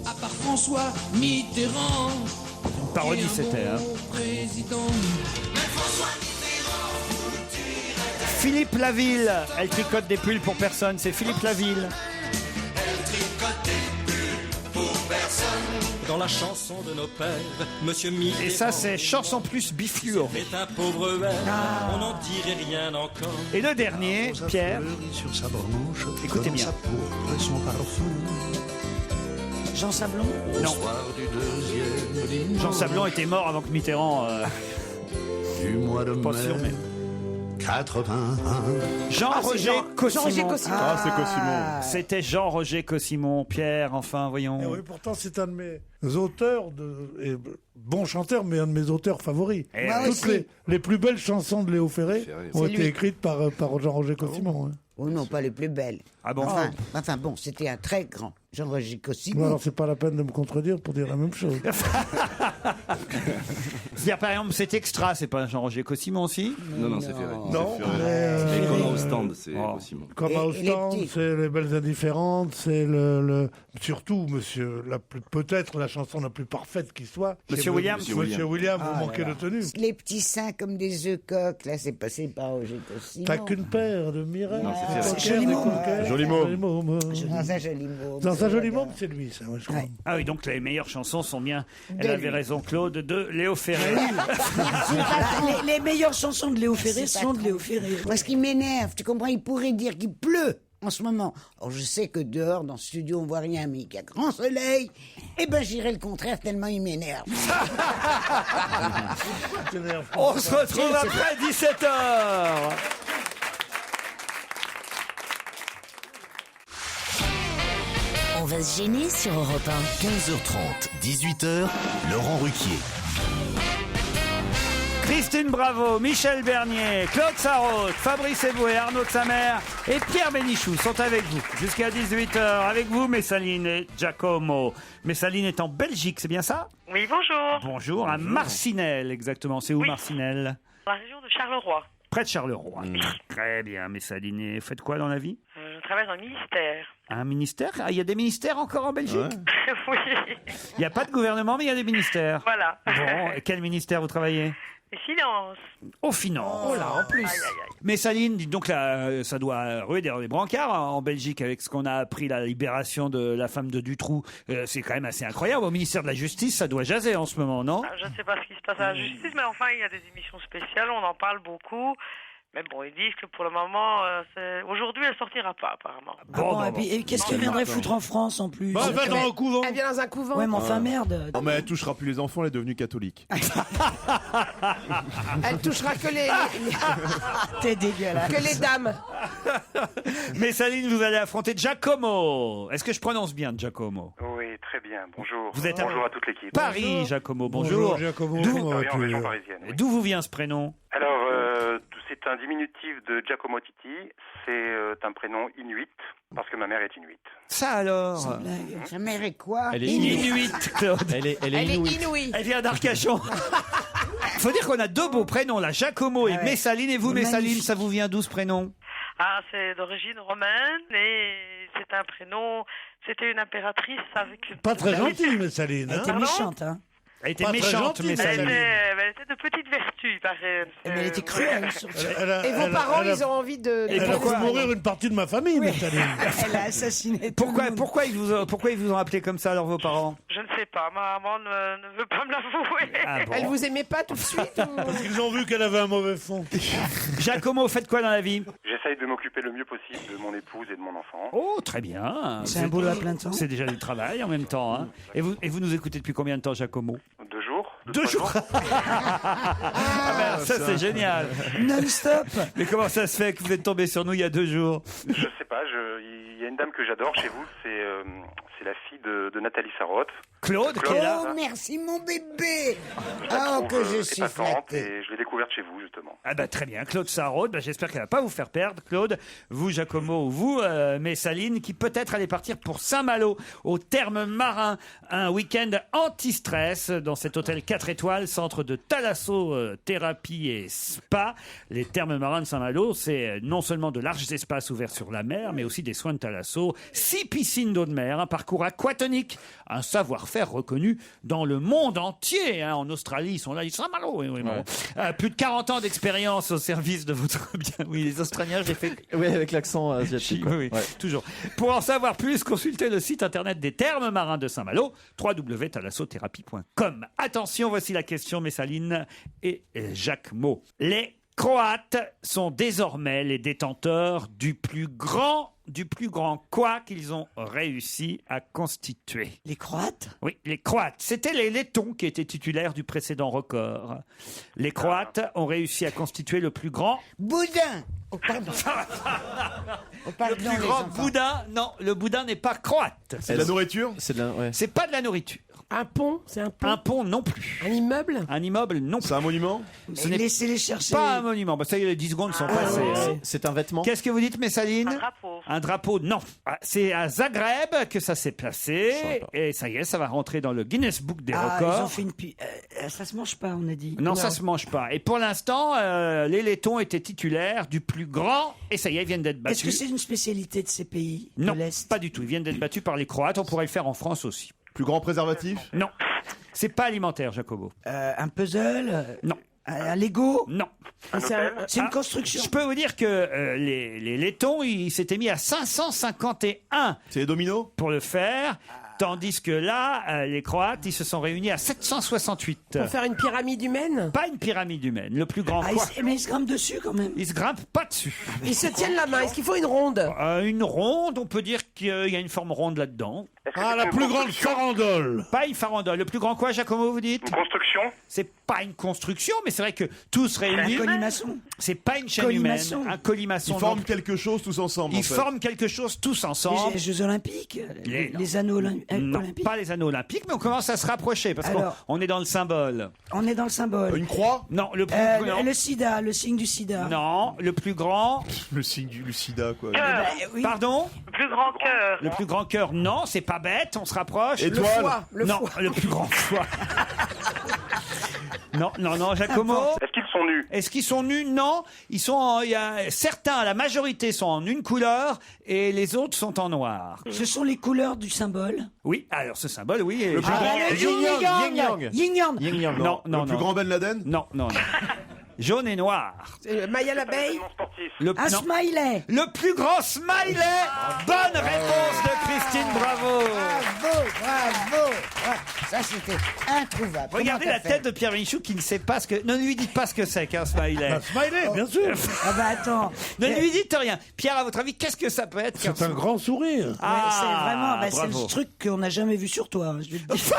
À part François Mitterrand. Une parodie, c'était. Hein. Président. Philippe Laville. Elle tricote des pulls pour personne. C'est Philippe Laville. Dans la chanson de nos pères, Monsieur Mitterrand. Et ça, c'est chanson plus bifluo. C'est un pauvre verre, on n'en dirait rien encore. Et le dernier, Pierre. Sur sa bouche, Écoutez bien. Sa pourpre et son parfum. Jean Sablon? Au Non. soir du deuxième dimanche Jean Sablon était mort avant que Mitterrand. du mois de Pas mai sûr, mais. 81. Jean-Roger Cossimon. Jean-Roger Cossimon. Ah, c'est Cossimon. C'était Jean-Roger Cossimon. Pierre, enfin, voyons. Eh oui, pourtant, c'est un de mes auteurs, et bon chanteur, mais un de mes auteurs favoris. Eh Moi oui. aussi. Les plus belles chansons de Léo Ferré ont C'est été lui. écrites par Jean-Roger Cossimon. hein. Oh non, pas les plus belles. Ah bon? Enfin bon, c'était un très grand Jean-Roger Bon, Cossimon. alors, c'est pas la peine de me contredire pour dire la même chose. C'est-à-dire, par exemple, cet extra, c'est pas Jean-Roger Cossimon aussi? Non, c'est Ferré. Non, C'est Ferré. mais, Et comme au stand, c'est Oh. Cossimon. Comme à Ostende, c'est Les Belles Indifférentes, c'est surtout, monsieur, peut-être la chanson la plus parfaite qui soit. Monsieur William. Monsieur William, Ah, vous manquez là, là. de tenue. Les petits seins comme des œufs coques, là, c'est passé par Roger Cossimon. T'as qu'une paire de mireilles. Non, c'est Ferré. Joli môme. Joli môme. Dans un joli mot. Dans un joli môme, c'est lui, ça, ouais, je crois. Ah oui, donc les meilleures chansons sont bien, elle De avait lui. raison, Claude, de Léo Ferré. Les meilleures chansons de Léo Ferré C'est pas sont de trop. Léo Ferré. Parce qu'il m'énerve, tu comprends, il pourrait dire qu'il pleut en ce moment. Or, je sais que dehors, dans le studio, on voit rien, mais qu'il y a grand soleil. Eh ben, j'irai le contraire tellement il m'énerve. On se retrouve après 17h. On va se gêner sur Europe 1. 15h30, 18h, Laurent Ruquier. Christine Bravo, Michel Bernier, Claude Sarraute, Fabrice Eboué, Arnaud de Samer et Pierre Bénichou sont avec vous jusqu'à 18h. Avec vous, Messaline et Giacomo. Messaline est en Belgique, c'est bien ça? Oui, bonjour. Bonjour, à Marcinelle, exactement. C'est où, Oui. Marcinelle? Dans la région de Charleroi. Près de Charleroi. Très bien, Messaline. Et vous faites quoi dans la vie? Je travaille dans le ministère. Un ministère? Ah, il y a des ministères encore en Belgique? Oui. Il n'y a pas de gouvernement, mais il y a des ministères. Voilà. Bon, et quel ministère vous travaillez? Les finances. Aux finances. Oh là, en plus. Mais Saline, dites donc là, ça doit ruer derrière les brancards hein, en Belgique avec ce qu'on a appris, la libération de la femme de Dutroux. C'est quand même assez incroyable. Au ministère de la Justice, ça doit jaser en ce moment, non? Je ne sais pas ce qui se passe à la justice, mais enfin, il y a des émissions spéciales, on en parle beaucoup. Mais bon, ils disent que pour le moment, aujourd'hui, elle sortira pas, apparemment. Et qu'est-ce qu'elle viendrait foutre en France en plus? Bah, va dans un couvent. Elle vient dans un couvent. Ouais, mais enfin merde. Non, mais elle touchera plus les enfants, elle est devenue catholique. Elle touchera que les T'es dégueulasse. que les dames. Mais Saline, vous allez affronter Giacomo. Est-ce que je prononce bien Giacomo? Oui, très bien. Bonjour. Vous êtes Bonjour à toute l'équipe. Paris, Giacomo, bonjour. Bonjour, Giacomo. D'où- Comment Oui, en vas-tu, région parisienne. oui. D'où vous vient ce prénom? Alors, c'est un diminutif de Giacomo Titi. C'est un prénom inuit, parce que ma mère est inuite. Ça alors? Sa mère est quoi? Elle est Inuit, Claude. Elle est Elle est inouïe. inouïe. Elle vient d'Arcachon. Faut dire qu'on a deux beaux prénoms là, Giacomo et Ouais. Messaline. Et vous, Messaline, Magnifique. ça vous vient d'où ce prénom? Ah, c'est d'origine romaine et c'est un prénom. C'était une impératrice avec une. Pas très gentil, Messaline. Elle Hein était méchante, hein. Elle était Pas très méchante, gentille, Elle Messaline. était de petite vertu, il paraît. Mais elle était cruelle, surtout. Et vos parents, ils ont envie de. Et Elle a pourquoi fait mourir une partie de ma famille, Messaline. Elle a assassiné tout le monde. Pourquoi ils vous ont appelé comme ça alors vos parents? Je ne sais pas, ma maman ne veut pas me l'avouer. Ah bon. Elle vous aimait pas tout de suite ou... Parce qu'ils ont vu qu'elle avait un mauvais fond. Giacomo, faites quoi dans la vie? J'essaye de m'occuper le mieux possible de mon épouse et de mon enfant. Oh, très bien. C'est un boulot à plein temps. C'est déjà du travail en même temps. Hein. Et vous nous écoutez depuis combien de temps, Giacomo? 2 jours. 2 jours. Ah ben, ça c'est génial. Non-stop. Mais comment ça se fait que vous êtes tombé sur nous il y a 2 jours? Je sais pas, il y a une dame que j'adore chez vous, c'est la fille de Nathalie Sarraute. Claude, qui est là. Oh, merci mon bébé. Je la Oh, trouve, que je suis épatante, flatté. et je l'ai découverte chez vous, justement. Ah bah très bien, Claude Sarraute, j'espère qu'elle va pas vous faire perdre, Claude, vous Giacomo ou vous, Messaline, qui peut-être allez partir pour Saint-Malo, au Thermes Marins, un week-end anti-stress dans cet hôtel 4 étoiles, centre de thalassothérapie et spa. Les Thermes Marins de Saint-Malo, c'est non seulement de larges espaces ouverts sur la mer, mais aussi des soins de thalasso, 6 piscines d'eau de mer, un parcours aquatonique, un savoir-faire reconnu dans le monde entier. En Australie, ils sont là, ils sont Saint-Malo. Oui, bon. Plus de 40 ans d'expérience au service de votre bien. Oui, les Australiens, j'ai fait. Oui, avec l'accent asiatique. Oui, toujours. Pour en savoir plus, consultez le site internet des Thermes Marins de Saint-Malo, www.thalassothérapie.com. Attention, voici la question, Messaline et Jacques Maud. Les Croates sont désormais les détenteurs du plus grand quoi qu'ils ont réussi à constituer. Les Croates ? Oui, les Croates. C'était les Lettons qui étaient titulaires du précédent record. Les Croates ont réussi à constituer le plus grand... Boudin. Oh, pardon. Le plus grand boudin, non, le boudin n'est pas croate. C'est de la nourriture? C'est pas de la nourriture. Un pont, c'est un pont. Un pont non plus. Un immeuble? Un immeuble non plus. C'est un monument? Laissez-les chercher. Pas un monument. Bah, ça y est, les 10 secondes sont passées. C'est un vêtement? Qu'est-ce que vous dites, Messaline? Un drapeau. Un drapeau, non. C'est à Zagreb que ça s'est placé. Et ça y est, ça va rentrer dans le Guinness Book des records. Ils ont fait ça se mange pas, on a dit. Non, ça se mange pas. Et pour l'instant, les Lettons étaient titulaires du plus grand. Et ça y est, ils viennent d'être battus. Est-ce que c'est une spécialité de ces pays Non, de l'Est? pas du tout. Ils viennent d'être battus par les Croates. On pourrait le faire en France aussi. Plus grand préservatif? Non. C'est pas alimentaire, Jacobo. Un puzzle? Non. Un Lego? Non. C'est une construction. Je peux vous dire que les Lettons, ils s'étaient mis à 551. C'est les dominos? Pour le faire. Tandis que là, les Croates, ils se sont réunis à 768. Pour faire une pyramide humaine? Pas une pyramide humaine, le plus grand quoi. Mais ils se grimpent dessus quand même. Ils se grimpent pas dessus. Ils se tiennent la main. Est-ce qu'il faut une ronde? Une ronde, on peut dire qu'il y a une forme ronde là-dedans. Ah, la plus grande farandole. Pas une farandole. Le plus grand quoi, Giacomo, vous dites? Une construction? C'est pas une construction, mais c'est vrai que tous réunis. Un colimaçon? C'est pas une chaîne humaine. Un colimaçon. Ils forment quelque chose tous ensemble. Ils forment quelque chose tous ensemble. Les Jeux Olympiques? Les anneaux olympiques? Non, pas les anneaux olympiques, mais on commence à se rapprocher parce qu'on est dans le symbole. On est dans le symbole. Une croix? Non, le plus grand. Le sida, le signe du sida. Non, le plus grand. Le signe du sida, quoi. Oui. Pardon? Le plus grand cœur. Le plus grand cœur, non, c'est pas bête, on se rapproche. Étoile. Non, le plus grand foie. Non, Giacomo. Est-ce qu'ils sont nus? Est-ce qu'ils sont nus? Non. Ils sont certains, la majorité sont en une couleur et les autres sont en noir. Ce sont les couleurs du symbole? Oui, alors ce symbole, oui. Le plus grand. Yin-yang. Non. Le plus grand Ben Laden? Non. Jaune et noir. Maya l'abeille? Un smiley. Le plus grand smiley. Bonne réponse de Christine, bravo. Bravo. Ça, c'était introuvable. Regardez Comment la t'as tête de Pierre Michou qui ne sait pas ce que... Ne lui dites pas ce que c'est qu'un smiley. Smiley, bien sûr. Ah bah attends. Ne lui dites rien. Pierre, à votre avis, qu'est-ce que ça peut être? C'est un grand sourire. C'est vraiment, c'est bravo. le truc qu'on n'a jamais vu sur toi. Je vais te dire.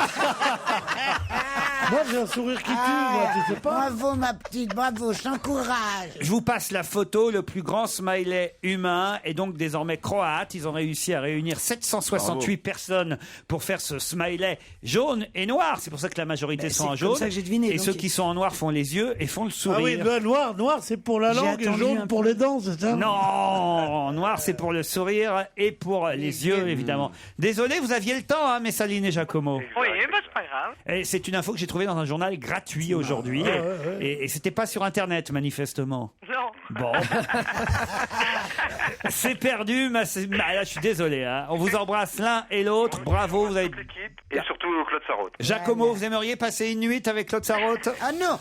Moi, j'ai un sourire qui tue, moi, tu sais pas. Bravo, ma petite, bravo, je t'encourage. Je vous passe la photo. Le plus grand smiley humain est donc désormais croate. Ils ont réussi à réunir 768 personnes pour faire ce smiley jaune et noir. C'est pour ça que la majorité sont en jaune. C'est comme ça que j'ai deviné. Et donc ceux qui sont en noir font les yeux et font le sourire. Ah oui, le noir, c'est pour la langue et jaune pour les dents, c'est ça? Non, noir c'est pour le sourire et pour les yeux évidemment. Désolé, vous aviez le temps, hein, Messaline et Giacomo. Oui, bah, c'est pas grave. Et c'est une info que j'ai trouvée dans un journal gratuit aujourd'hui. Et c'était pas sur Internet, manifestement. Non. Bon. C'est perdu, mais là, je suis désolé. Hein. On vous embrasse l'un et l'autre. Bravo, vous avez... Et surtout Claude Sarraute. Giacomo, vous aimeriez passer une nuit avec Claude Sarraute? Ah non,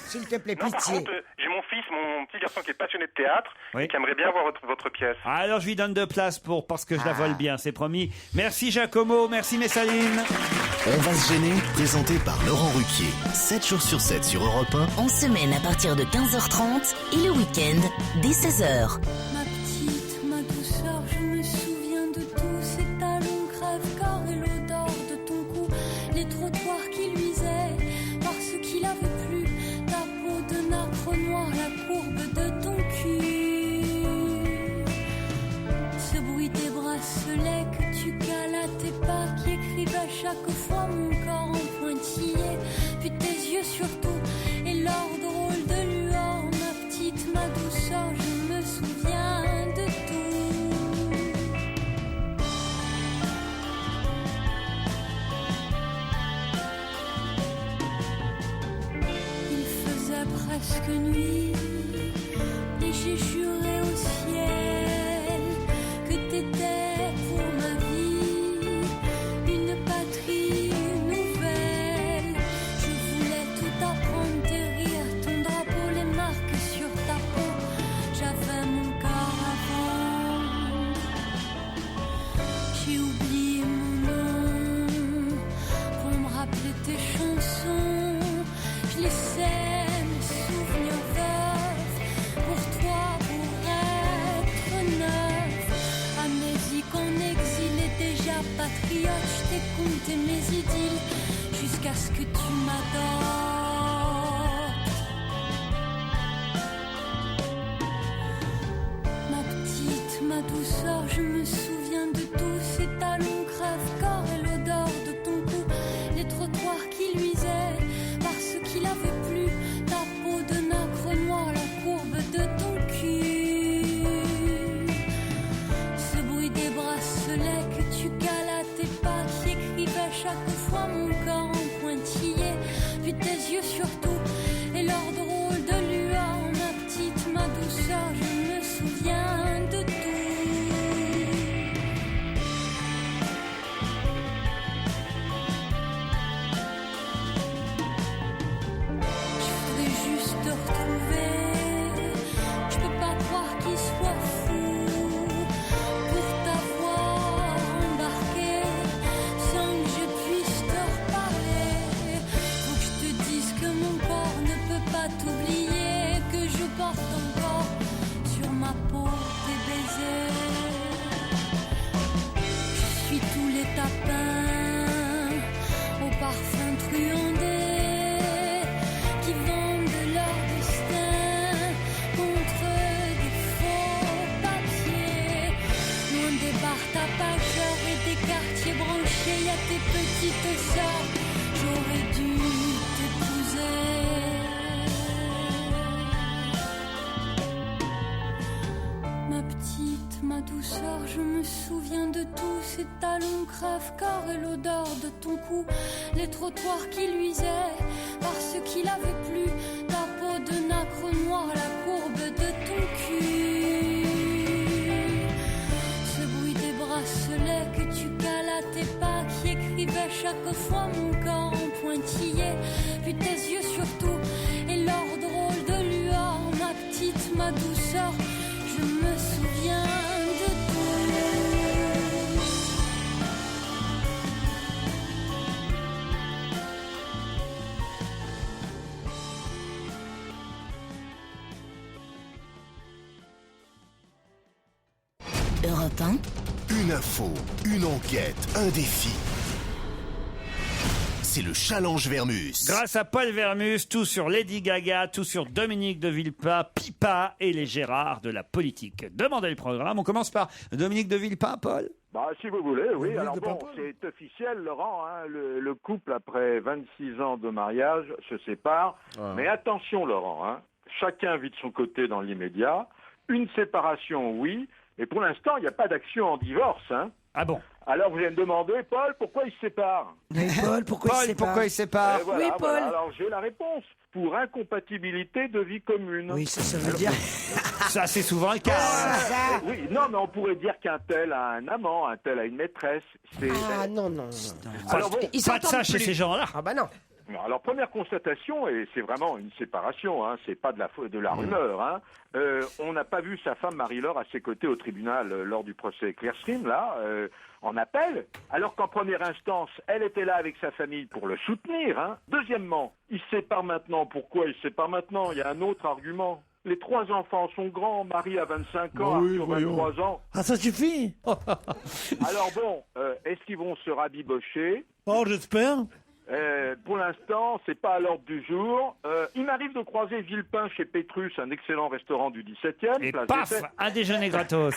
s'il te plaît, Non, par pitié. contre, j'ai mon fils, mon petit garçon qui est passionné de théâtre et qui aimerait bien voir votre pièce. Alors je lui donne 2 places parce que je la vole bien, c'est promis. Merci Giacomo, merci Messaline. On va se gêner, présenté par Laurent Ruquier. 7 jours sur 7 sur Europe 1. En semaine à partir de 15h30 et le week-end dès 16h. Ma petite, ma douceur, je me souviens de tous ces talons crève-corps et l'odeur de ton cou, les trottoirs qui luisaient parce qu'il avait plu, ta peau de nacre noir, la courbe de ton cul, ce bruit des bras chaque fois mon corps en pointillé, puis tes yeux surtout, et leur drôle de lueur, ma petite, ma douceur, je me souviens de tout. Il faisait presque nuit, et j'ai juré au ciel que t'étais pour ma vie une patrie nouvelle. Je voulais tout apprendre, tes rires, ton drapeau, les marques sur ta peau. J'avais mon cœur à vendre. J'ai oublié mon nom pour me rappeler tes chansons. Je laissais mes souvenirs veufs pour toi, pour être neuf. Amnésique en exil et déjà patriote, je t'ai compté mes idylles jusqu'à ce que tu m'adoptes. Ma petite, ma douceur, je me souviens de tous ces talons crève-corps et l'odeur de ton cou, les trottoirs qui luisaient parce qu'il avait plu, ta peau de nacre noir, la courbe de ton cul, ce bruit des bracelets que tu cales à tes pas, qui écrivait chaque fois mon corps en pointillé, puis tes yeux surtout, et leur drôle de lueur, ma petite, ma douceur, je me souviens de tout. Je voudrais juste te retrouver, je peux pas croire qu'il soit fou pour t'avoir embarqué sans que je puisse te reparler. Faut que je te dise que mon corps ne peut pas t'oublier, que je porte encore sur ma peau tes baisers. Je suis tous les tapins au parfum truandé qui vendent leur destin contre des faux papiers. Loin des bars tapageurs et des quartiers branchés, y a tes petites sœurs, j'aurais dû t'épouser. Ma petite, ma douceur, je me souviens de tous ces talons crève-corps et l'odeur de ton cou, les trottoirs qui luisaient parce qu'il avait plu, ta peau de nacre noir, la courbe de ton cul, ce bruit des bracelets que tu cales à tes pas, qui écrivait chaque fois mon corps en pointillé, puis tes yeux surtout, et leur drôle de lueur, ma petite, ma douceur, je me souviens de tout. Europe 1, Une info, une enquête, un défi. C'est le challenge Vermus. Grâce à Paul Vermus, tout sur Lady Gaga, tout sur Dominique de Villepin, Pipa et les Gérards de la politique. Demandez le programme. On commence par Dominique de Villepin, Paul. Bah, si vous voulez, oui. Alors bon, c'est officiel, Laurent, hein, le couple, après 26 ans de mariage, se sépare. Ah. Mais attention, Laurent, hein, chacun vit de son côté dans l'immédiat. Une séparation, oui, mais pour l'instant, il n'y a pas d'action en divorce. Hein. Ah bon? Alors, vous allez me demander, Paul, pourquoi ils se séparent? Mais Paul, pourquoi il se sépare? Pourquoi il sépare? Voilà, Oui, Paul. voilà. Alors, j'ai la réponse. Pour incompatibilité de vie commune. Oui, ça veut dire... Ça, c'est souvent le cas. Oui, non, mais on pourrait dire qu'un tel a un amant, un tel a une maîtresse. Ah non, non. Alors bon, Ils Pas de ça s'entendent chez plus. ces gens-là. Ah bah non. Alors, première constatation, et c'est vraiment une séparation, hein, c'est pas de la rumeur, hein. On n'a pas vu sa femme Marie-Laure à ses côtés au tribunal lors du procès Clearstream, là, en appel, alors qu'en première instance, elle était là avec sa famille pour le soutenir. Hein. Deuxièmement, il se sépare maintenant. Pourquoi il se sépare maintenant? Il y a un autre argument. Les 3 enfants sont grands, Marie a 25 ans, Oui, Arthur voyons. 23 ans. Ah, ça suffit. Alors bon, est-ce qu'ils vont se rabibocher? Oh, j'espère. Pour l'instant, c'est pas à l'ordre du jour. Il m'arrive de croiser Villepin chez Pétrus, un excellent restaurant du 17e. Et place paf, des Fêtes. un déjeuner gratos.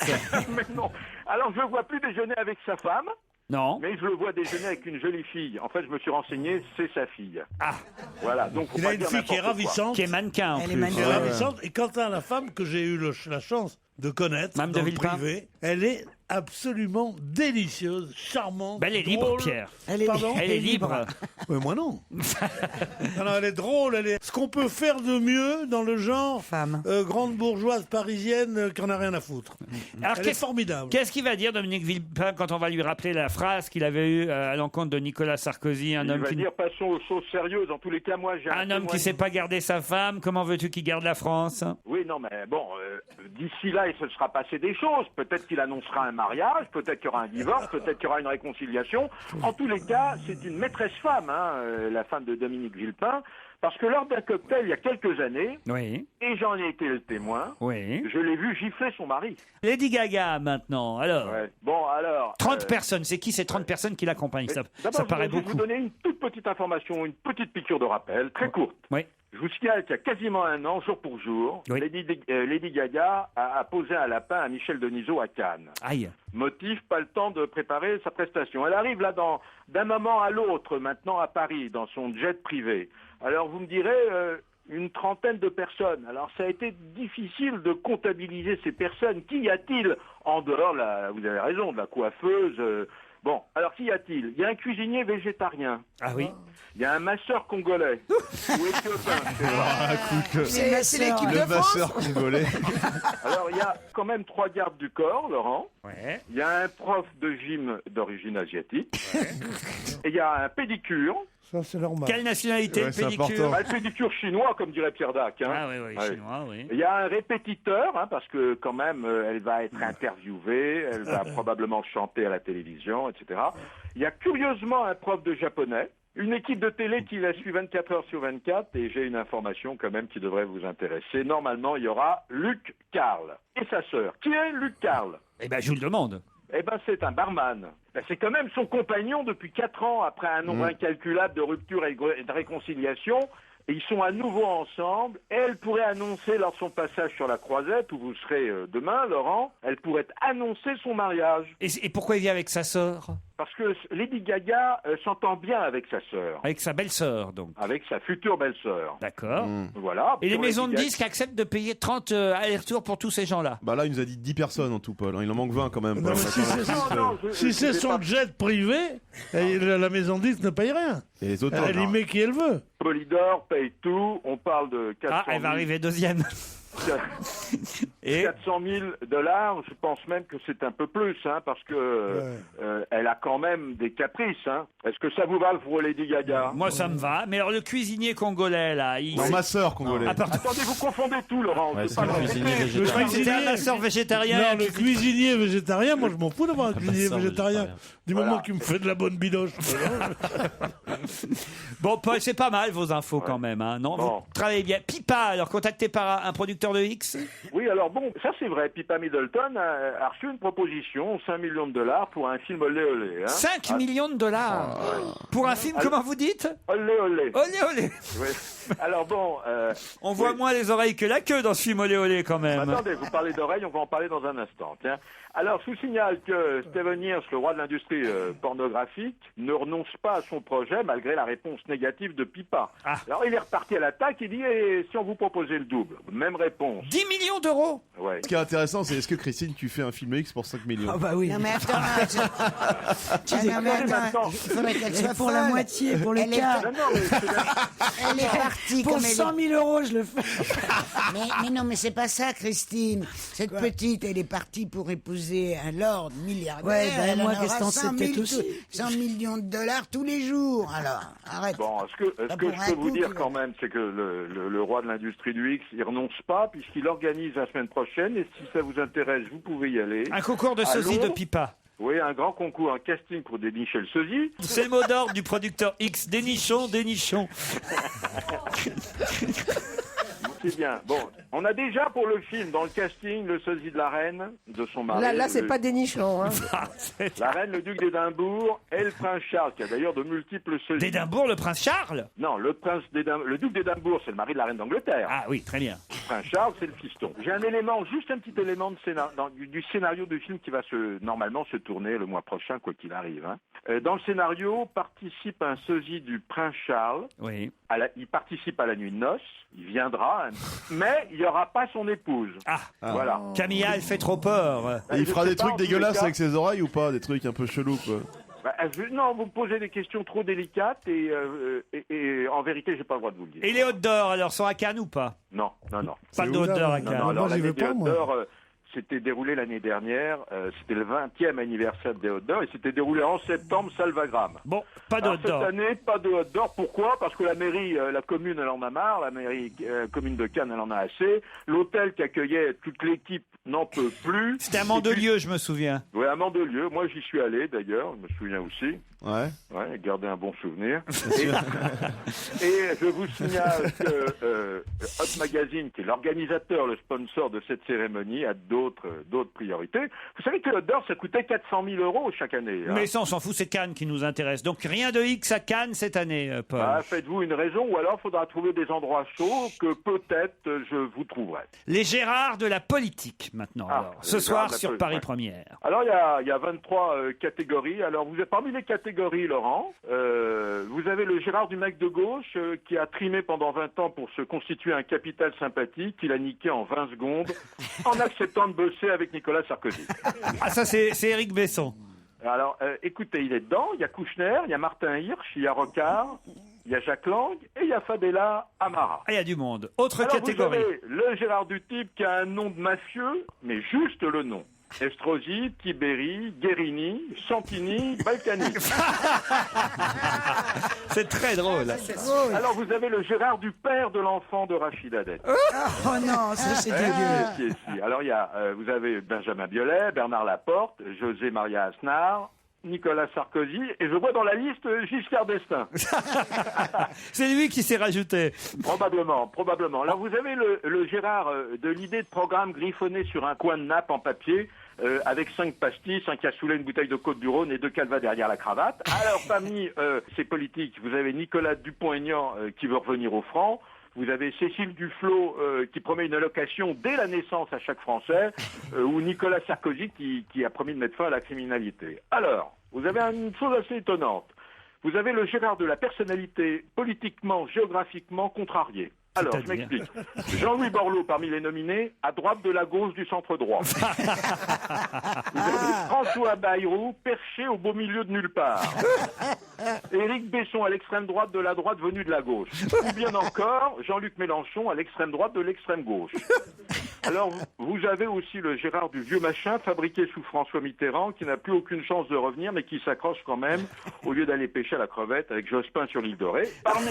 Mais non. Alors, je ne vois plus déjeuner avec sa femme. Non. Mais je le vois déjeuner avec une jolie fille. En fait, je me suis renseigné, c'est sa fille. Ah. Voilà. Donc, faut Il pas a une dire fille qui est n'importe quoi. ravissante. Qui est mannequin en Elle est plus. mannequin. Qui est ravissante. Et quant à la femme que j'ai eu la chance de connaître Madame dans de le Villepin. privé, elle est absolument délicieuse, charmante. Ben, elle est libre, drôle. Pierre. Pardon Elle est libre. Ouais, moi non. Non, elle est drôle. Elle est ce qu'on peut faire de mieux dans le genre Femme. grande bourgeoise parisienne qui en a rien à foutre. Alors, Elle est formidable. Qu'est-ce qu'il va dire, Dominique Villepin, quand on va lui rappeler la phrase qu'il avait eue à l'encontre de Nicolas Sarkozy, un Il homme va qui... dire passons aux choses sérieuses. En tous les cas, moi, j'ai Un homme qui témoignage. sait pas garder sa femme, comment veux-tu qu'il garde la France? Oui, non, mais bon, d'ici là, il se sera passé des choses. Peut-être qu'il annoncera un mariage, peut-être qu'il y aura un divorce, peut-être qu'il y aura une réconciliation. En tous les cas, c'est une maîtresse femme, la femme de Dominique Villepin, parce que lors d'un cocktail il y a quelques années, Oui. et j'en ai été le témoin, Oui. je l'ai vu gifler son mari. Lady Gaga, maintenant. Alors, Ouais. Bon, alors... 30 personnes. C'est qui ces 30 personnes qui l'accompagnent? Ça D'abord, paraît je vais beaucoup. vous donner une toute petite information, une petite piqûre de rappel, très courte. Oui. Je vous signale qu'il y a quasiment un an, jour pour jour, Oui. Lady Gaga a posé un lapin à Michel Denisot à Cannes. Aïe. Motif, pas le temps de préparer sa prestation. Elle arrive là d'un moment à l'autre, maintenant à Paris, dans son jet privé. Alors vous me direz, une trentaine de personnes. Alors ça a été difficile de comptabiliser ces personnes. Qui y a-t-il en dehors, vous avez raison, de la coiffeuse Bon, alors qui y a-t-il? Il y a un cuisinier végétarien. Ah oui. Il y a un masseur congolais. Ou éthiopien. C'est l'équipe de Le France. masseur congolais. Alors, il y a quand même 3 gardes du corps, Laurent. Ouais. Il y a un prof de gym d'origine asiatique. Et il y a un pédicure. Ça, c'est normal. Quelle nationalité, Ouais, le c'est pédicure? important. Un pédicure chinois, comme dirait Pierre Dac. Hein. Ah oui, oui, Ouais. chinois, oui. Il y a un répétiteur, parce que quand même, elle va être interviewée, elle va probablement chanter à la télévision, etc. Il y a curieusement un prof de japonais, une équipe de télé qui la suit 24 heures sur 24, et j'ai une information quand même qui devrait vous intéresser. Normalement, il y aura Luc Carl et sa sœur. Qui est Luc Carl? Eh ben, je vous le demande. Eh ben, c'est un barman. Ben, c'est quand même son compagnon depuis 4 ans, après un nombre incalculable de ruptures et de réconciliations. Et ils sont à nouveau ensemble. Et elle pourrait annoncer, lors de son passage sur la Croisette, où vous serez demain, Laurent, elle pourrait annoncer son mariage. Et pourquoi il vient avec sa sœur? Parce que Lady Gaga s'entend bien avec sa sœur. Avec sa belle-sœur, donc. Avec sa future belle-sœur. D'accord. Voilà. Et les Pour maisons Lady de Gaga- disques acceptent de payer 30 allers-retours pour tous ces gens-là? Bah là, il nous a dit 10 personnes en tout, Paul. Il en manque 20 quand même. Non, mais si c'est si c'est son jet privé, la maison de disques ne paye rien. Et les auteurs. Elle y met qui elle veut. Polydor paye tout. On parle de 400 Ah, elle va arriver deuxième. 400 000 $, je pense même que c'est un peu plus, parce que elle a quand même des caprices. Est-ce que ça vous va pour Lady Gaga? Moi, ça me va. Mais alors, le cuisinier congolais, là, il... Non, masseur congolais. Ah, pardon. Attendez, vous confondez tout, Laurent. Ouais, C'est c'est pas le la cuisinier vérité. Je crois végétarien. que c'était un masseur végétarien. Non, le cuisinier végétarien, moi je m'en fous d'avoir un cuisinier masseur végétarien. végétarien. Du moment qu'il me fait de la bonne bidoche. Bon, Paul, c'est pas mal vos infos quand même, non? Bon. Vous travaillez bien. Pipa, alors contacté par un producteur de X? Oui, alors bon, ça c'est vrai. Pippa Middleton a reçu une proposition, 5 millions de $, pour un film olé olé. 5 millions de dollars pour un film, comment vous dites? Olé olé. Olé olé. Oui. Alors bon... On voit moins les oreilles que la queue dans ce film olé olé quand même. Attendez, vous parlez d'oreilles, on va en parler dans un instant. Tiens. Alors, je vous signale que Steven Years, le roi de l'industrie pornographique, ne renonce pas à son projet malgré la réponse négative de Pippa. Ah. Alors, il est reparti à l'attaque, il dit, et si on vous proposait le double? Même réponse. 10 millions d'euros. Ouais. Ce qui est intéressant, c'est est-ce que Christine, tu fais un film X pour 5 millions? Ah bah oui. Non mais attends, non, mais attends, il faudrait qu'elle soit Pour la folle. moitié, pour le Elle est quart. Non, non, mais Elle est partie Pour comme elle est- 100 000 euros, je le fais. mais non, mais c'est pas ça, Christine. Cette petite, elle est partie pour épouser un lord milliardaire. Ouais, ben, elle moi, en qu'est-ce aura qu'on sait 100 000 peut-être aussi. 100 millions de dollars tous les jours. Alors, arrête. Bon, ce que Pas je pour un peux vous coup, dire tu quand vois. même, c'est que le roi de l'industrie du X, il renonce pas, puisqu'il organise la semaine prochaine, et si ça vous intéresse, vous pouvez y aller. Un concours de sosie de Pipa. Oui, un grand concours, un casting pour dénicher le sosie. C'est le mot d'ordre du producteur X. Dénichons, dénichons. C'est bien. Bon, On a déjà pour le film, dans le casting, le sosie de la reine, de son mari. Là, c'est pas dénichant. Hein. La reine, le duc d'Édimbourg et le prince Charles, qui a d'ailleurs de multiples sosies. D'Édimbourg, le prince Charles? Non, le duc d'Édimbourg, c'est le mari de la reine d'Angleterre. Ah oui, très bien. Le prince Charles, c'est le fiston. J'ai un élément, juste un petit élément du scénario du film qui va normalement se tourner le mois prochain, quoi qu'il arrive. Hein. Dans le scénario, participe un sosie du prince Charles. Oui. Il participe à la nuit de noces. Il viendra, mais il n'y aura pas son épouse. Voilà. Camilla, elle fait trop peur. Et il fera des trucs dégueulasses cas. avec ses oreilles ou pas? Des trucs un peu chelous, quoi. Non, vous me posez des questions trop délicates et en vérité, j'ai pas le droit de vous le dire. Et les Hôtes d'Or, alors, sont à Cannes ou pas? Non. Pas de Hôtes d'Or à Cannes. Non, alors l'année des Hôtes d'Or s'était déroulée l'année dernière. C'était le 20e anniversaire des Hôtes d'Or et c'était déroulé en septembre, salle Wagram. Bon, pas de Hôtes d'Or. Cette année, pas de Hôtes d'Or. Pourquoi? Parce que la mairie, la commune, elle en a marre. La mairie commune de Cannes, elle en a assez. L'hôtel qui accueillait toute l'équipe n'en peut plus. C'était à Mandelieu, je me souviens. Oui, à Mandelieu. Moi, j'y suis allé, d'ailleurs. Je me souviens aussi. Ouais. Gardez un bon souvenir. Et je vous signale que Hot Magazine, qui est l'organisateur, le sponsor de cette cérémonie, a d'autres priorités. Vous savez que Hôtes d'Or, ça coûtait 400 000 € chaque année. Hein. Mais ça, on s'en fout, c'est Cannes qui nous intéresse. Donc rien de X à Cannes cette année, Paul. Faites-vous une raison, ou alors il faudra trouver des endroits chauds que peut-être je vous trouverai. Les Gérards de la politique, maintenant. Alors, ce soir sur Paris Première. Alors, il y a 23 catégories. Alors, vous êtes parmi les catégories, Laurent. Vous avez le Gérard du mec de gauche qui a trimé pendant 20 ans pour se constituer un capital sympathique qu'il a niqué en 20 secondes en acceptant de bosser avec Nicolas Sarkozy. Ah, ça, c'est Éric Besson. Alors, écoutez, il est dedans. Il y a Kouchner, il y a Martin Hirsch, il y a Rocard, il y a Jacques Lang et il y a Fadela Amara. Ah, il y a du monde. Autre Alors, catégorie. Vous avez le Gérard du type qui a un nom de mafieux, mais juste le nom. Estrosi, Tiberi, Guérini, Santini, Balkany. C'est très drôle. Alors vous avez le Gérard du père de l'enfant de Rachida Dati. Oh non, ça c'est dégueu. Si. Alors vous avez Benjamin Biolay, Bernard Laporte, José Maria Aznar, Nicolas Sarkozy, et je vois dans la liste Giscard d'Estaing. C'est lui qui s'est rajouté. Probablement. Alors vous avez le Gérard de l'idée de programme griffonné sur un coin de nappe en papier, avec 5 pastilles, 5 cassoulet, une bouteille de Côte-du-Rhône et 2 calvas derrière la cravate. Alors parmi ces politiques, vous avez Nicolas Dupont-Aignan qui veut revenir au franc. Vous avez Cécile Duflot qui promet une allocation dès la naissance à chaque Français, ou Nicolas Sarkozy qui a promis de mettre fin à la criminalité. Alors, vous avez une chose assez étonnante. Vous avez le Gérard de la personnalité politiquement, géographiquement contrariée. Alors, je m'explique. Jean-Louis Borloo, parmi les nominés, à droite de la gauche du centre droit. Vous avez François Bayrou, perché au beau milieu de nulle part. Éric Besson, à l'extrême droite de la droite venue de la gauche. Ou bien encore, Jean-Luc Mélenchon, à l'extrême droite de l'extrême gauche. Alors, vous avez aussi le Gérard du vieux machin, fabriqué sous François Mitterrand, qui n'a plus aucune chance de revenir, mais qui s'accroche quand même, au lieu d'aller pêcher à la crevette avec Jospin sur l'île Dorée. Parmi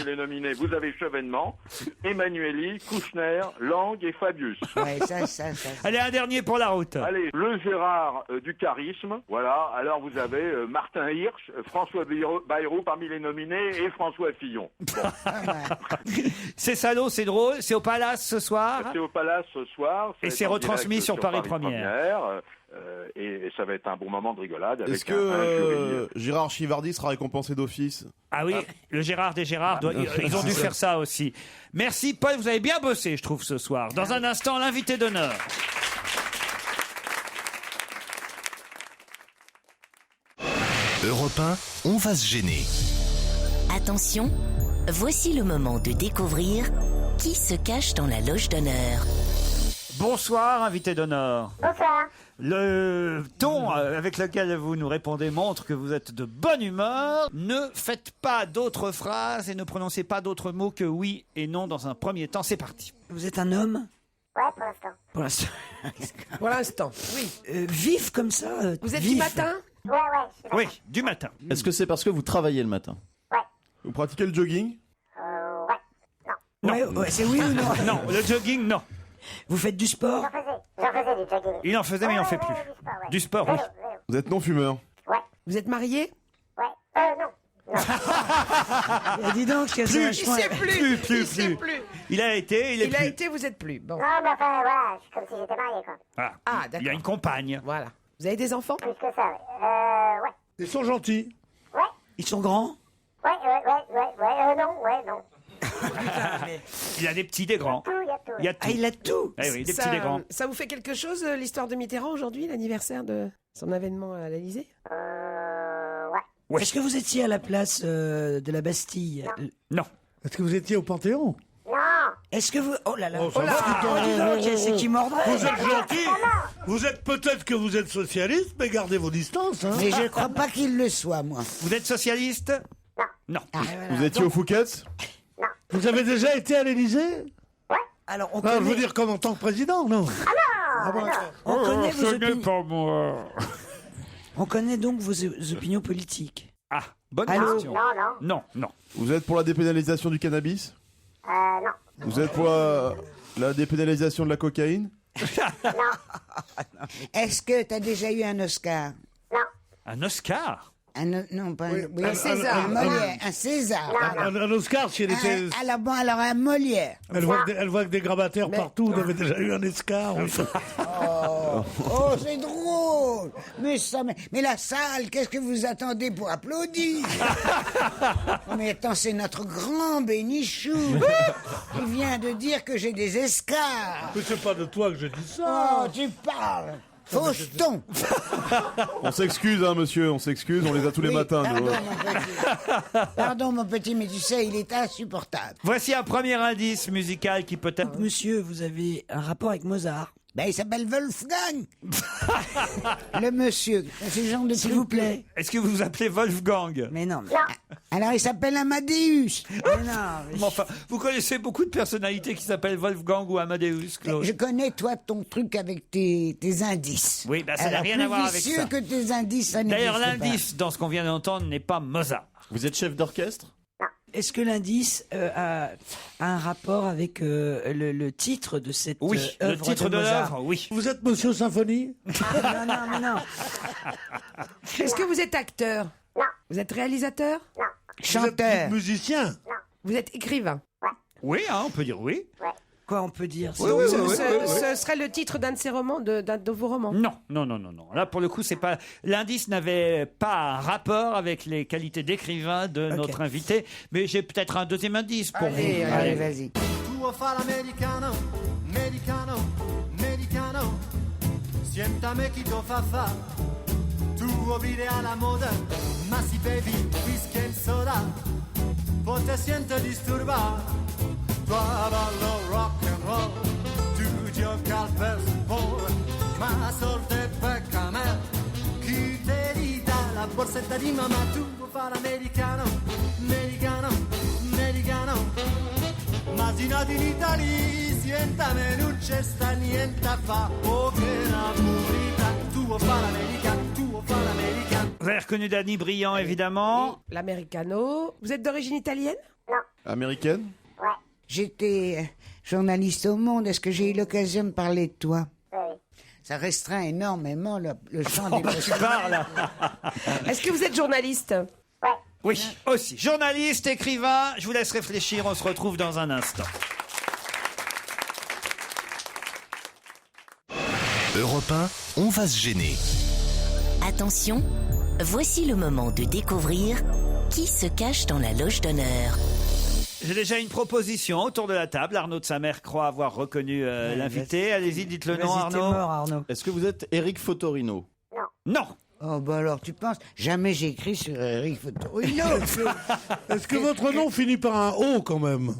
les nominés, vous avez Chevènement, Emmanueli, Kouchner, Lang et Fabius. Ouais, ça. Allez, un dernier pour la route. Allez, le Gérard du charisme. Voilà, alors vous avez Martin Hirsch, François Bayrou parmi les nominés et François Fillon. Bon. C'est salaud, c'est drôle, c'est au Palace ce soir. C'est au Palace ce soir. Et c'est retransmis sur Paris Première. Et ça va être un bon moment de rigolade. Est-ce que Gérard Chivardi sera récompensé d'office? Ah oui, le Gérard des Gérards, ils ont dû faire ça aussi. Merci Paul, vous avez bien bossé, je trouve, ce soir. Dans un instant, l'invité d'honneur. Europe 1, on va se gêner. Attention, voici le moment de découvrir qui se cache dans la loge d'honneur. Bonsoir, invité d'honneur. Bonsoir. Le ton avec lequel vous nous répondez montre que vous êtes de bonne humeur. Ne faites pas d'autres phrases et ne prononcez pas d'autres mots que oui et non dans un premier temps. C'est parti. Vous êtes un homme? Ouais, pour l'instant. Pour l'instant. Pour l'instant, oui. Vif comme ça. Vous êtes vif. du matin? Ouais. Oui, du matin. Est-ce que c'est parce que vous travaillez le matin? Vous pratiquez le jogging? Ouais, c'est oui ou non? Non, le jogging, non. Vous faites du sport? J'en faisais du jogging. Il en faisait, mais il en fait plus. Du sport, oui. Vous êtes non-fumeur? Ouais. Vous êtes marié? Ouais. Non. Dis donc, Il sait plus. Il a été, il est Il a plus. été, vous êtes plus. Bon. Non, mais enfin, voilà, c'est comme si j'étais marié, quoi. Ah, Ah, il a d'accord. une compagne. Voilà. Vous avez des enfants? Plus que ça, ouais. Ils sont gentils. Ils sont grands? Ouais, non. Il a des petits, des grands. Il y a tout. Il y a tout. Ah, il a tout. Eh oui, des petits, des grands. Ça vous fait quelque chose, l'histoire de Mitterrand aujourd'hui, l'anniversaire de son avènement à l'Élysée? Ouais. Est-ce que vous étiez à la place de la Bastille? Non. Est-ce que vous étiez au Panthéon? Non. Est-ce que vous... Oh là là. Oh, ça Oh va, là. putain. Oh, dis donc, c'est qui mordrait? Vous êtes gentil. Vous êtes peut-être que vous êtes socialiste, mais gardez vos distances. Hein. Mais je ne crois pas qu'il le soit, moi. Vous êtes socialiste? Non. Vous étiez au Fouquet's? Vous avez déjà été à l'Élysée? Alors, on Non, je connaît... veux dire comme en tant que président, non? Ah non. On connaît vos opinions. pas moi. On connaît donc vos opinions politiques. Ah, bonne Allô? question. Non. Non. Vous êtes pour la dépénalisation du cannabis? Non. Vous êtes pour la dépénalisation de la cocaïne? Est-ce que tu as déjà eu un Oscar? Un Oscar? Non, pas Oui, oui, un César. Un Molière, un César. Un Oscar, si elle était... Alors un Molière. Elle voit que des grabataires partout. Vous avez déjà eu un escar. Oui. Oh, c'est drôle. Mais la salle, qu'est-ce que vous attendez pour applaudir? Oh, mais attends, c'est notre grand Bénichou. Il vient de dire que j'ai des escars. Mais c'est pas de toi que je dis ça. Oh, tu parles. Fauston. On s'excuse, hein, monsieur, on s'excuse, on les a tous les Oui, matins. nous. pardon, mon petit. Pardon, mon petit, mais tu sais, il est insupportable. Voici un premier indice musical qui peut-être... Monsieur, vous avez un rapport avec Mozart? Ben, il s'appelle Wolfgang. Le monsieur. C'est le genre de S'il truc. vous plaît. Est-ce que vous vous appelez Wolfgang? Mais non. Alors, il s'appelle Amadeus. Mais non. mais- Mais enfin, vous connaissez beaucoup de personnalités qui s'appellent Wolfgang ou Amadeus, Claude? Je connais, toi, ton truc avec tes indices. Oui, bah ça n'a Alors, rien à voir avec plus vicieux ça. que tes indices, ça n'existe D'ailleurs, pas. l'indice dans ce qu'on vient d'entendre n'est pas Mozart. Vous êtes chef d'orchestre? Est-ce que l'indice a un rapport avec le titre de cette Oui, le œuvre titre de Mozart? l'œuvre, oui. Vous êtes Monsieur Symphonie? Non. Est-ce que vous êtes acteur? Non. Vous êtes réalisateur? Non. Chanteur. Vous êtes musicien? Vous êtes écrivain? Oui, hein, on peut dire oui. Quoi, on peut dire? Oui, oui, Ce, oui, ce serait le titre d'un de ces romans, d'un de vos romans? Non. Là, pour le coup, c'est pas. L'indice n'avait pas un rapport avec les qualités d'écrivain de notre invité, mais j'ai peut-être un deuxième indice pour Allez, vous. allez, vas-y. Tu vuoi fare l'americano, americano, americano. Siéntame chi t'o fa fa. Tu vuoi vivere alla moda, ma si bevi whisky e soda. Poi te siento disturbar. Toi ballo rock and roll, tu gioca al baseball, ma sorte pecca a me. Chi te ridà la borsetta di mamma, tu vuoi fare l'americano, americano, americano. Ma si nati in Italia, sientame, non c'è sta niente a fa. Oh che napolita, tu vuoi fare l'americano, tu vuoi fare l'americano. Vous avez reconnu Danny Briand, évidemment. L'americano. Vous êtes d'origine italienne? Américaine? J'étais journaliste au Monde. Est-ce que j'ai eu l'occasion de parler de toi? Oui. Ça restreint énormément le champ des Tu possibles. parles. Est-ce que vous êtes journaliste? Oui, aussi. Journaliste, écrivain, je vous laisse réfléchir, on se retrouve dans un instant. Europe 1, on va se gêner. Attention, voici le moment de découvrir qui se cache dans la loge d'honneur. J'ai déjà une proposition autour de la table. Arnaud de Samer croit avoir reconnu l'invité. Allez-y, dites le nom, Vas-y, t'es Arnaud. mort, Arnaud. Est-ce que vous êtes Eric Fotorino? Non. Oh, bah alors, tu penses? Jamais j'ai écrit sur Eric Fotorino. Est-ce que votre nom finit par un O quand même?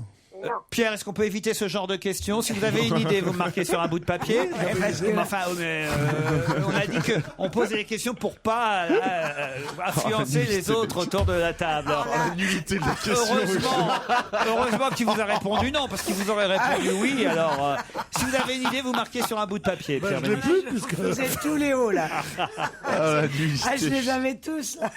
Pierre, est-ce qu'on peut éviter ce genre de questions? Si vous avez une idée, vous marquez sur un bout de papier. Mais enfin, on a dit qu'on posait les questions pour pas influencer les autres autour de la table. La nullité de la question. Heureusement qu'il vous a répondu non, parce qu'il vous aurait répondu oui. Alors, si vous avez une idée, vous marquez sur un bout de papier. Pierre Je l'ai Bénichou. plus puisque... Vous êtes tous les hauts, là. La nullité. Ah, je les avais tous, là.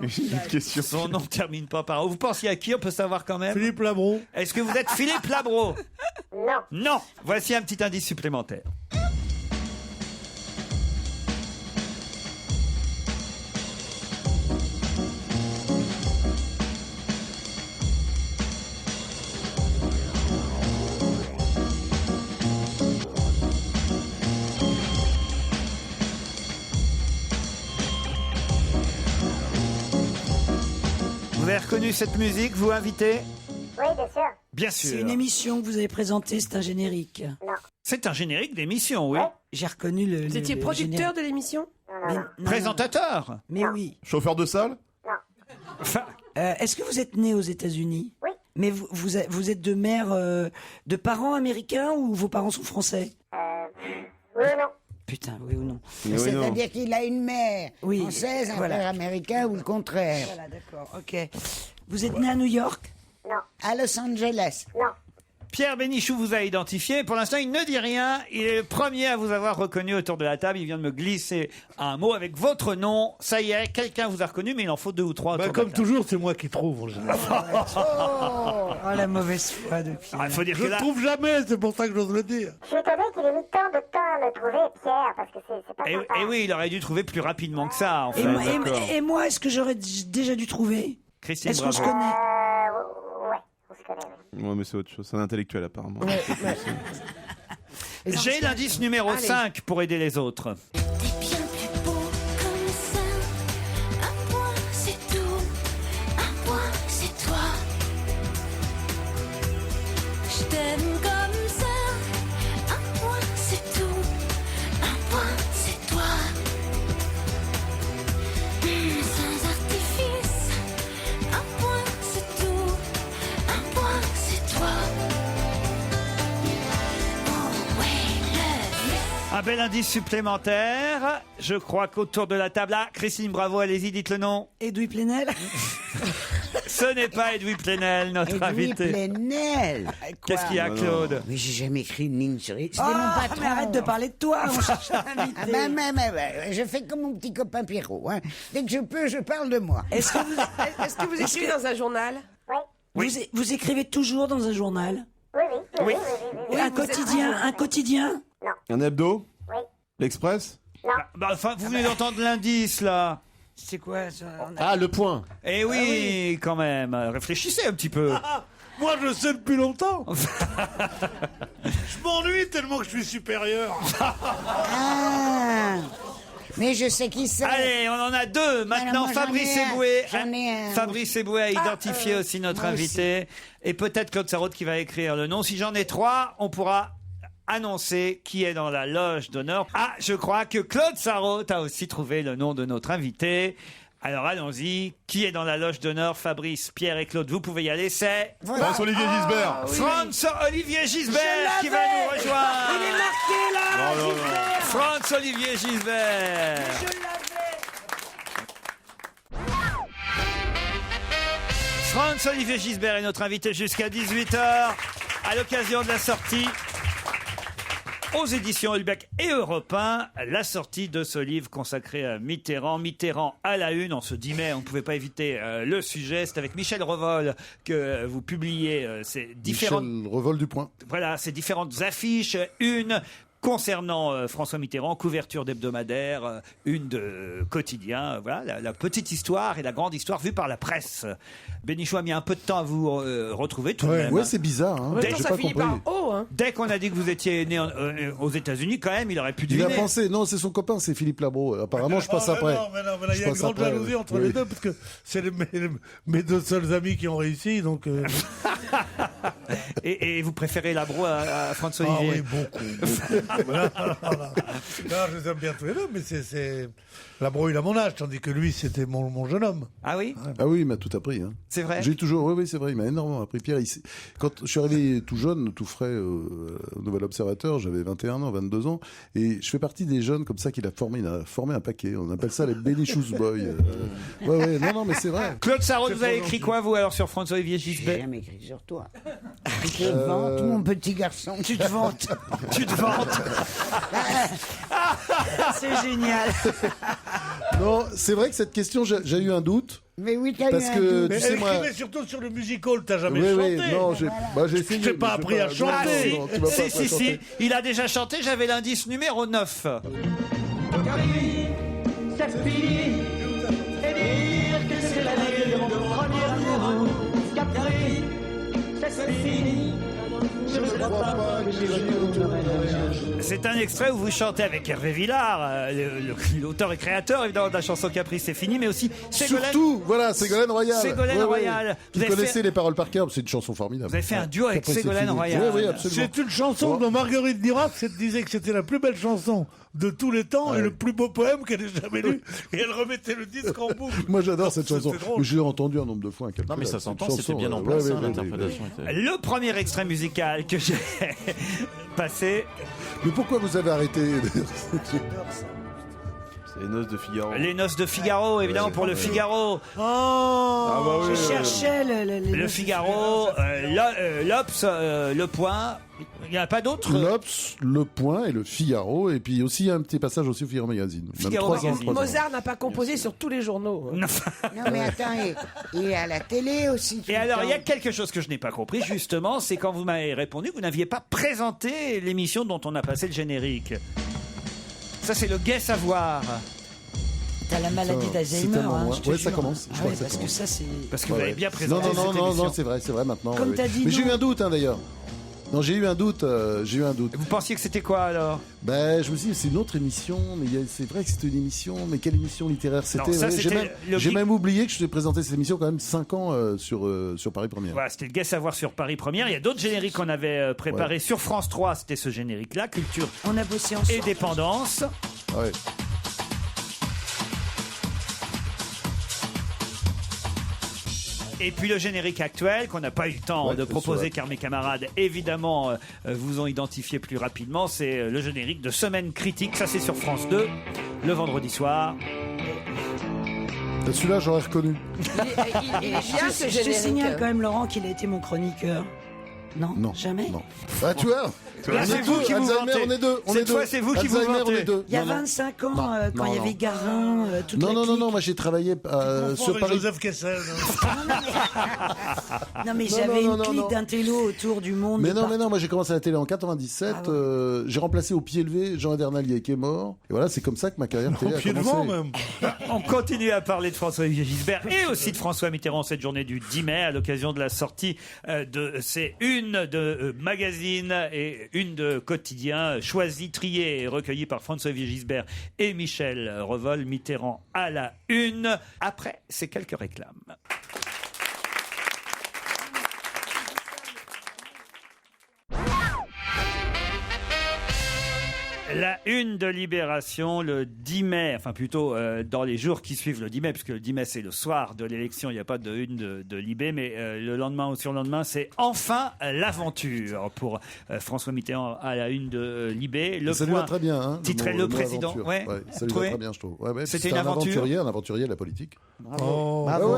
Une question. Son nom ne termine pas par O. Vous pensiez à qui? On peut savoir quand même. Philippe Labro. Est-ce que vous êtes Philippe Labro? Non. Non. Voici un petit indice supplémentaire. Vous avez reconnu cette musique, vous, invité? Oui, bien sûr. Bien sûr. C'est une émission que vous avez présentée, c'est un générique. Non. C'est un générique d'émission, oui. J'ai reconnu le. Vous étiez le producteur générique. de l'émission? Non. Présentateur? Mais oui. Chauffeur de salle? Est-ce que vous êtes né aux États-Unis? Oui. Mais vous êtes de mère, de parents américains ou vos parents sont français? Oui ou non? Putain, oui ou non? C'est-à-dire qu'il a une mère Oui, française, un voilà. père américain ou le contraire. Voilà, d'accord, ok. Vous êtes né à New York? Non. À Los Angeles. Non. Pierre Bénichou vous a identifié. Pour l'instant, il ne dit rien. Il est le premier à vous avoir reconnu autour de la table. Il vient de me glisser un mot avec votre nom. Ça y est, quelqu'un vous a reconnu, mais il en faut 2 ou 3 autour de la Comme table. toujours, c'est moi qui trouve en général. Oh, la mauvaise foi de Pierre. Il faut dire Je que ne là, trouve jamais, c'est pour ça que j'ose le dire. Je suis étonné qu'il ait mis tant de temps à me trouver, Pierre, parce que c'est pas sympa. et oui, il aurait dû trouver plus rapidement que ça, en fait. Et moi, est-ce que j'aurais déjà dû trouver? Christine Est-ce qu'on se Bravo. connaît? Ouais, on se connaît, oui. Ouais, mais c'est autre chose. C'est un intellectuel, apparemment. J'ai l'indice numéro 5 pour aider les autres. Bien plus beau comme ça. Un point, c'est tout. Un point, c'est toi. Je t'aime comme ça. Un point, c'est tout. Un point, c'est toi. Sans artifice. Un point, c'est tout. Un point, c'est toi. Oh ouais, Un bel indice supplémentaire. Je crois qu'autour de la table, Christine Bravo, allez-y, dites le nom. Edoui Plenel? Ce n'est pas Edoui Plenel, notre Edoui invité. Plenel. Qu'est-ce qu'il y a, Claude? Mais j'ai jamais écrit une ligne sur... C'était mon patron. Mais arrête de parler de toi, on cherche un invité. Je fais comme mon petit copain Pierrot. Hein. Dès que je peux, je parle de moi. Est-ce que vous écrivez dans un journal? Oui. Vous écrivez toujours dans un journal? Oui. Un quotidien? Un hebdo? Oui. L'Express? Enfin, vous venez d'entendre l'indice, là. C'est quoi ça? Ah, le point. Eh oui, quand même. Réfléchissez un petit peu. Moi, je sais depuis longtemps. Je m'ennuie tellement que je suis supérieur. Ah, mais je sais qui c'est. Allez, on en a 2. Maintenant, moi, j'en Fabrice ai un. Eboué. J'en ai un. Fabrice Eboué a identifié aussi notre moi invité. Et peut-être Claude Sarraute qui va écrire le nom. Si j'en ai 3, on pourra annoncer qui est dans la loge d'honneur. Ah, je crois que Claude Sarraute a aussi trouvé le nom de notre invité. Alors allons-y. Qui est dans la loge d'honneur? Fabrice, Pierre et Claude, vous pouvez y aller. C'est François-Olivier Gisbert. François-Olivier Gisbert qui va nous rejoindre. Il est marqué là, Non, non, non. Gisbert. François-Olivier Gisbert. Je l'avais. François-Olivier Gisbert est notre invité jusqu'à 18h à l'occasion de la sortie aux éditions Hulbeck et Europe 1, la sortie de ce livre consacré à Mitterrand. Mitterrand à la une, en ce 10 mai, on ne pouvait pas éviter le sujet. C'est avec Michel Revol que vous publiez ces différentes... Michel Revol du Point. Voilà, ces différentes affiches. Une concernant François Mitterrand, couverture d'hebdomadaire, une de quotidien. Voilà, la petite histoire et la grande histoire vue par la presse. Bénichou a mis un peu de temps à vous retrouver tout de même. Ouais, c'est bizarre. Hein. Dès, J'ai ça pas finit compris. par O, hein. dès qu'on a dit que vous étiez né aux États-Unis, quand même, il aurait pu Il deviner. a pensé, non, c'est son copain, c'est Philippe Labro. Apparemment, je passe Oh, après. mais non, mais là, il y a Je une passe grande après, jalousie oui. entre Oui. les deux, parce que c'est mes 2 seuls amis qui ont réussi, donc... Et vous préférez Labro à François Ah Olivier? oui, beaucoup. Voilà. Non, je les aime bien tous les deux, mais c'est... Labro, il a mon âge, tandis que lui, c'était mon jeune homme. Ah oui? Ah oui, il m'a tout appris. Hein. C'est vrai? J'ai toujours, oui, c'est vrai, il m'a énormément appris. Pierre, quand je suis arrivé tout jeune, tout frais au Nouvel Observateur, j'avais 21 ans, 22 ans, et je fais partie des jeunes comme ça qu'il a formé. Il a formé un paquet. On appelle ça les Bénichous Boys. Ouais, non, mais c'est vrai. Claude Sarraute, vous avez écrit quoi, vous, alors, sur François-Olivier J'ai Gisbert? jamais écrit sur toi. Je te vante, mon petit garçon. Tu te vantes. Tu te vantes? C'est génial. Non, c'est vrai que cette question, j'ai eu un doute. Mais oui, t'as eu Parce un que, doute. Mais tu sais, elle moi... écrivait surtout sur le musical, t'as jamais Oui, chanté. non, j'ai essayé. J'ai pas mais appris à non, chanter. Ah non, si, non, tu vas pas si, apprendre à si, chanter. il a déjà chanté, j'avais l'indice numéro 9. C'est fini. Et dire que c'est l'année de mon premier amour. Capri, c'est fini. Je ne crois pas que j'ai C'est un extrait où vous chantez avec Hervé Villard, l'auteur et créateur évidemment de la chanson Caprice c'est fini, mais aussi Ségolène. Surtout, voilà, Ségolène Royal. Ségolène Royal. Vous connaissez les paroles par cœur, c'est une chanson formidable. Vous avez fait un duo avec Caprice, c'est Ségolène fini. Royal. Oui, absolument. C'est une chanson dont Marguerite Duras disait que c'était la plus belle chanson de tous les temps et le plus beau poème qu'elle ait jamais lu. Et elle remettait le disque en boucle. Moi j'adore cette chanson. drôle. Je l'ai entendue un nombre de fois. Non, mais ça s'entend, c'était bien en place, l'interprétation était... Le premier extrait musical que j'ai passé. Mais pourquoi vous avez arrêté C'est les noces de Figaro. Les noces de Figaro, évidemment, pour le Figaro. Je cherchais le Figaro, l'Obs, le Point. Il n'y en a pas d'autres. L'Obs, le Point et le Figaro. Et puis aussi un petit passage aussi au Figaro Magazine. Figaro Magazine. Mozart n'a pas composé sur tous les journaux. Non mais attends, et à la télé aussi. Et alors, il y a quelque chose que je n'ai pas compris, justement, c'est quand vous m'avez répondu que vous n'aviez pas présenté l'émission dont on a passé le générique. Ça, c'est le Gai Savoir. T'as la maladie d'Alzheimer, hein, je te ouais, jure. ça commence. Ah ouais, parce que ça, c'est... Parce que vous avez bien présenté cette Non, émission. c'est vrai maintenant. Comme t'as dit, mais j'ai non. eu un doute, d'ailleurs. Non, j'ai eu un doute. Vous pensiez que c'était quoi, alors? Ben, je me suis dit, c'est une autre émission, mais c'est vrai que c'était une émission, mais quelle émission littéraire c'était? Non, ça, J'ai même oublié que je t'ai présenté cette émission quand même 5 ans sur Paris Première. Voilà, c'était le Gai Savoir sur Paris Première. Il y a d'autres génériques qu'on avait préparés sur France 3. C'était ce générique-là, Culture On a bossé ensemble. et Dépendance. Ouais. Et puis le générique actuel qu'on n'a pas eu le temps de proposer car mes camarades évidemment vous ont identifié plus rapidement, c'est le générique de Semaine Critique. Ça c'est sur France 2 le vendredi soir. Celui-là j'aurais reconnu. Il est bien ce Je te générique. signale quand même, Laurent, qu'il a été mon chroniqueur. Non, jamais. Non. Ah, tu vois. Là, c'est vous qui vous Alzheimer, vantez. on est deux. Cette fois, c'est vous qui vous Alzheimer, vantez. on est deux. Il y a Non, non. 25 ans, Non, quand il y non, avait Garin, toute la Non, clique. moi j'ai travaillé sur Paris. Joseph Kessel. Non, mais Non, j'avais non, une non, clique non. d'intello autour du monde. Mais de non, partout. moi j'ai commencé à la télé en 97. J'ai remplacé au pied levé Jean Adernalier qui est mort. Et voilà, c'est comme ça que ma carrière télé a Pied commencé. devant même. On continue à parler de François-Xavier Gisbert et aussi de François Mitterrand cette journée du 10 mai à l'occasion de la sortie de ces unes de magazines et une de quotidien choisies, triées et recueillies par François-Xavier Gisbert et Michel Revol. Mitterrand à la une. Après, c'est quelques réclames. La une de Libération le 10 mai, enfin plutôt dans les jours qui suivent le 10 mai, puisque le 10 mai c'est le soir de l'élection, il n'y a pas de une de Libé, mais le lendemain ou sur le lendemain c'est enfin l'aventure pour François Mitterrand à la une de Libé. Le Ça lui va très bien, hein, titré le Le mot Président. aventure. Ouais, ça lui va très bien, je trouve. Ouais, C'était c'est une un aventure. un aventurier de la politique. Bravo.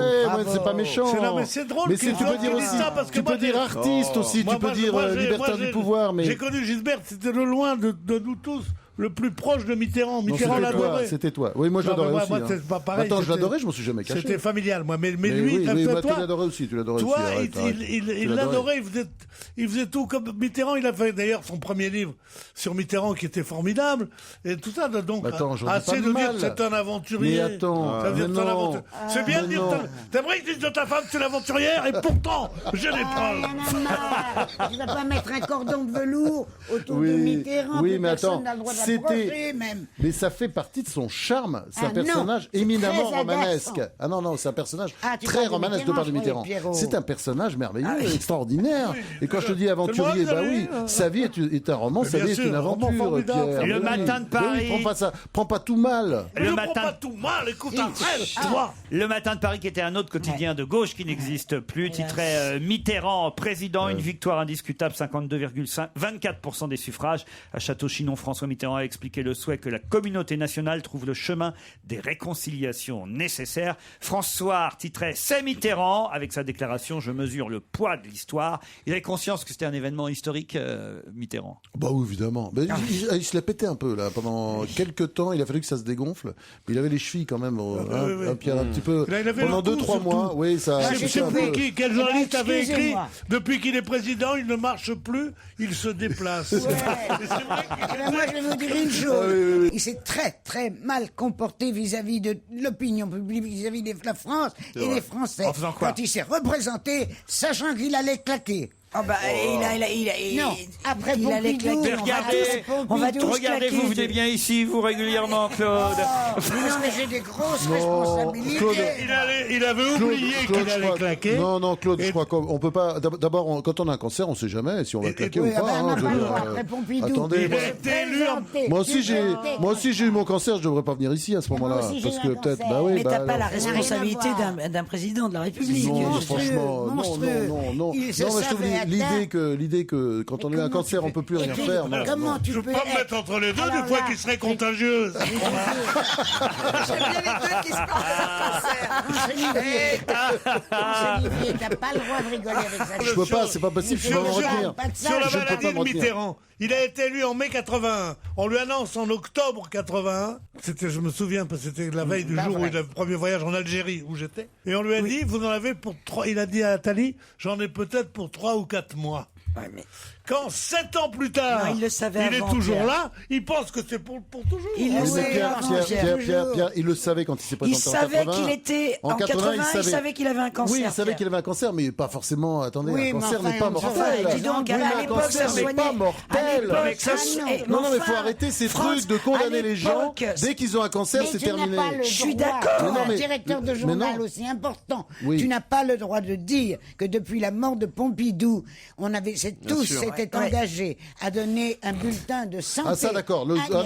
C'est pas méchant. C'est drôle. Mais que tu peux dire aussi, tu peux dire artiste aussi, tu peux dire libertaire du pouvoir, mais j'ai connu Gisbert, c'était de loin de nous tous le plus proche de Mitterrand. Mitterrand l'adorait. C'était toi. Oui, moi je Non, mais l'adorais aussi. moi, hein. c'est pas pareil, Attends, je c'était- l'adorais, je m'en suis jamais caché. C'était familial, moi. Mais lui, oui, toi, tu l'adorais aussi, tu l'adorais toi, aussi. Arrête, il tu l'adorait, il faisait tout comme Mitterrand. Il a fait d'ailleurs son premier livre sur Mitterrand qui était formidable et tout ça. Donc, Attends, j'en dis assez pas de de dire mal. que c'est un aventurier. Mais attends, Ça veut dire mais que c'est un non. aventurier. C'est bien de Mais dire. non. T'aimerais que je dise de ta femme que c'est l'aventurière et pourtant, j'ai les preuves. Tu vas pas mettre un cordon de velours autour de Mitterrand, oui, que mais personne attends, n'a le droit c'était. d'approcher, même. Mais ça fait partie de son charme. C'est Ah un personnage non, c'est éminemment très romanesque. agaçant. Ah non, c'est un personnage Ah, tu très parles de romanesque de part de Mitterrand, Mitterrand. Pierrot. C'est un personnage merveilleux, Ah oui. extraordinaire. Et quand je te dis aventurier, C'est moi, bah oui, vous avez- sa vie est un roman, Mais sa bien vie est sûr, une un roman aventure, formidable. Pierre. Le Oui. matin de Oui, Paris. prends pas tout mal. Je Le ne matin- prends pas tout mal, écoute, arrête, toi. Le Matin de Paris, qui était un autre quotidien de gauche qui n'existe plus, titrait Mitterrand président, une victoire indiscutable, 24% des suffrages. À Château-Chinon, François Mitterrand a expliqué le souhait que la communauté nationale trouve le chemin des réconciliations nécessaires. François titrait C'est Mitterrand, avec sa déclaration Je mesure le poids de l'histoire. Il avait conscience que c'était un événement historique, Mitterrand. Bah oui, évidemment. Mais il se l'a pété un peu là. Pendant quelques temps, il a fallu que ça se dégonfle. Mais il avait les chevilles quand même, Pierre, un petit peu. Là, il avait Pendant le 2-3 surtout. mois, oui, ça. Je poussé sais un plus peu. quel journaliste avait écrit excusez-moi. depuis qu'il est président, il ne marche plus, il se déplace. Eh ben, moi, je vais vous dire une chose. Il s'est très, très mal comporté vis-à-vis de l'opinion publique, vis-à-vis de la France et vrai. des Français. En faisant quoi Quand il s'est représenté, sachant qu'il allait claquer. Non, après il allait Pompidou, claquer. Regardez, On va tous regardez, claquer. vous venez bien ici, vous régulièrement, Claude. Non, mais j'ai des grosses responsabilités. Claude, Il avait oublié qu'il allait claquer. Non, Claude, je crois qu'on peut pas. D'abord, quand on a un cancer, on sait jamais si on va claquer ou oui, pas. on n'a je pas veux le dire, droit, après Pompidou. Attendez, Il est élu en- moi aussi j'ai eu mon cancer, je devrais pas venir ici à ce moment-là, aussi, j'ai parce eu que un peut-être. cancer. Bah oui, Mais t'as pas la alors, responsabilité d'un président de la République. Non, Je- franchement, non. Il Non, se mais je trouve savait l'idée que quand on a eu un cancer, on peut plus rien faire. Non, Comment non. tu Je peux peux pas me mettre entre les deux Alors des fois là, qui seraient contagieuses. J'aime bien les deux qui se parlent de Olivier, t'as pas le droit de rigoler avec ça. Je peux pas, c'est pas possible, je peux m'en retenir. Sur la Je ne peux maladie pas de me retenir. Mitterrand, il a été élu en mai 81. On lui annonce en octobre 81. Je me souviens, parce que c'était la veille du jour où il a le premier voyage en Algérie où j'étais. Et on lui a dit, vous en avez pour 3. Il a dit à Attali, j'en ai peut-être pour 3 ou 4 mois. Quand 7 ans plus tard, Non, il le savait il avant, est toujours Pierre. là, il pense que c'est pour toujours. Il le Oui, mais savait Pierre, il le savait quand il s'est Il présenté en 80. savait qu'il était en 80, il savait qu'il avait un cancer. Oui, il savait qu'il avait un cancer, mais pas forcément. Attendez, Oui, un mais cancer enfin, n'est pas on s'en mortel. va. Dis donc, Oui, à mais un l'époque, cancer ça n'est soignait. pas À mortel. l'époque, Non, mais il faut arrêter ces trucs de condamner les gens. Dès qu'ils ont un cancer, Mais c'est tu n'as terminé. pas le Je suis droit, d'accord. Mais non, un mais- directeur de mais journal non. aussi important, Oui. tu n'as pas le droit de dire que depuis la mort de Pompidou, tous sûr. s'étaient Ouais. engagés à donner un bulletin de santé. Ah ça d'accord. Le bah bulletin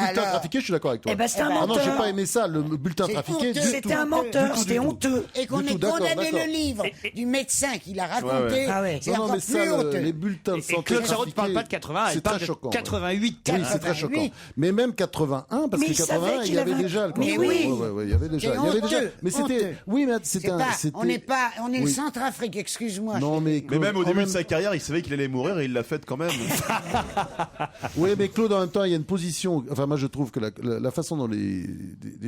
alors. trafiqué, je suis d'accord avec toi. Eh ben, c'est un Ah non, j'ai menteur. pas aimé ça, le bulletin C'est trafiqué. honteux. du C'était tout. un menteur, Du tout, c'était du tout. honteux. Et qu'on Du ait tout, d'accord, condamné d'accord. le livre du médecin qui l'a raconté, Ouais. Ah ouais. c'est Non, encore mais plus ça, honteux. les bulletins de Et santé Claude Sarraute ne parle trafiqués, pas de 80, elle c'est parle très de choquant. 88. Oui, c'est très choquant. 88. Mais même 81, parce Mais que il savait 81, il qu'il y avait avait- déjà le Mais cancer. oui. Ouais, il y avait déjà. C'est Il y avait déjà. honteux, Mais c'était. honteux. Oui, mais C'est c'était. pas, c'était- on est le Oui. Centrafrique, excuse-moi. Non, mais Mais même au quand début même- de sa carrière, il savait qu'il allait mourir et il l'a fait quand même. Oui, mais Claude, en même temps, il y a une position. Enfin, moi, je trouve que la façon dont les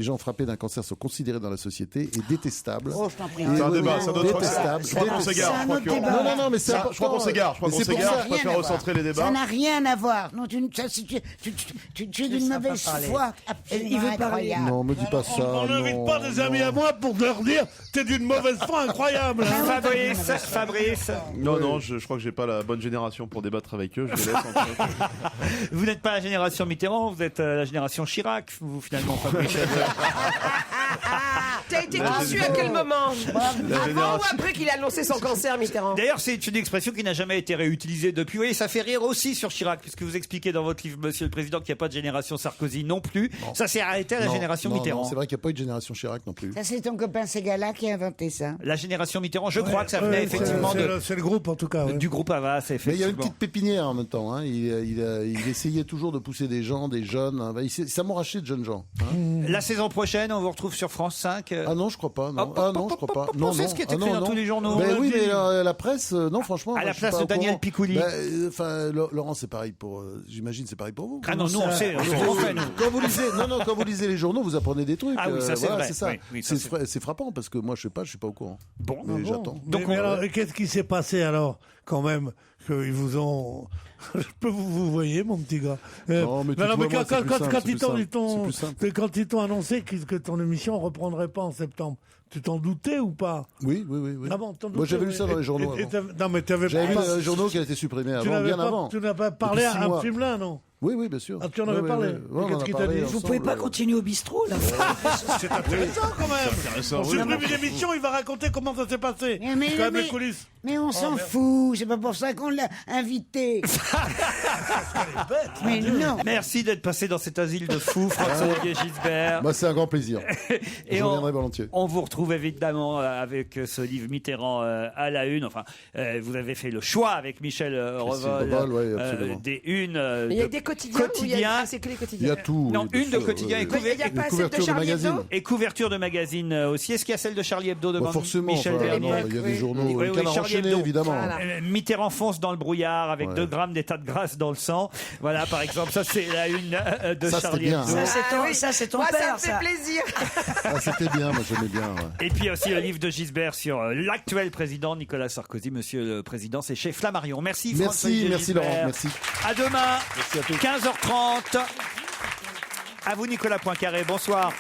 gens frappés d'un cancer sont considérés dans la société est détestable. Oh, je t'en prie. Et C'est un oui, débat, oui, c'est un autre. détestable. Je crois qu'on s'égare. C'est un Je crois autre que- débat. Non, mais c'est Ça, important. je crois qu'on s'égare. Je crois Mais qu'on c'est pour s'égare. ça- Je préfère Rien à recentrer les Ça débats. n'a rien à voir. Non, tu es d'une laisseras mauvaise pas parler. foi Il absolument veut parler. incroyable. Non, me dis pas ça. On n'invite non, pas des amis non. à moi pour leur dire t'es d'une mauvaise foi incroyable. hein. Fabrice. Non, je crois que j'ai pas la bonne génération pour débattre avec eux. Je les laisse en train. Vous n'êtes pas la génération Mitterrand, vous êtes la génération Chirac, vous finalement, Fabrice. T'as été La conçu à génération- quel moment La Avant ou génération- après qu'il a annoncé son cancer, Mitterrand? D'ailleurs, c'est une expression qui n'a jamais été réutilisée depuis. Oui, ça fait rire aussi sur Chirac, puisque vous expliquez dans votre livre, Monsieur le Président, qu'il n'y a pas de génération Sarkozy non plus. Ça s'est arrêté à la Non, génération non, Mitterrand. non, c'est vrai qu'il n'y a pas eu de génération Chirac non plus. Ça, c'est ton copain Ségala qui a inventé ça. La génération Mitterrand, je crois que ça venait effectivement C'est le groupe en tout cas. ouais. du groupe Havas, Mais il y a une effectivement. petite pépinière en même temps. Hein. Il essayait toujours de pousser des gens, des jeunes. Hein. Il s'amourachait de jeunes gens. Hein. La saison prochaine, on vous retrouve sur France 5. Ah non, je crois pas. Non. Hop, Ah hop, non, hop, je crois hop, pas. hop, Non, c'est non. ce qui est Ah écrit non, dans non. tous les journaux. Ben On oui, l'a mais dit. la presse, non, franchement. À moi, la je suis place pas de au Daniel courant. Picouli. Enfin, Laurent, c'est pareil pour. J'imagine, c'est pareil pour vous. Ah non, nous on sait. on fait, nous. Quand vous lisez les journaux, vous apprenez des trucs. Ah oui, ça, c'est voilà, vrai. c'est ça. Oui, oui, ça, C'est frappant parce que moi, je sais pas, je suis pas au courant. Bon, mais j'attends. Mais alors, qu'est-ce qui s'est passé alors, quand même, qu'ils vous ont. Je peux vous voyez, mon petit gars. Non, mais quand tutoie-moi, c'est plus simple, quand c'est ils plus t'ont- simple, ils t'ont- c'est plus simple. quand ils t'ont annoncé que ton émission reprendrait pas en septembre, tu t'en doutais ou pas? Oui. Ah bon, t'en Moi, doutais, j'avais lu oui. ça dans les journaux. Et avant. non, mais t'avais J'avais vu pas. dans les journaux qu'elle a été supprimée Tu avant, n'avais bien pas, avant. tu n'as pas parlé Depuis 6 à mois. Fumelin, non? Oui, bien sûr. Ah, tu en avais parlé. on Qu'est-ce en a qu'il t'a parlé dit? Vous pouvez pas continuer au bistrot, là. C'est intéressant quand même. intéressant, On oui. supprime une émission, il va raconter comment ça s'est passé. Mais, Quand même les coulisses. mais on s'en merde. fout, c'est pas pour ça qu'on l'a invité. Mais non. Merci d'être passé dans cet asile de fous, François-Olivier Gisbert. Moi, c'est un grand plaisir. Et Je reviendrai volontiers. on vous retrouve évidemment avec ce livre Mitterrand à la une. Enfin, vous avez fait le choix avec Michel Revol Revol, ouais, absolument. des unes. Il y a de des quotidiens ou il y a... Ah, c'est que les Il quotidiens. y a tout. Non, oui, bien une de sûr, quotidien oui, et oui. Mais il n'y a Une pas celle de couverture de Charlie Hebdo? magazine. Et couverture de magazine aussi. Est-ce qu'il y a celle de Charlie Hebdo devant Bah, forcément, Michel enfin, Bernier il y a des oui. journaux. Oui, Le oui, Canard Charlie enchaîné, Hebdo. évidemment. Voilà. Mitterrand fonce dans le brouillard avec Ouais. 2 grammes d'état de grâce dans le sang. Voilà, par exemple, ça c'est la une de Ça, Charlie c'était bien, Hebdo. hein. Ça, c'est ton Moi, ça père, me fait ça. plaisir. Ah, c'était bien, moi j'aimais bien. Ouais. Et puis aussi le livre de Gisbert sur l'actuel président Nicolas Sarkozy. Monsieur le Président, c'est chez Flammarion. Merci François-Olivier Merci Gisbert. Laurent, merci. À demain, Merci à tous. 15h30. À vous Nicolas Poincaré, bonsoir.